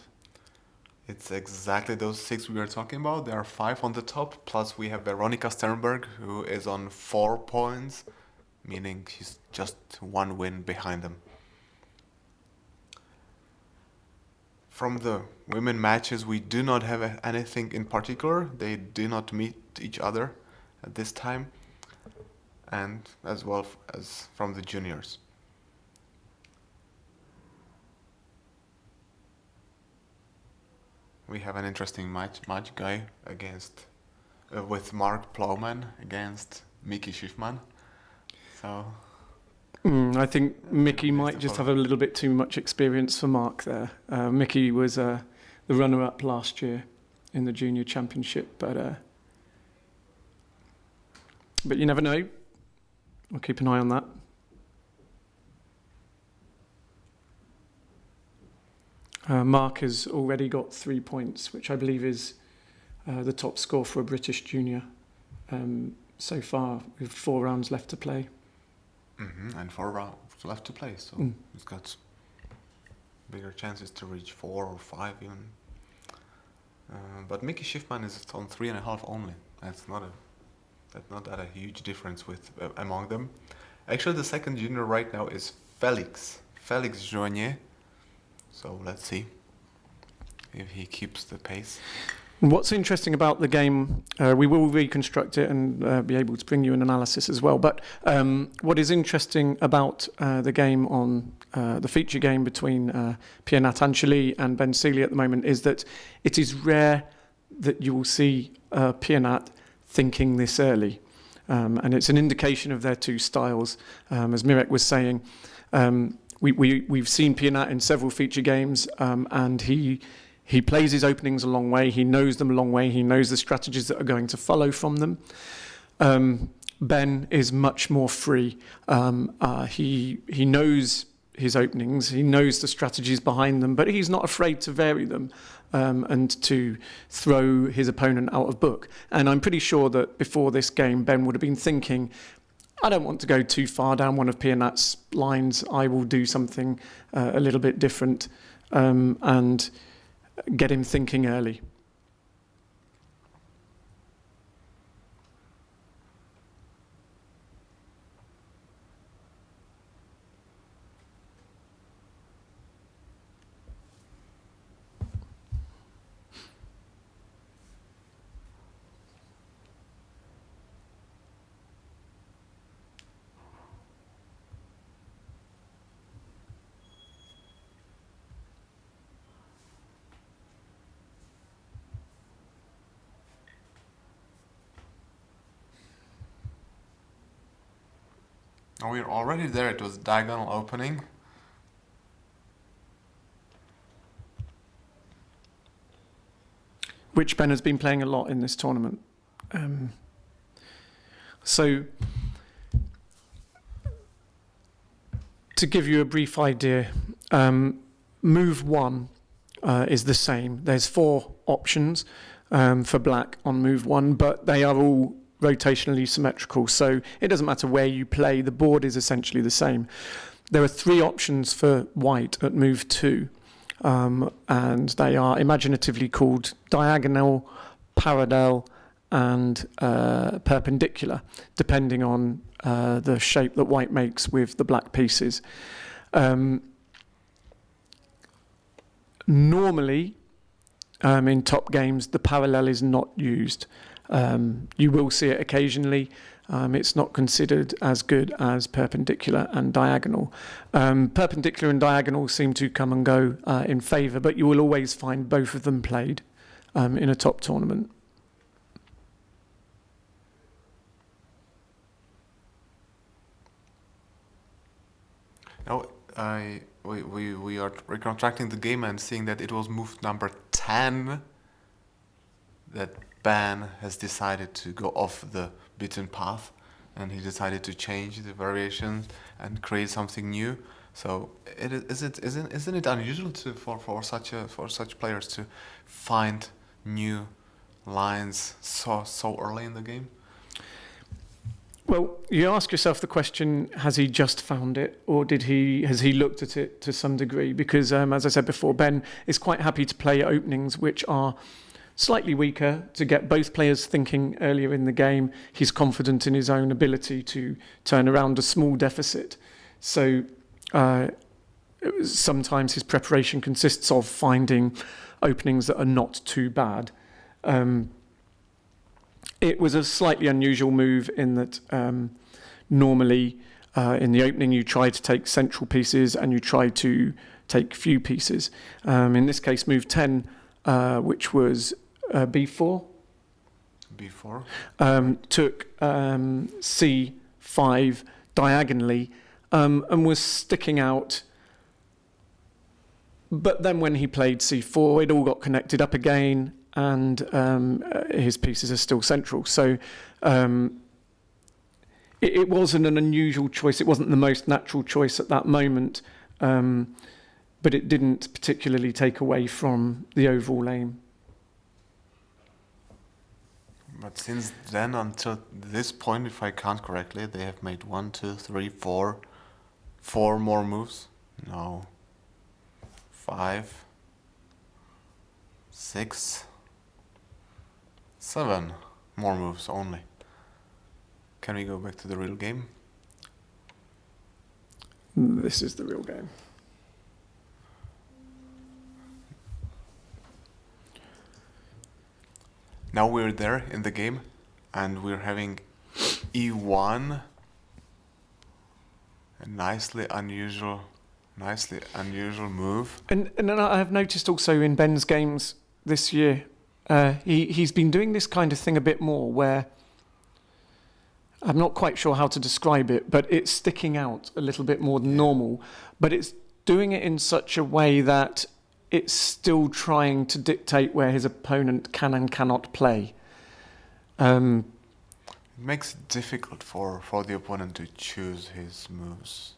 It's exactly those 6 we were talking about. There are 5 on the top, plus we have Veronika Sternberg, who is on 4 points, meaning she's just 1 win behind them. From the women matches, we do not have anything in particular. They do not meet each other at this time, and as well as from the juniors. We have an interesting match guy against with Mark Plowman against Micky Shifman. So I think Micky might just have a little bit too much experience for Mark there. Micky was the runner-up last year in the junior championship, but you never know. We'll keep an eye on that. Mark has already got 3 points, which I believe is the top score for a British junior so far, with 4 rounds left to play. And 4 rounds left to play, so he's got bigger chances to reach 4 or 5 even. But Micky Shifman is on 3.5 only. That's not a huge difference among them. Actually, the second junior right now is Felix Joignet. So let's see if he keeps the pace. What's interesting about the game, we will reconstruct it and be able to bring you an analysis as well, but what is interesting about the game on the feature game between Piyanat Aunchulee and Ben Seeley at the moment is that it is rare that you will see Piyanat thinking this early. And it's an indication of their 2 styles. As Mirek was saying, we've seen Piyanat in several feature games, and he plays his openings a long way. He knows them a long way. He knows the strategies that are going to follow from them. Ben is much more free. He knows his openings. He knows the strategies behind them, but he's not afraid to vary them and to throw his opponent out of book. And I'm pretty sure that before this game, Ben would have been thinking, I don't want to go too far down one of Piyanat's lines. I will do something a little bit different and get him thinking early. Oh, we're already there. It was diagonal opening. Which Ben has been playing a lot in this tournament. So, to give you a brief idea, move 1 is the same. There's 4 options for black on move 1, but they are all rotationally symmetrical, so it doesn't matter where you play, the board is essentially the same. There are 3 options for white at move 2, and they are imaginatively called diagonal, parallel, and perpendicular, depending on the shape that white makes with the black pieces. Normally, in top games, the parallel is not used. You will see it occasionally. It's not considered as good as perpendicular and diagonal. Perpendicular and diagonal seem to come and go in favour, but you will always find both of them played in a top tournament. Now, we are reconstructing the game and seeing that it was move number 10 that Ben has decided to go off the beaten path, and he decided to change the variations and create something new. So, isn't it unusual for such players to find new lines so early in the game? Well, you ask yourself the question, has he just found it, or has he looked at it to some degree? Because, as I said before, Ben is quite happy to play openings which are slightly weaker, to get both players thinking earlier in the game. He's confident in his own ability to turn around a small deficit. So sometimes his preparation consists of finding openings that are not too bad. It was a slightly unusual move in that normally in the opening you try to take central pieces and you try to take few pieces. In this case, move 10, which was B4. Took C5 diagonally and was sticking out. But then when he played C4, it all got connected up again, and his pieces are still central. So it wasn't an unusual choice. It wasn't the most natural choice at that moment, but it didn't particularly take away from the overall aim. But since then until this point, if I count correctly, they have made 1, 2, 3, 4 more moves. No. 5, 6, 7 more moves only. Can we go back to the real game? This is the real game. Now we're there in the game, and we're having E1, a nicely unusual move. And I have noticed also in Ben's games this year, he's been doing this kind of thing a bit more, where I'm not quite sure how to describe it, but it's sticking out a little bit more than normal, but it's doing it in such a way that it's still trying to dictate where his opponent can and cannot play. It makes it difficult for the opponent to choose his moves.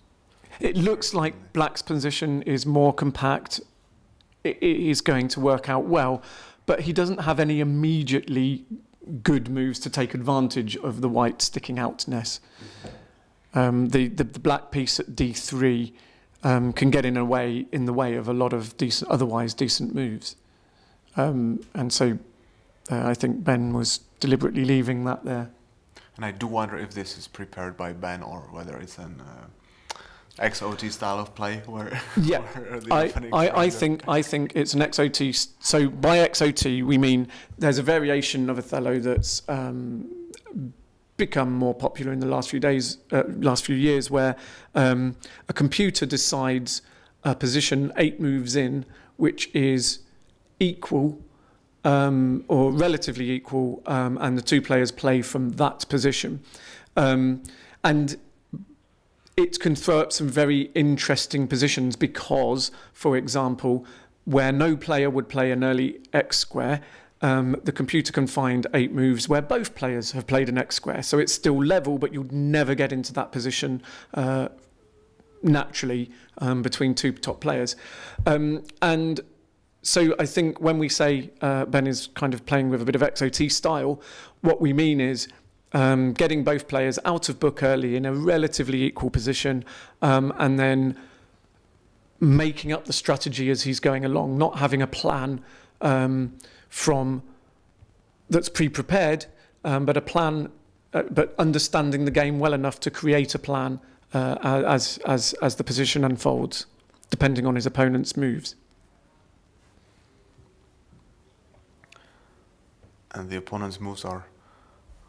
It looks like Black's position is more compact. It is going to work out well, but he doesn't have any immediately good moves to take advantage of the white sticking outness. The black piece at D3 can get in the way of a lot of otherwise decent moves. And so I think Ben was deliberately leaving that there. And I do wonder if this is prepared by Ben or whether it's an XOT style of play where yeah, I think it's an XOT. So by XOT we mean there's a variation of Othello that's become more popular in the last few years, where a computer decides a position 8 moves in, which is equal or relatively equal, and the two players play from that position, and it can throw up some very interesting positions because, for example, where no player would play an early X square, the computer can find 8 moves where both players have played an X square. So it's still level, but you'd never get into that position naturally between 2 top players. And so I think when we say Ben is kind of playing with a bit of XOT style, what we mean is getting both players out of book early in a relatively equal position, and then making up the strategy as he's going along, not having a plan from that's pre-prepared, but a plan, but understanding the game well enough to create a plan as the position unfolds, depending on his opponent's moves. And the opponent's moves are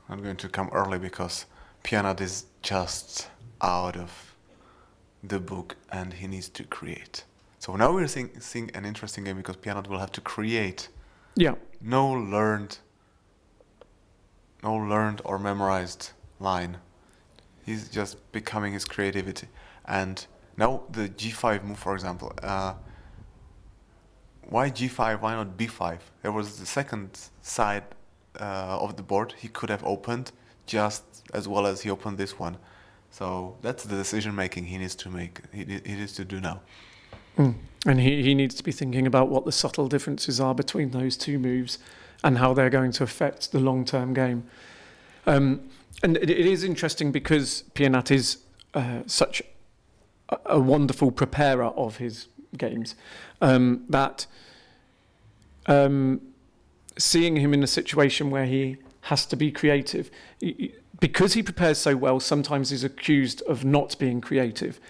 not going to come early because Piyanat is just out of the book and he needs to create. So now we're seeing an interesting game because Piyanat will have to create. Yeah. No learned or memorized line. He's just becoming his creativity. And now the G5 move, for example. Why G5? Why not B5? There was the second side of the board he could have opened just as well as he opened this one. So that's the decision making he needs to make. He needs to do now. And he needs to be thinking about what the subtle differences are between those 2 moves and how they're going to affect the long-term game. And it is interesting because Piyanat is such a wonderful preparer of his games that seeing him in a situation where he has to be creative, because he prepares so well, sometimes he's accused of not being creative.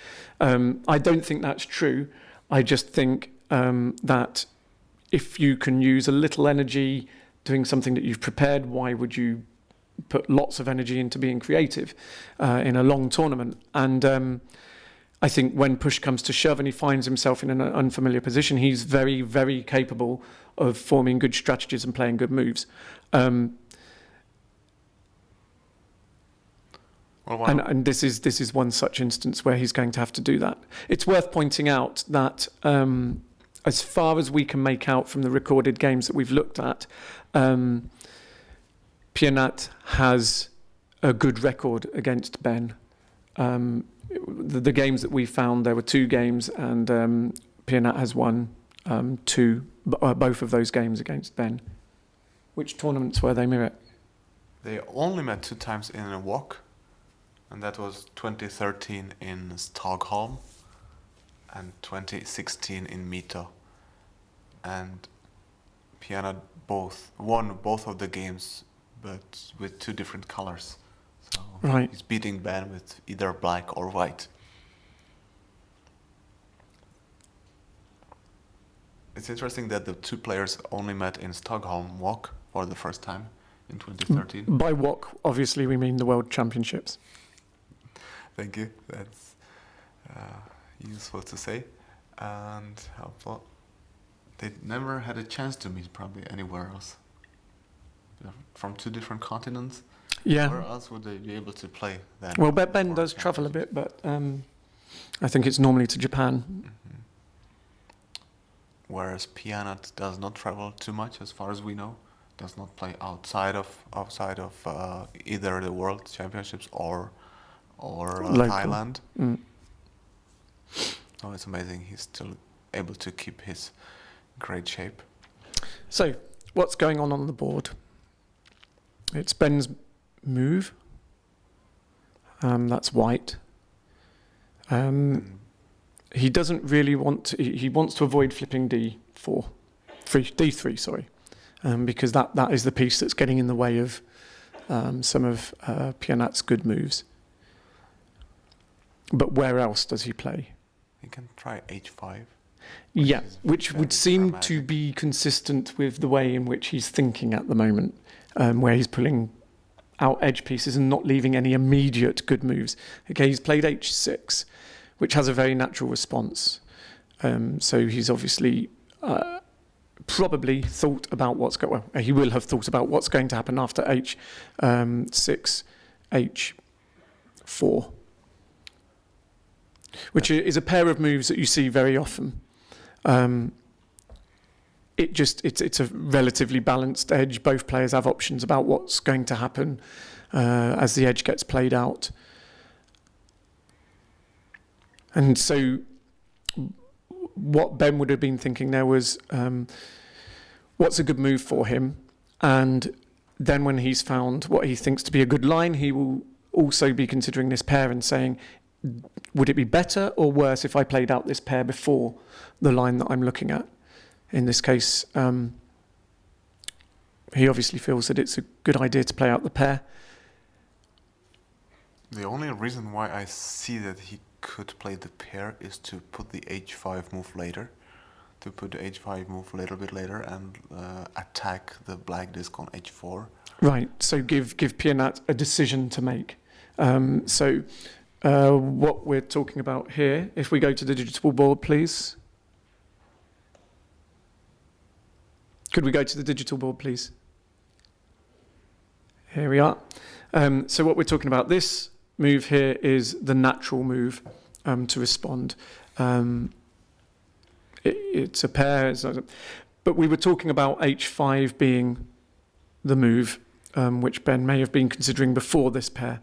I don't think that's true. I just think that if you can use a little energy doing something that you've prepared, why would you put lots of energy into being creative in a long tournament? And I think when push comes to shove and he finds himself in an unfamiliar position, he's very, very capable of forming good strategies and playing good moves. And this is one such instance where he's going to have to do that. It's worth pointing out that as far as we can make out from the recorded games that we've looked at, Piyanat has a good record against Ben. The games that we found, there were 2 games, and Piyanat has won 2, both of those games against Ben. Which tournaments were they, Miret? They only met 2 times in a walk, and that was 2013 in Stockholm and 2016 in Mito. And Piyanat won both of the games, but with 2 different colors. So right. He's beating Ben with either black or white. It's interesting that the 2 players only met in Stockholm walk for the first time in 2013. By walk, obviously, we mean the World Championships. Thank you. That's useful to say and helpful. They never had a chance to meet probably anywhere else. They're from 2 different continents. Yeah. Where else would they be able to play then? Well, Ben does travel a bit, but I think it's normally to Japan. Mm-hmm. Whereas Piyanat does not travel too much, as far as we know. Does not play outside of either the World Championships or Thailand. Oh, it's amazing. He's still able to keep his great shape. So, what's going on the board? It's Ben's move. That's white. He doesn't really want to, he wants to avoid flipping D3, sorry, because that is the piece that's getting in the way of some of Piyanat's good moves. But where else does he play? He can try H5. Yeah, which would seem to be consistent with the way in which he's thinking at the moment, where he's pulling out edge pieces and not leaving any immediate good moves. Okay, he's played H6, which has a very natural response. So he's obviously probably thought about he will have thought about what's going to happen after H6, H4. which is a pair of moves that you see very often. It's a relatively balanced edge. Both players have options about what's going to happen as the edge gets played out. And so what Ben would have been thinking there was, what's a good move for him? And then when he's found what he thinks to be a good line, he will also be considering this pair and saying, would it be better or worse if I played out this pair before the line that I'm looking at? In this case, he obviously feels that it's a good idea to play out the pair. The only reason why I see that he could play the pair is to put the h5 move later. To put the h5 move a little bit later and attack the black disc on h4. Right, so give Piyanat a decision to make. What we're talking about here, if we go to the digital board, please. Could we go to the digital board, please? Here we are. So what we're talking about, this move here is the natural move to respond. It's a pair, but we were talking about h5 being the move, which Ben may have been considering before this pair.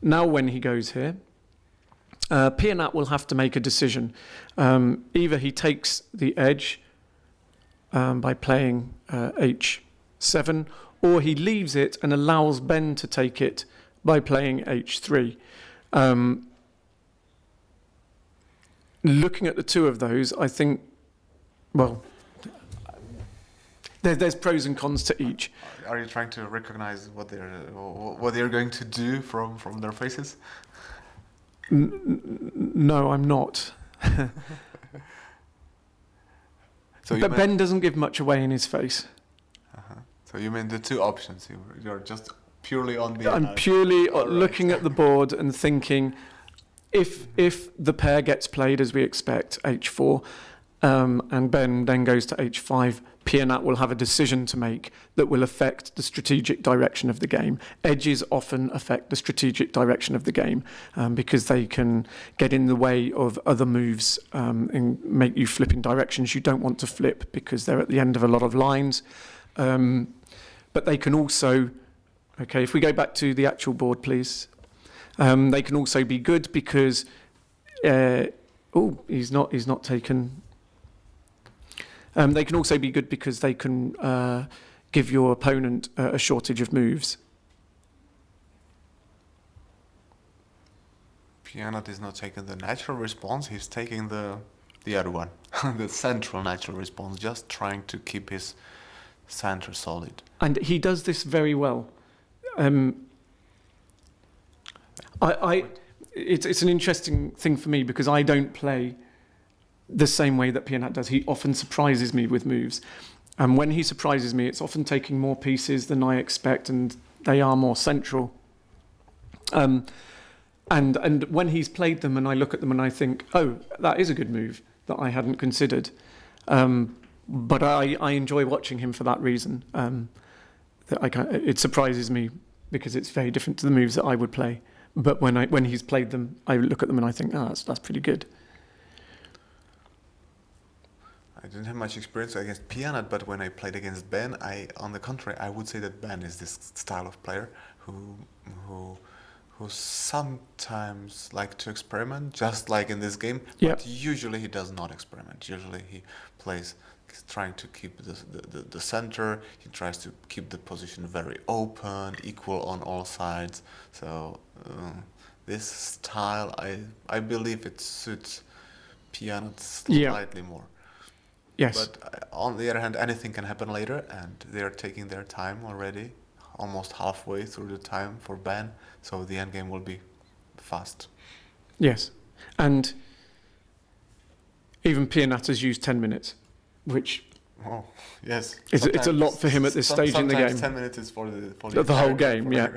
Now when he goes here, Piyanat will have to make a decision. Either he takes the edge by playing h7, or he leaves it and allows Ben to take it by playing h3. Looking at the two of those, I think, well, there's pros and cons to each. Are you trying to recognize what they're going to do from their faces? No, I'm not. But Ben doesn't give much away in his face. So you mean the two options? You're just purely on the... I'm purely looking at the board and thinking, if the pair gets played as we expect, h4, and Ben then goes to h5, Piyanat will have a decision to make that will affect the strategic direction of the game. Edges often affect the strategic direction of the game because they can get in the way of other moves and make you flip in directions you don't want to flip because they're at the end of a lot of lines. But they can also, okay, if we go back to the actual board, please. They can also be good because, he's not taken. They can also be good because they can give your opponent a shortage of moves. Piyanat is not taking the natural response, he's taking the other one, the central natural response, just trying to keep his center solid. And he does this very well. It's an interesting thing for me because I don't play the same way that Piyanat does. He often surprises me with moves. And when he surprises me, it's often taking more pieces than I expect, and they are more central. And when he's played them and I look at them and I think, oh, that is a good move that I hadn't considered. But I enjoy watching him for that reason. It surprises me because it's very different to the moves that I would play. But when he's played them, I look at them and I think, that's pretty good. I didn't have much experience against Piyanat, but when I played against Ben, on the contrary, I would say that Ben is this style of player who sometimes like to experiment, just like in this game. Yep. But usually he does not experiment. Usually he plays trying to keep the center. He tries to keep the position very open, equal on all sides. So this style, I believe it suits Piyanat slightly more. Yes. But on the other hand, anything can happen later, and they are taking their time already, almost halfway through the time for Ben, so the end game will be fast. Yes, and even Piyanat has used 10 minutes, which yes, it's a lot for him at this stage in the game. 10 minutes is for the whole game, yeah.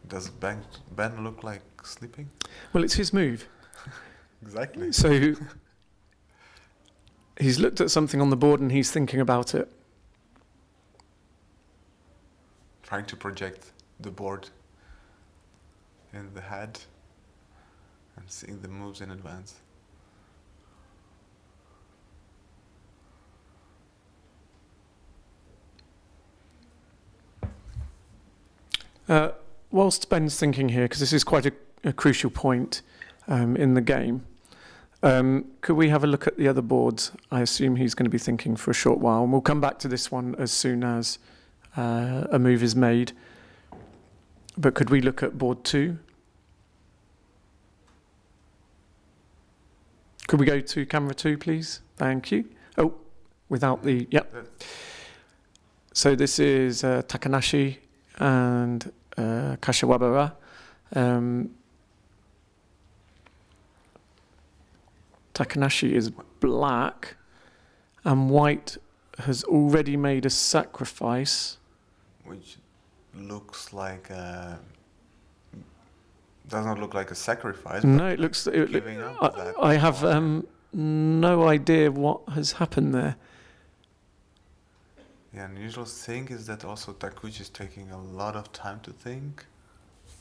Does Ben look like sleeping? Well, it's his move. Exactly. So he's looked at something on the board and he's thinking about it. Trying to project the board in the head and seeing the moves in advance. Whilst Ben's thinking here, because this is quite a crucial point in the game, could we have a look at the other boards? I assume he's going to be thinking for a short while, and we'll come back to this one as soon as a move is made. But could we look at board 2? Could we go to camera 2, please? Thank you. Oh, without the... Yep. So this is Takanashi and Kashiwabara. Takanashi is black, and white has already made a sacrifice. Which looks like does not look like a sacrifice. No, it looks... Giving up that I have no idea what has happened there. Yeah, and the usual thing is that also Takuchi is taking a lot of time to think.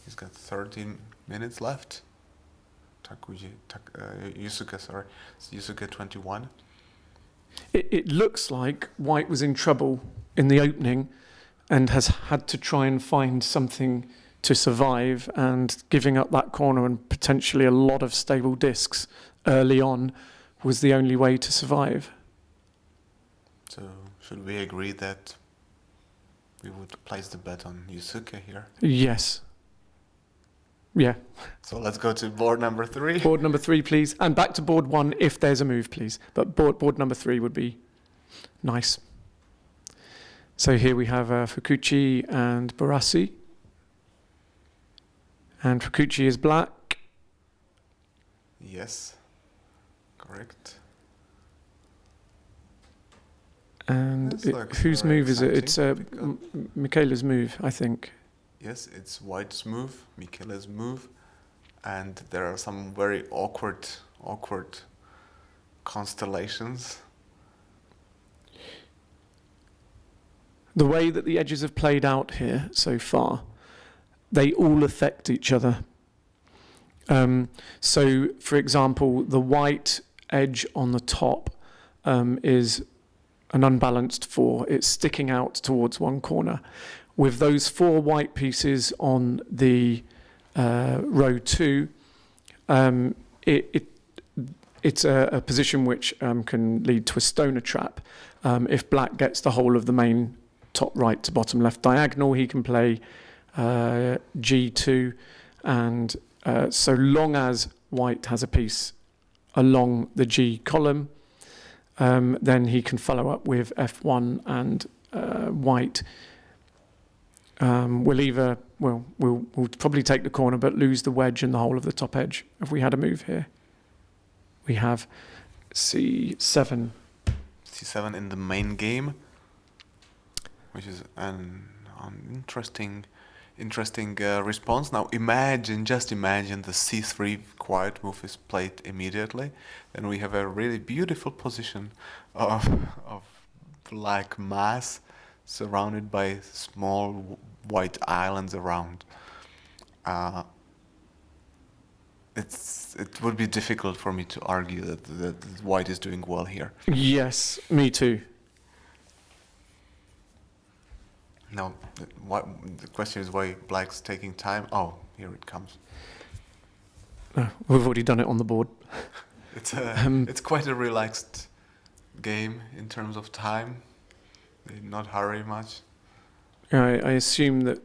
He's got 13 minutes left. Yusuke, sorry. It's Yusuke 21. It looks like white was in trouble in the opening and has had to try and find something to survive, and giving up that corner and potentially a lot of stable discs early on was the only way to survive. So should we agree that we would place the bet on Yusuke here? Yes. Yeah. So let's go to board number 3. Board number 3, please. And back to board 1 if there's a move, please. But board number 3 would be nice. So here we have Fukuchi and Borassi. And Fukuchi is black. Yes. Correct. And whose move is it? It's Michele's move, I think. Yes, it's white's move, Michele's move, and there are some very awkward constellations. The way that the edges have played out here so far, they all affect each other. So, for example, the white edge on the top is an unbalanced 4. It's sticking out towards one corner. With those 4 white pieces on the row 2, it's a position which can lead to a stoner trap. If black gets the whole of the main top right to bottom left diagonal, he can play G2, and so long as white has a piece along the G column, then he can follow up with F1, and white we'll probably take the corner but lose the wedge and the whole of the top edge if we had a move here. We have C7. C7 in the main game, which is an interesting response. Now just imagine the C3 quiet move is played immediately. Then we have a really beautiful position of black mass surrounded by small white islands around. It would be difficult for me to argue that white is doing well here. Yes, me too. Now, the question is why black's taking time. Oh, here it comes. We've already done it on the board. It's quite a relaxed game in terms of time. They did not hurry much. I assume that.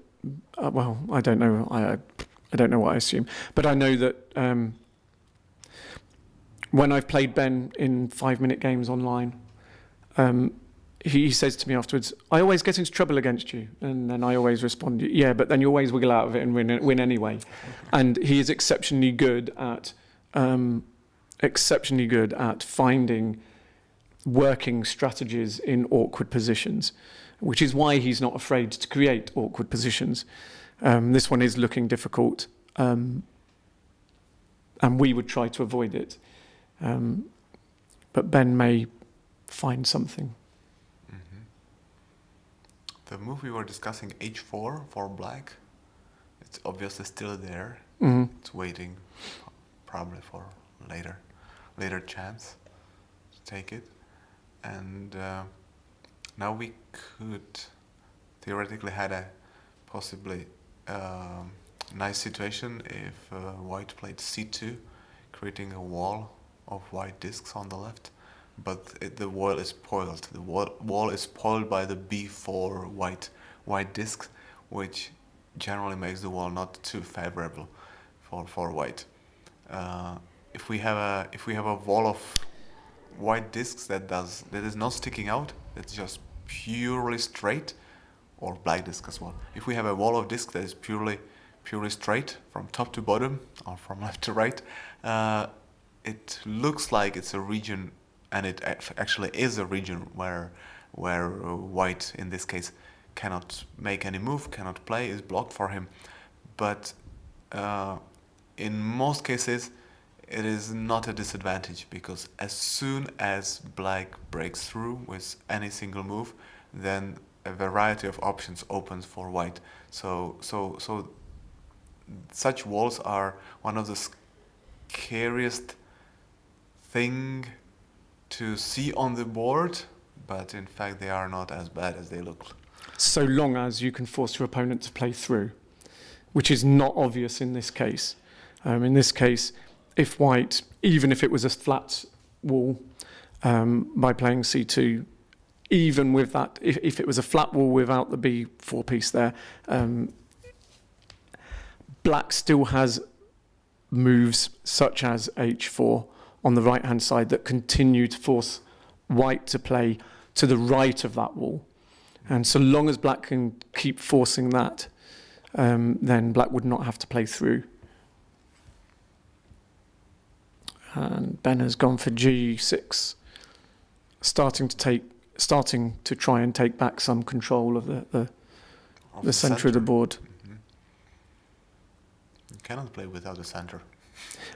Well, I don't know. I don't know what I assume, but I know that when I've played Ben in 5-minute games online, he says to me afterwards, "I always get into trouble against you," and then I always respond, "Yeah, but then you always wiggle out of it and win anyway." And he is exceptionally good at finding working strategies in awkward positions, which is why he's not afraid to create awkward positions. This one is looking difficult. and we would try to avoid it. But Ben may find something. The move we were discussing, h4 for black, it's obviously still there. It's waiting probably for later chance to take it. And now we could theoretically had a possibly nice situation if white played c2, creating a wall of white discs on the left. But the wall is spoiled. The wall is spoiled by the b4 white disc, which generally makes the wall not too favorable for white. If we have a wall of white discs that is not sticking out, that's just purely straight, or black disc as well. If we have a wall of discs that is purely straight from top to bottom or from left to right, it looks like it's a region. And it actually is a region where white, in this case, cannot make any move, cannot play, is blocked for him. But in most cases, it is not a disadvantage, because as soon as black breaks through with any single move, then a variety of options opens for white. So such walls are one of the scariest thing to see on the board, but in fact they are not as bad as they look. So long as you can force your opponent to play through, which is not obvious in this case. In this case, if white, even if it was a flat wall, by playing c2, even with that, if it was a flat wall without the b4 piece there, black still has moves such as h4 on the right-hand side that continue to force white to play to the right of that wall. And so long as black can keep forcing that, then black would not have to play through. And Ben has gone for g6, starting to try and take back some control of the center of the board. You cannot play without the center.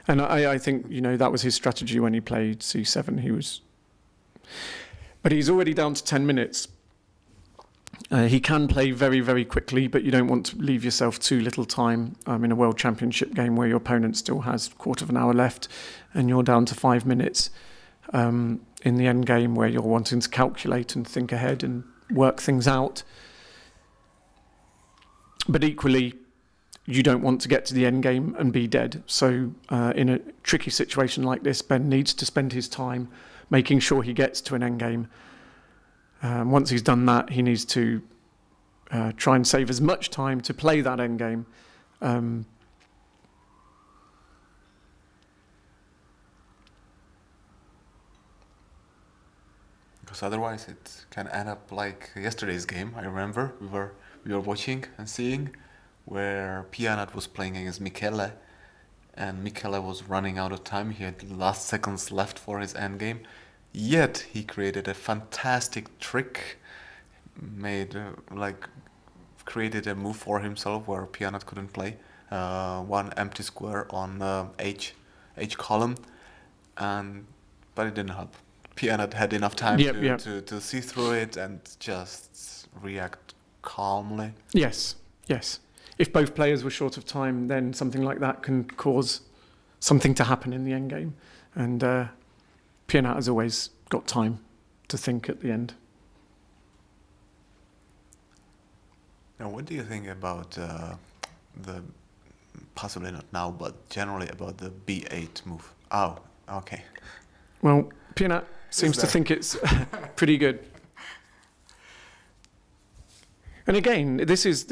And I think, that was his strategy when he played c7. But he's already down to 10 minutes. He can play very, very quickly, but you don't want to leave yourself too little time in a World Championship game where your opponent still has a quarter of an hour left and you're down to 5 minutes in the end game where you're wanting to calculate and think ahead and work things out. But equally, you don't want to get to the end game and be dead. So in a tricky situation like this, Ben needs to spend his time making sure he gets to an end game. Once he's done that, he needs to try and save as much time to play that end game. Because otherwise it can end up like yesterday's game. I remember we were watching and seeing where Piyanat was playing against Michele, and Michele was running out of time. He had the last seconds left for his endgame, yet he created a fantastic trick, created a move for himself where Piyanat couldn't play, one empty square on H column, but it didn't help. Piyanat had enough time to see through it and just react calmly. Yes. If both players were short of time, then something like that can cause something to happen in the end game. And Piyanat has always got time to think at the end. Now, what do you think about the, possibly not now, but generally about the b8 move? Oh, okay. Well, Piyanat seems to think it's pretty good. And again, this is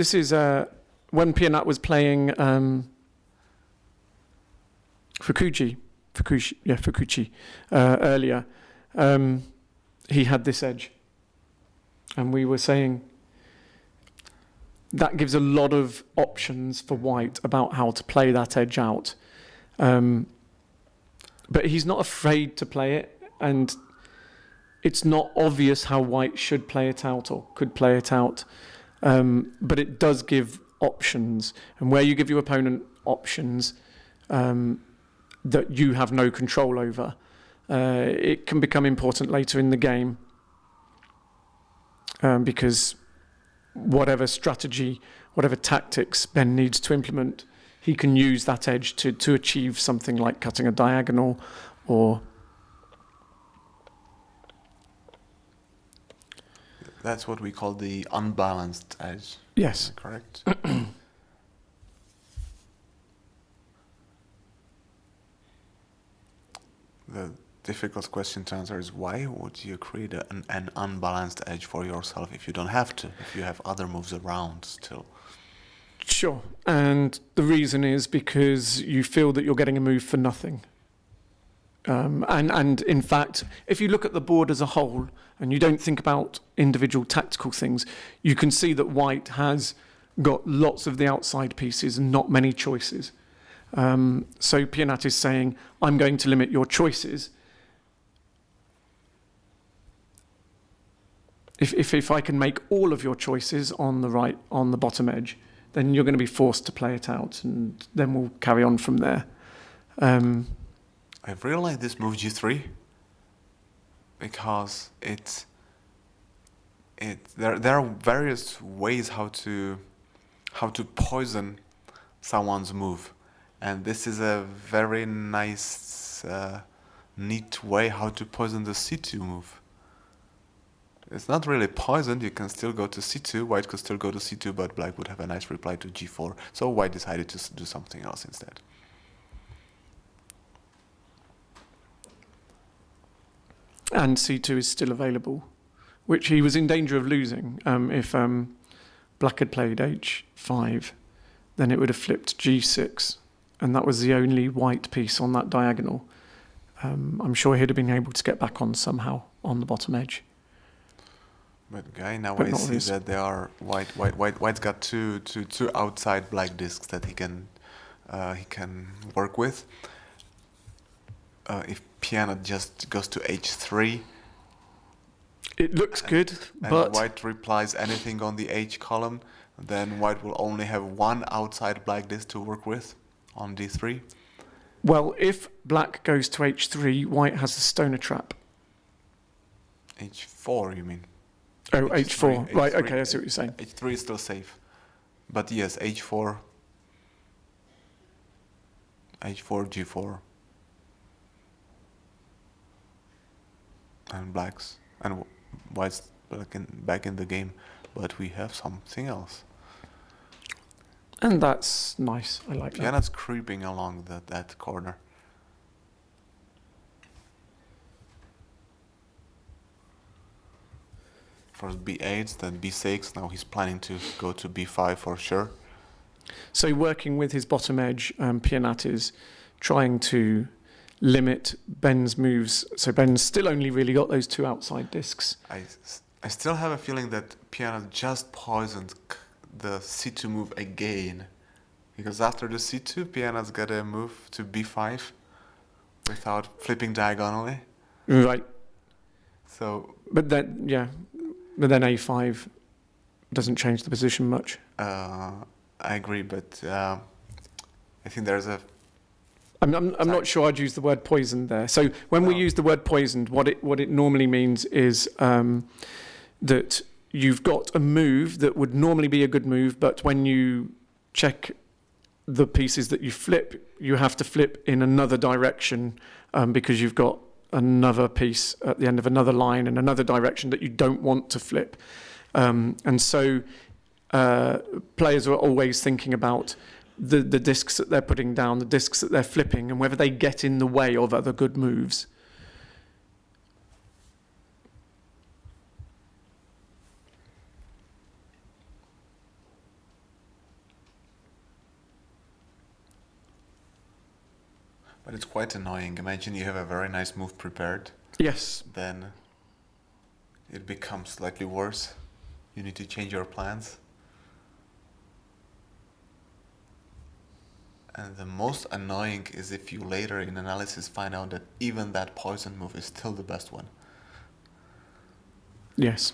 when Piyanat was playing Fukuchi earlier. He had this edge, and we were saying that gives a lot of options for white about how to play that edge out. But he's not afraid to play it, and it's not obvious how white should play it out or could play it out. But it does give options, and where you give your opponent options, that you have no control over. It can become important later in the game because whatever strategy, whatever tactics Ben needs to implement, he can use that edge to achieve something like cutting a diagonal or... That's what we call the unbalanced edge. Yes. Correct? The difficult question to answer is why would you create an unbalanced edge for yourself if you don't have to, if you have other moves around still? Sure. And the reason is because you feel that you're getting a move for nothing. And in fact, if you look at the board as a whole and you don't think about individual tactical things, you can see that white has got lots of the outside pieces and not many choices. So Piyanat is saying, I'm going to limit your choices. If I can make all of your choices on the bottom edge, then you're going to be forced to play it out, and then we'll carry on from there. I really like this move G3 because there are various ways how to poison someone's move, and this is a very nice, neat way how to poison the C2 move. It's not really poisoned, you can still go to C2, white could still go to C2, but black would have a nice reply to G4, so white decided to do something else instead. And C2 is still available, which he was in danger of losing. If black had played H5, then it would have flipped G6, and that was the only white piece on that diagonal. I'm sure he'd have been able to get back on somehow on the bottom edge. But guy, now I see that there are white's got two outside black discs that he can work with. If Piyanat just goes to H3, it looks good, and but white replies anything on the H column, then white will only have one outside black disc to work with on D3. Well, if black goes to H3, white has a stoner trap. H4, you mean? Oh, H4. Right, H3, okay, I see what you're saying. H3 is still safe. But yes, H4, G4, and blacks, and white's back in the game, but we have something else. And that's nice, I like that. Piyanat's creeping along that corner. First B8, then B6, now he's planning to go to B5 for sure. So working with his bottom edge, Piyanat is trying to limit Ben's moves. So Ben's still only really got those two outside discs. I still have a feeling that Piyanat just poisoned the C2 move again. Because after the C2, Piyanat's got to move to B5 without flipping diagonally. Right. So. But then A5 doesn't change the position much. I agree, but I think there's a... I'm not sure I'd use the word poisoned there. So when we use the word poisoned, what it normally means is that you've got a move that would normally be a good move, but when you check the pieces that you flip, you have to flip in another direction because you've got another piece at the end of another line in another direction that you don't want to flip. And so players are always thinking about the discs that they're putting down, the discs that they're flipping, and whether they get in the way of other good moves. But it's quite annoying. Imagine you have a very nice move prepared. Yes. Then it becomes slightly worse. You need to change your plans. And the most annoying is if you later in analysis find out that even that poison move is still the best one. Yes.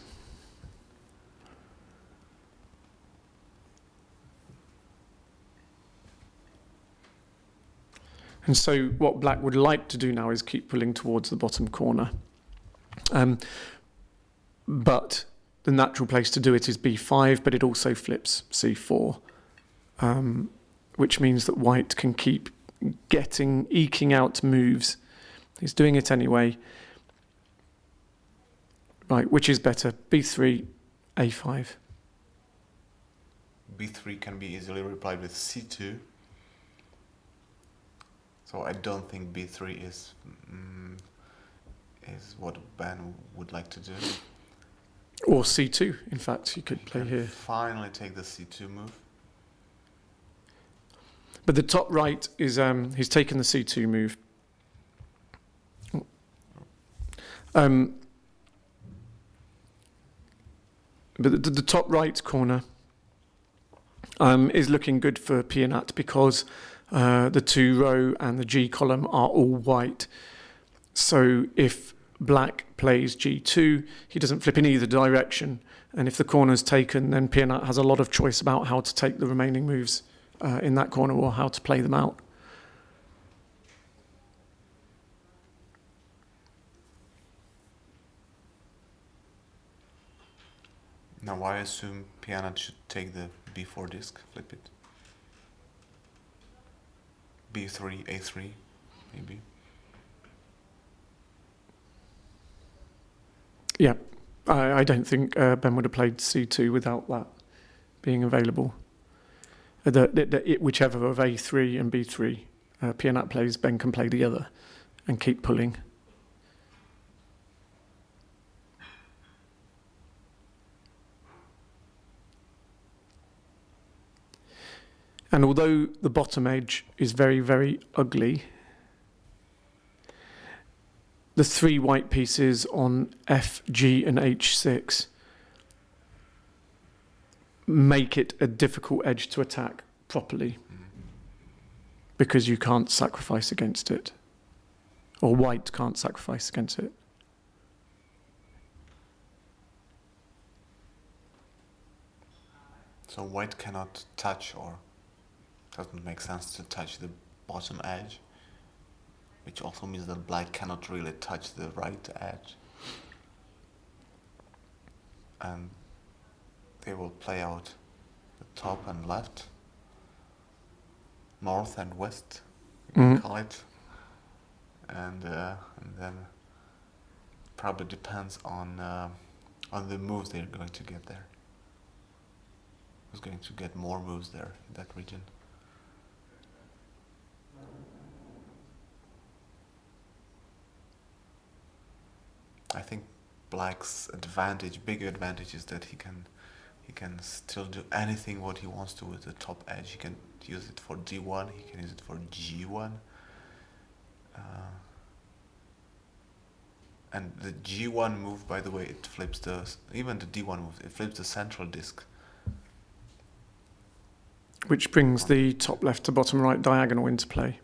And so what black would like to do now is keep pulling towards the bottom corner. But the natural place to do it is b5, but it also flips c4, which means that white can keep eking out moves. He's doing it anyway. Right, which is better, b3, a5? b3 can be easily replied with c2. So I don't think b3 is what Ben would like to do. Or c2, in fact, you could play here. Finally take the c2 move. But the top right is, he's taken the c2 move. But the top right corner is looking good for Piyanat because the 2 row and the G column are all white. So if black plays G2, he doesn't flip in either direction. And if the corner's taken, then Piyanat has a lot of choice about how to take the remaining moves in that corner or how to play them out. Now I assume Piyanat should take the b4 disc, flip it. b3, a3, maybe. Yeah, I don't think Ben would have played c2 without that being available. Whichever of a3 and b3 Piyanat plays, Ben can play the other and keep pulling. And although the bottom edge is very, very ugly, the 3 white pieces on F, G and H6 make it a difficult edge to attack properly because you can't sacrifice against it, or white can't sacrifice against it. So white cannot touch, or doesn't make sense to touch the bottom edge, which also means that black cannot really touch the right edge. And they will play out the top and left, north and west, you can call it. And then probably depends on the moves they're going to get there. Who's going to get more moves there in that region? I think black's bigger advantage is that he can still do anything what he wants to with the top edge. He can use it for d1, he can use it for g1. And the g1 move, by the way, it flips even the d1 move, it flips the central disc. Which brings the top left to bottom right diagonal into play.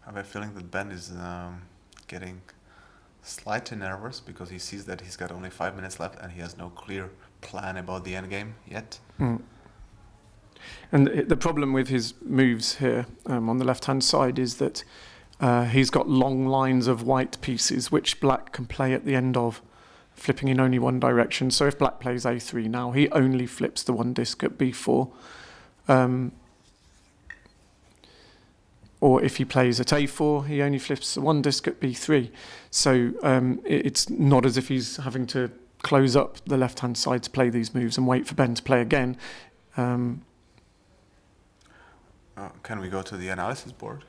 I have a feeling that Ben is getting slightly nervous because he sees that he's got only 5 minutes left and he has no clear plan about the endgame yet. And the problem with his moves here on the left-hand side is that he's got long lines of white pieces which black can play at the end of, flipping in only one direction. So if black plays a3 now, he only flips the one disc at b4. Or if he plays at a4, he only flips the one disc at b3. So it's not as if he's having to close up the left-hand side to play these moves and wait for Ben to play again. Can we go to the analysis board?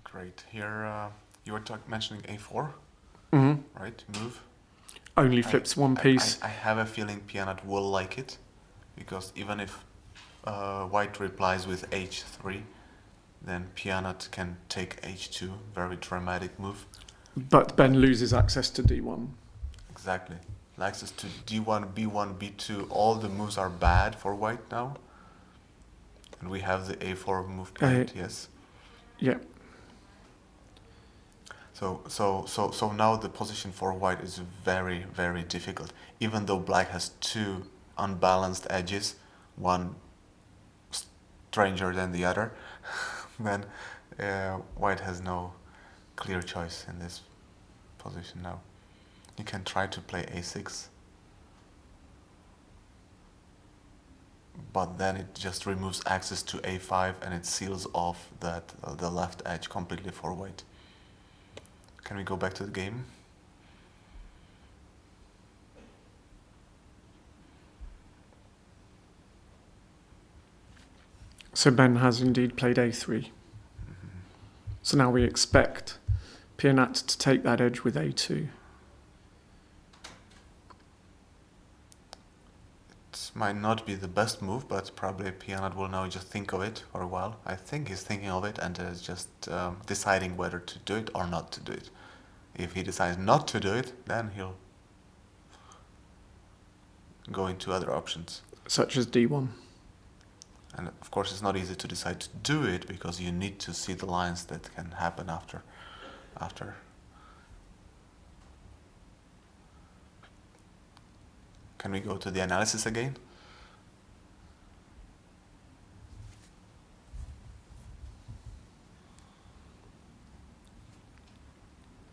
Great. Here you were mentioning a4, right? Move. Only flips one piece. I have a feeling Piyanat will like it, because even if white replies with h3, then Piyanat can take h2, very dramatic move. But Ben loses access to d1. Exactly. access to d1, b1, b2. All the moves are bad for white now. And we have the a4 move played, yes. Yeah. So now the position for white is very, very difficult. Even though black has two unbalanced edges, one stranger than the other, then white has no clear choice in this position now. You can try to play a6, but then it just removes access to a5 and it seals off that the left edge completely for white. Can we go back to the game? So Ben has indeed played a3. So now we expect Piyanat to take that edge with a2. It might not be the best move, but probably Piyanat will now just think of it for a while. I think he's thinking of it and is just deciding whether to do it or not to do it. If he decides not to do it, then he'll go into other options. Such as d1. And of course it's not easy to decide to do it because you need to see the lines that can happen after. Can we go to the analysis again?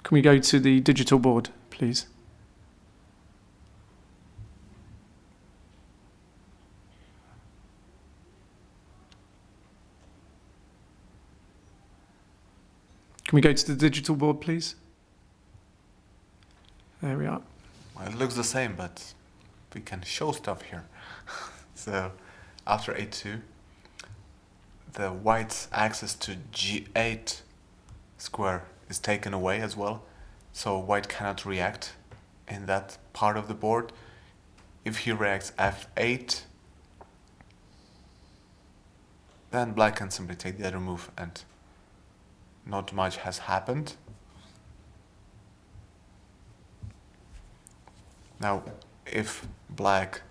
Can we go to the digital board, please? Can we go to the digital board, please? There we are. Well, it looks the same, but we can show stuff here. So, after a2, the white's access to g8 square is taken away as well, so white cannot react in that part of the board. If he reacts f8, then black can simply take the other move and not much has happened. Now, if black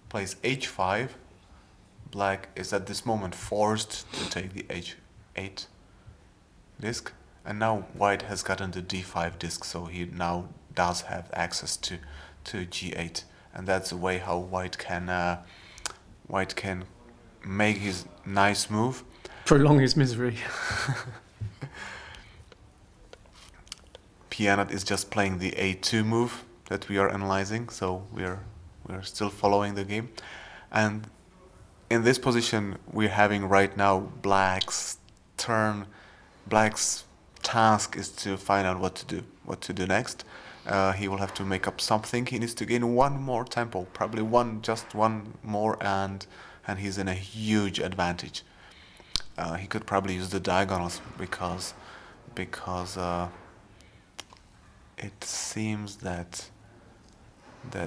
plays h5, black is at this moment forced to take the h8 disc, and now white has gotten the d5 disc, so he now does have access to g8, and that's a way how white can make his nice move. Prolong his misery. Piyanat is just playing the a2 move that we are analyzing, so we're still following the game. And in this position we're having right now black's turn. Black's task is to find out what to do next. He will have to make up something. He needs to gain one more tempo, probably just one more, and he's in a huge advantage. He could probably use the diagonals because it seems that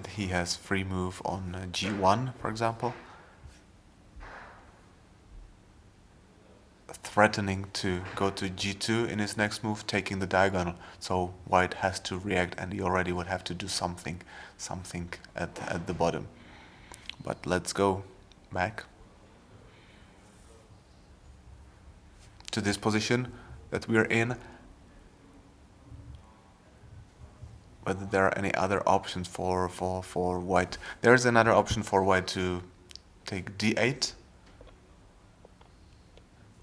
he has free move on g1, for example, threatening to go to g2 in his next move, taking the diagonal. So white has to react, and he already would have to do something at the bottom. But let's go back to this position that we are in. Whether there are any other options for white. There is another option for white to take d8.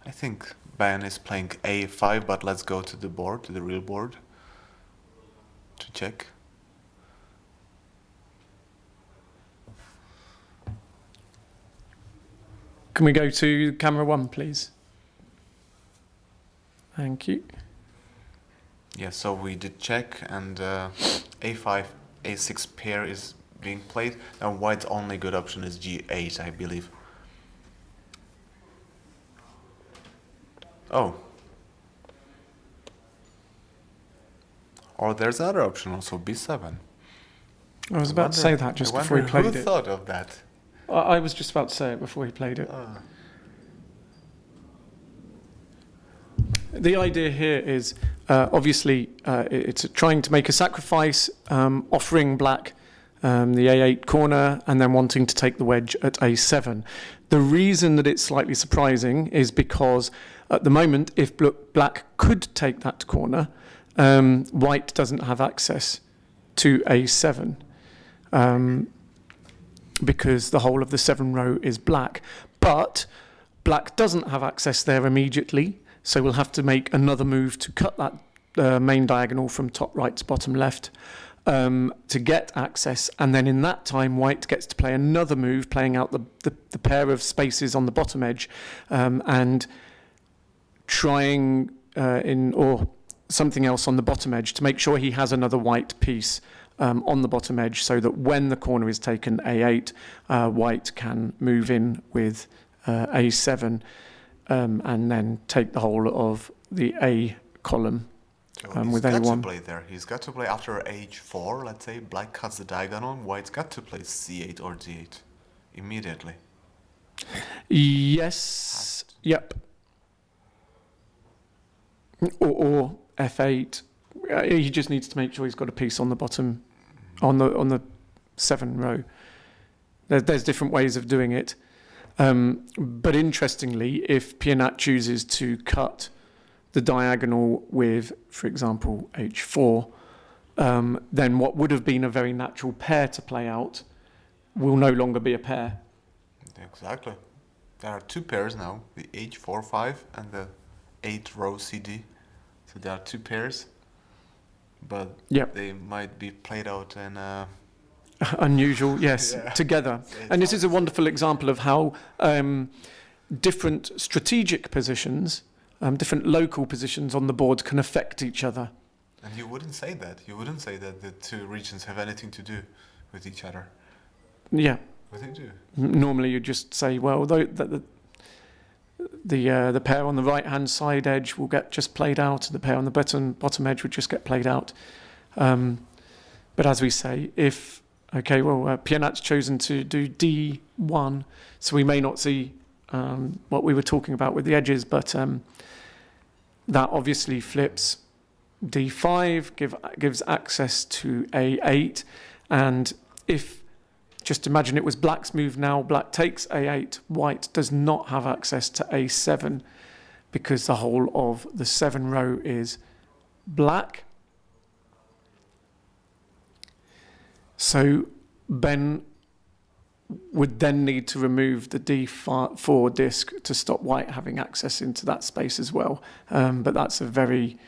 I think Ben is playing a5, but let's go to the board, to the real board, to check. Can we go to camera 1, please? Thank you. Yeah, so we did check, and a5, a6 pair is being played. Now white's only good option is g8, I believe. Oh. Or there's another option also, b7. I was about to say that just before he played it. Who thought of that? I was just about to say it before he played it. The idea here is obviously it's trying to make a sacrifice, offering black the A8 corner, and then wanting to take the wedge at A7. The reason that it's slightly surprising is because at the moment, if black could take that corner, white doesn't have access to A7 because the whole of the 7 row is black. But black doesn't have access there immediately, so we'll have to make another move to cut that main diagonal from top right to bottom left to get access, and then in that time white gets to play another move, playing out the pair of spaces on the bottom edge and trying or something else on the bottom edge to make sure he has another white piece on the bottom edge, so that when the corner is taken A8, white can move in with A7 and then take the whole of the A column. With he's got A1. to play there. He's got to play after H4, let's say. Black cuts the diagonal. White's got to play C8 or D8 immediately. Yes. Yep. Or F8. He just needs to make sure he's got a piece on the bottom, on the 7 row. There's different ways of doing it. But interestingly, if Piyanat chooses to cut the diagonal with, for example, H4, then what would have been a very natural pair to play out will no longer be a pair. Exactly. There are 2 pairs now, the H4-5 and the 8 row CD. So there are 2 pairs, but they might be played out in unusual, yes, together. And this is a wonderful example of how different strategic positions, different local positions on the board can affect each other. And you wouldn't say that. You wouldn't say that the 2 regions have anything to do with each other. Yeah. But they do. Normally you just say, well, the pair on the right-hand side edge will get just played out, and the pair on the bottom edge would just get played out. But as we say, if Piyanat's chosen to do D1, so we may not see what we were talking about with the edges, but that obviously flips D5, gives access to A8, and if, just imagine it was black's move now, black takes A8, white does not have access to A7 because the whole of the 7 row is black. So Ben would then need to remove the D4 disc to stop white having access into that space as well. But that's a very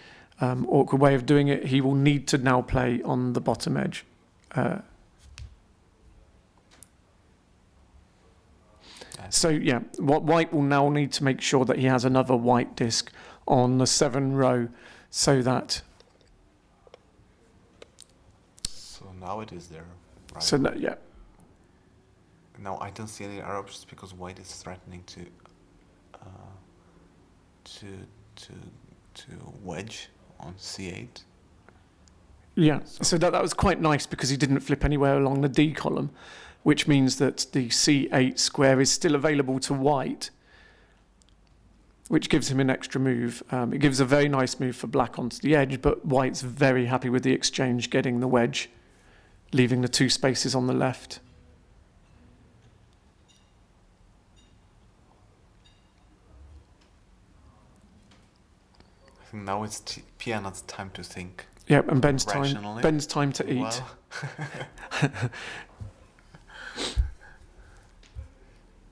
awkward way of doing it. He will need to now play on the bottom edge. So yeah, what white will now need to make sure that he has another white disc on the 7 row, so that. So now it is there, right? So no, yeah. Now I don't see any other options because white is threatening to wedge on C8. Yeah, so that was quite nice because he didn't flip anywhere along the D column, which means that the C8 square is still available to white, which gives him an extra move. It gives a very nice move for black onto the edge, but white's very happy with the exchange, getting the wedge, leaving the 2 spaces on the left. I think now it's Piyanat's time to think. Yeah, and Ben's rationally. time to eat. Well,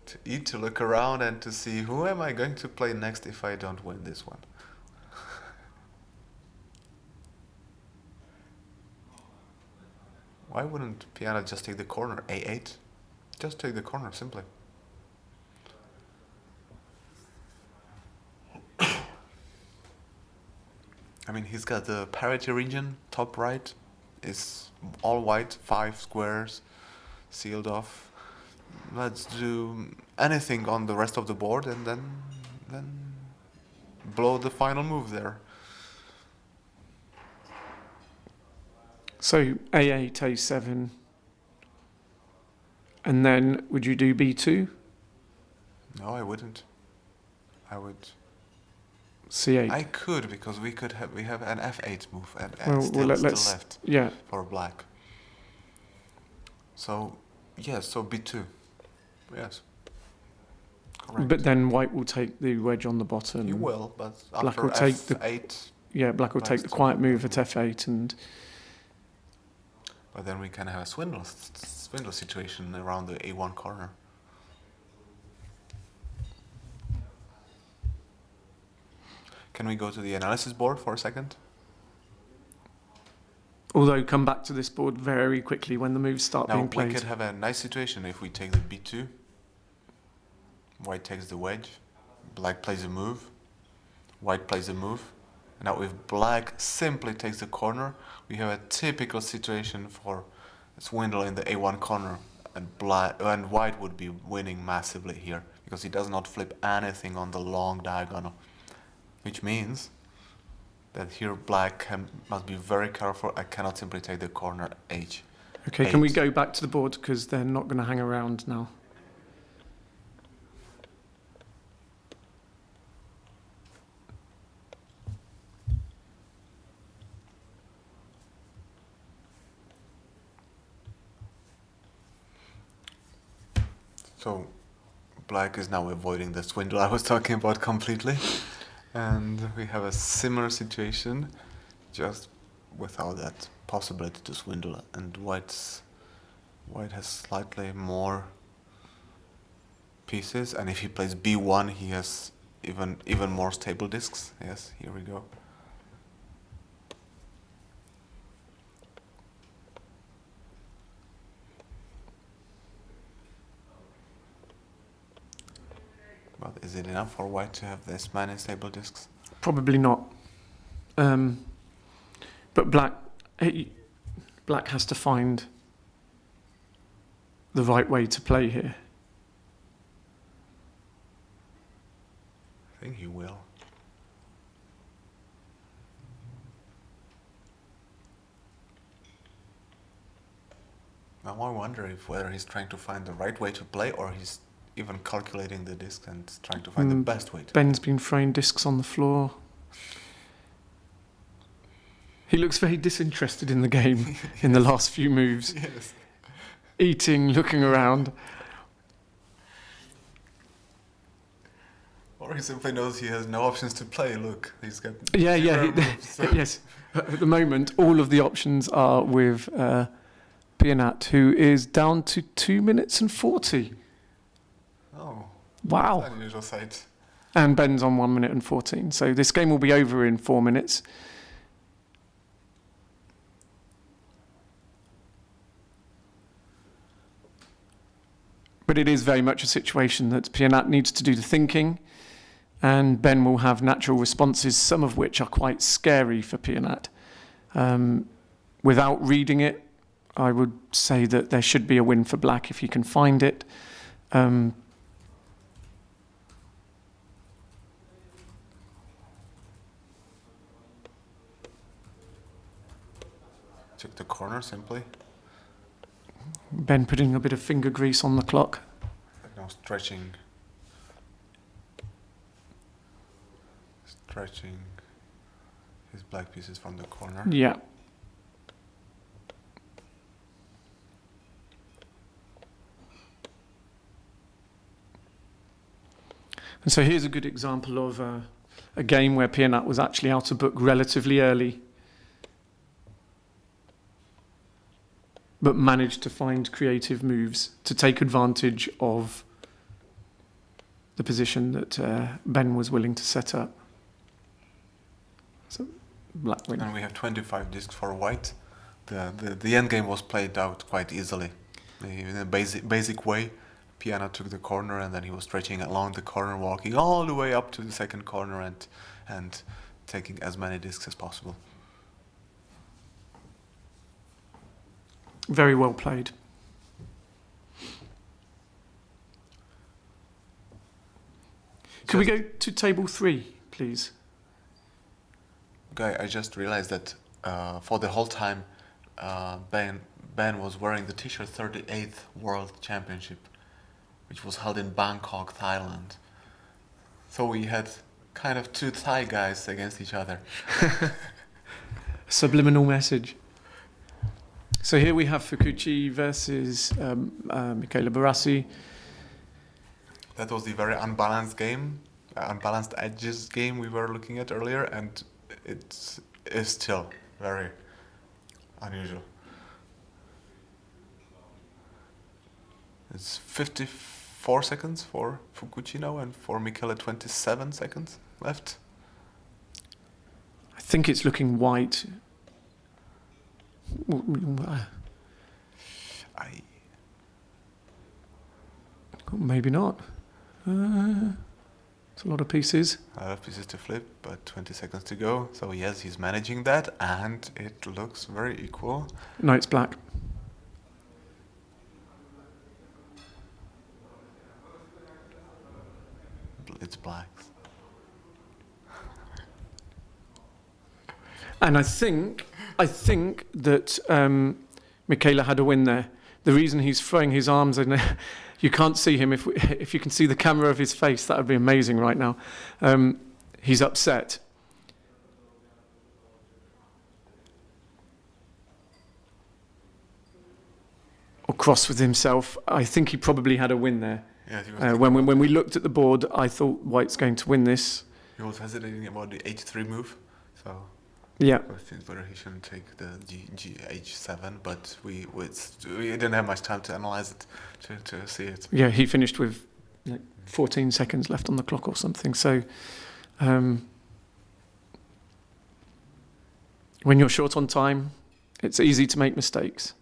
to eat, to look around, and to see who am I going to play next if I don't win this one. Why wouldn't Piyanat just take the corner? A8? Just take the corner, simply. I mean, he's got the parity region, top right, is all white, 5 squares, sealed off. Let's do anything on the rest of the board and then blow the final move there. So A8, A7, and then would you do B2? No, I wouldn't. I would. C8. I could, because we have an F8 move and Well, still let's left yeah. for black. So, yes, so b2. Yes. Correct. But then white will take the wedge on the bottom. He will, but Black after will take f8... Black will take the quiet move at f8 and... But then we can have a swindle situation around the a1 corner. Can we go to the analysis board for a second? Although come back to this board very quickly when the moves start being played. Now we could have a nice situation if we take the b2. White takes the wedge. Black plays a move. White plays a move. Now if black simply takes the corner, we have a typical situation for a swindle in the a1 corner, and white would be winning massively here because he does not flip anything on the long diagonal, which means that here black must be very careful. I cannot simply take the corner h. Okay, can we go back to the board because they're not going to hang around now. So black is now avoiding the swindle I was talking about completely. And we have a similar situation, just without that possibility to swindle. And white has slightly more pieces. And if he plays b1, he has even more stable discs. Yes, here we go. But is it enough for white to have this many stable discs? Probably not. But black has to find the right way to play here. I think he will. Now I wonder whether he's trying to find the right way to play or he's even calculating the discs and trying to find the best way to Ben's been throwing discs on the floor. He looks very disinterested in the game in the last few moves. Yes. Eating, looking around. Or he simply knows he has no options to play. Look, he's got moves, so. Yes. At the moment, all of the options are with Piyanat, who is down to 2 minutes and 40. Oh. Wow. That's an unusual sight. And Ben's on 1 minute and 14. So this game will be over in 4 minutes. But it is very much a situation that Piyanat needs to do the thinking, and Ben will have natural responses, some of which are quite scary for Piyanat. Without reading it, I would say that there should be a win for black if he can find it. Took the corner simply. Ben putting a bit of finger grease on the clock. Now stretching his black pieces from the corner. Yeah. And so here's a good example of a game where Piyanat was actually out of book relatively early, but managed to find creative moves to take advantage of the position that Ben was willing to set up. So black win. And we have 25 discs for white. The end game was played out quite easily. In a basic way, Piyanat took the corner and then he was stretching along the corner, walking all the way up to the second corner and taking as many discs as possible. Very well played. Could we go to table 3, please? Okay, I just realized that for the whole time Ben was wearing the t-shirt 38th World Championship, which was held in Bangkok, Thailand. So we had kind of two Thai guys against each other. Subliminal message. So here we have Fukuchi versus Michele Borassi. That was the very unbalanced game, unbalanced edges game we were looking at earlier, and it is still very unusual. It's 54 seconds for Fukuchi now, and for Michele 27 seconds left. I think it's looking white. Maybe not. It's a lot of pieces. A lot of pieces to flip, but 20 seconds to go. So yes, he's managing that, and it looks very equal. No, it's black. It's blacks. And I think that Michele had a win there. The reason he's throwing his arms in there, you can't see him. If you can see the camera of his face, that would be amazing right now. He's upset. Or cross with himself. I think he probably had a win there. Yeah, when we looked at the board, I thought White's going to win this. He was hesitating about the h3 move, so yeah. I think whether he shouldn't take the h7, but we didn't have much time to analyze it to see it. Yeah, he finished with like 14 seconds left on the clock or something. So when you're short on time, it's easy to make mistakes.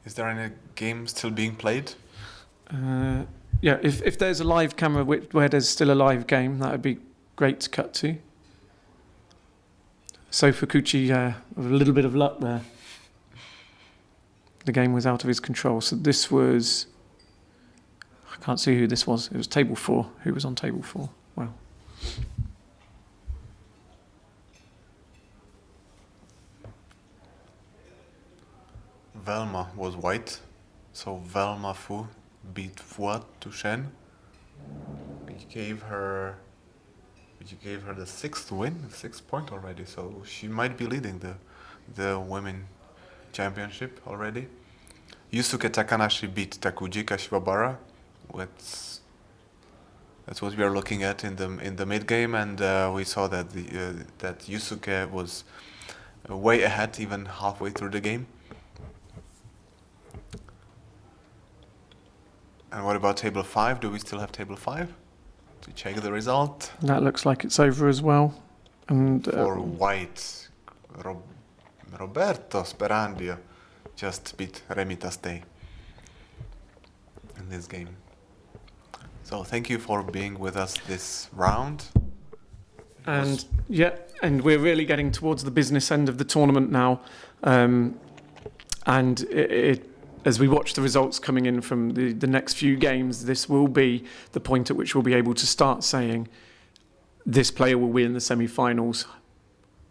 Is there any game still being played? Yeah, if there's a live camera where there's still a live game, that would be great to cut to. So Fukuchi, with a little bit of luck there. The game was out of his control. So this was, I can't see who this was. It was table 4. Who was on table 4? Wow. Velma was white, so Velma Fu beat Fuat to Shen, which gave her the 6th win, 6th point already. So she might be leading the women championship already. Yusuke Takanashi beat Takuji Kashiwabara. That's what we are looking at in the mid game, and we saw that that Yusuke was way ahead even halfway through the game. And what about table 5? Do we still have table 5 to check the result? That looks like it's over as well. And for white, Roberto Sperandio just beat Remita Stay in this game. So thank you for being with us this round. And and we're really getting towards the business end of the tournament now. And as we watch the results coming in from the next few games, this will be the point at which we'll be able to start saying this player will win the semi-finals,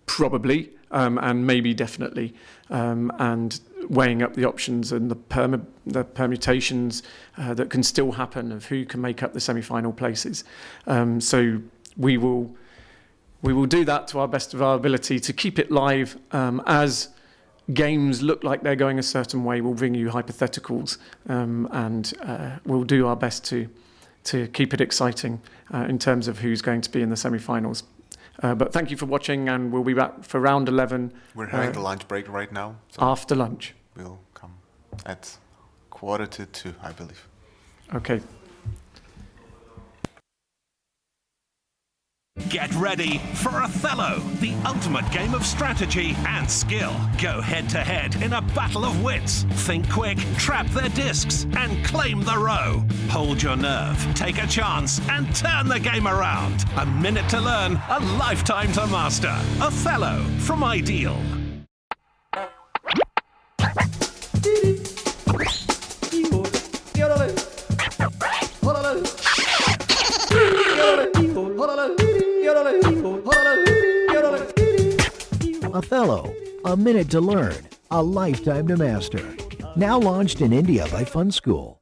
probably, and maybe definitely, and weighing up the options and the permutations that can still happen of who can make up the semi-final places. So we will do that to our best of our ability to keep it live as games look like they're going a certain way. We'll bring you hypotheticals, and we'll do our best to keep it exciting in terms of who's going to be in the semi-finals. But thank you for watching, and we'll be back for round 11. We're having the lunch break right now. So after lunch. We'll come at 1:45, I believe. Okay. Get ready for Othello, the ultimate game of strategy and skill. Go head to head in a battle of wits. Think quick, trap their discs, and claim the row. Hold your nerve, take a chance, and turn the game around. A minute to learn, a lifetime to master. Othello from Ideal. Othello, a minute to learn, a lifetime to master. Now launched in India by Fun School.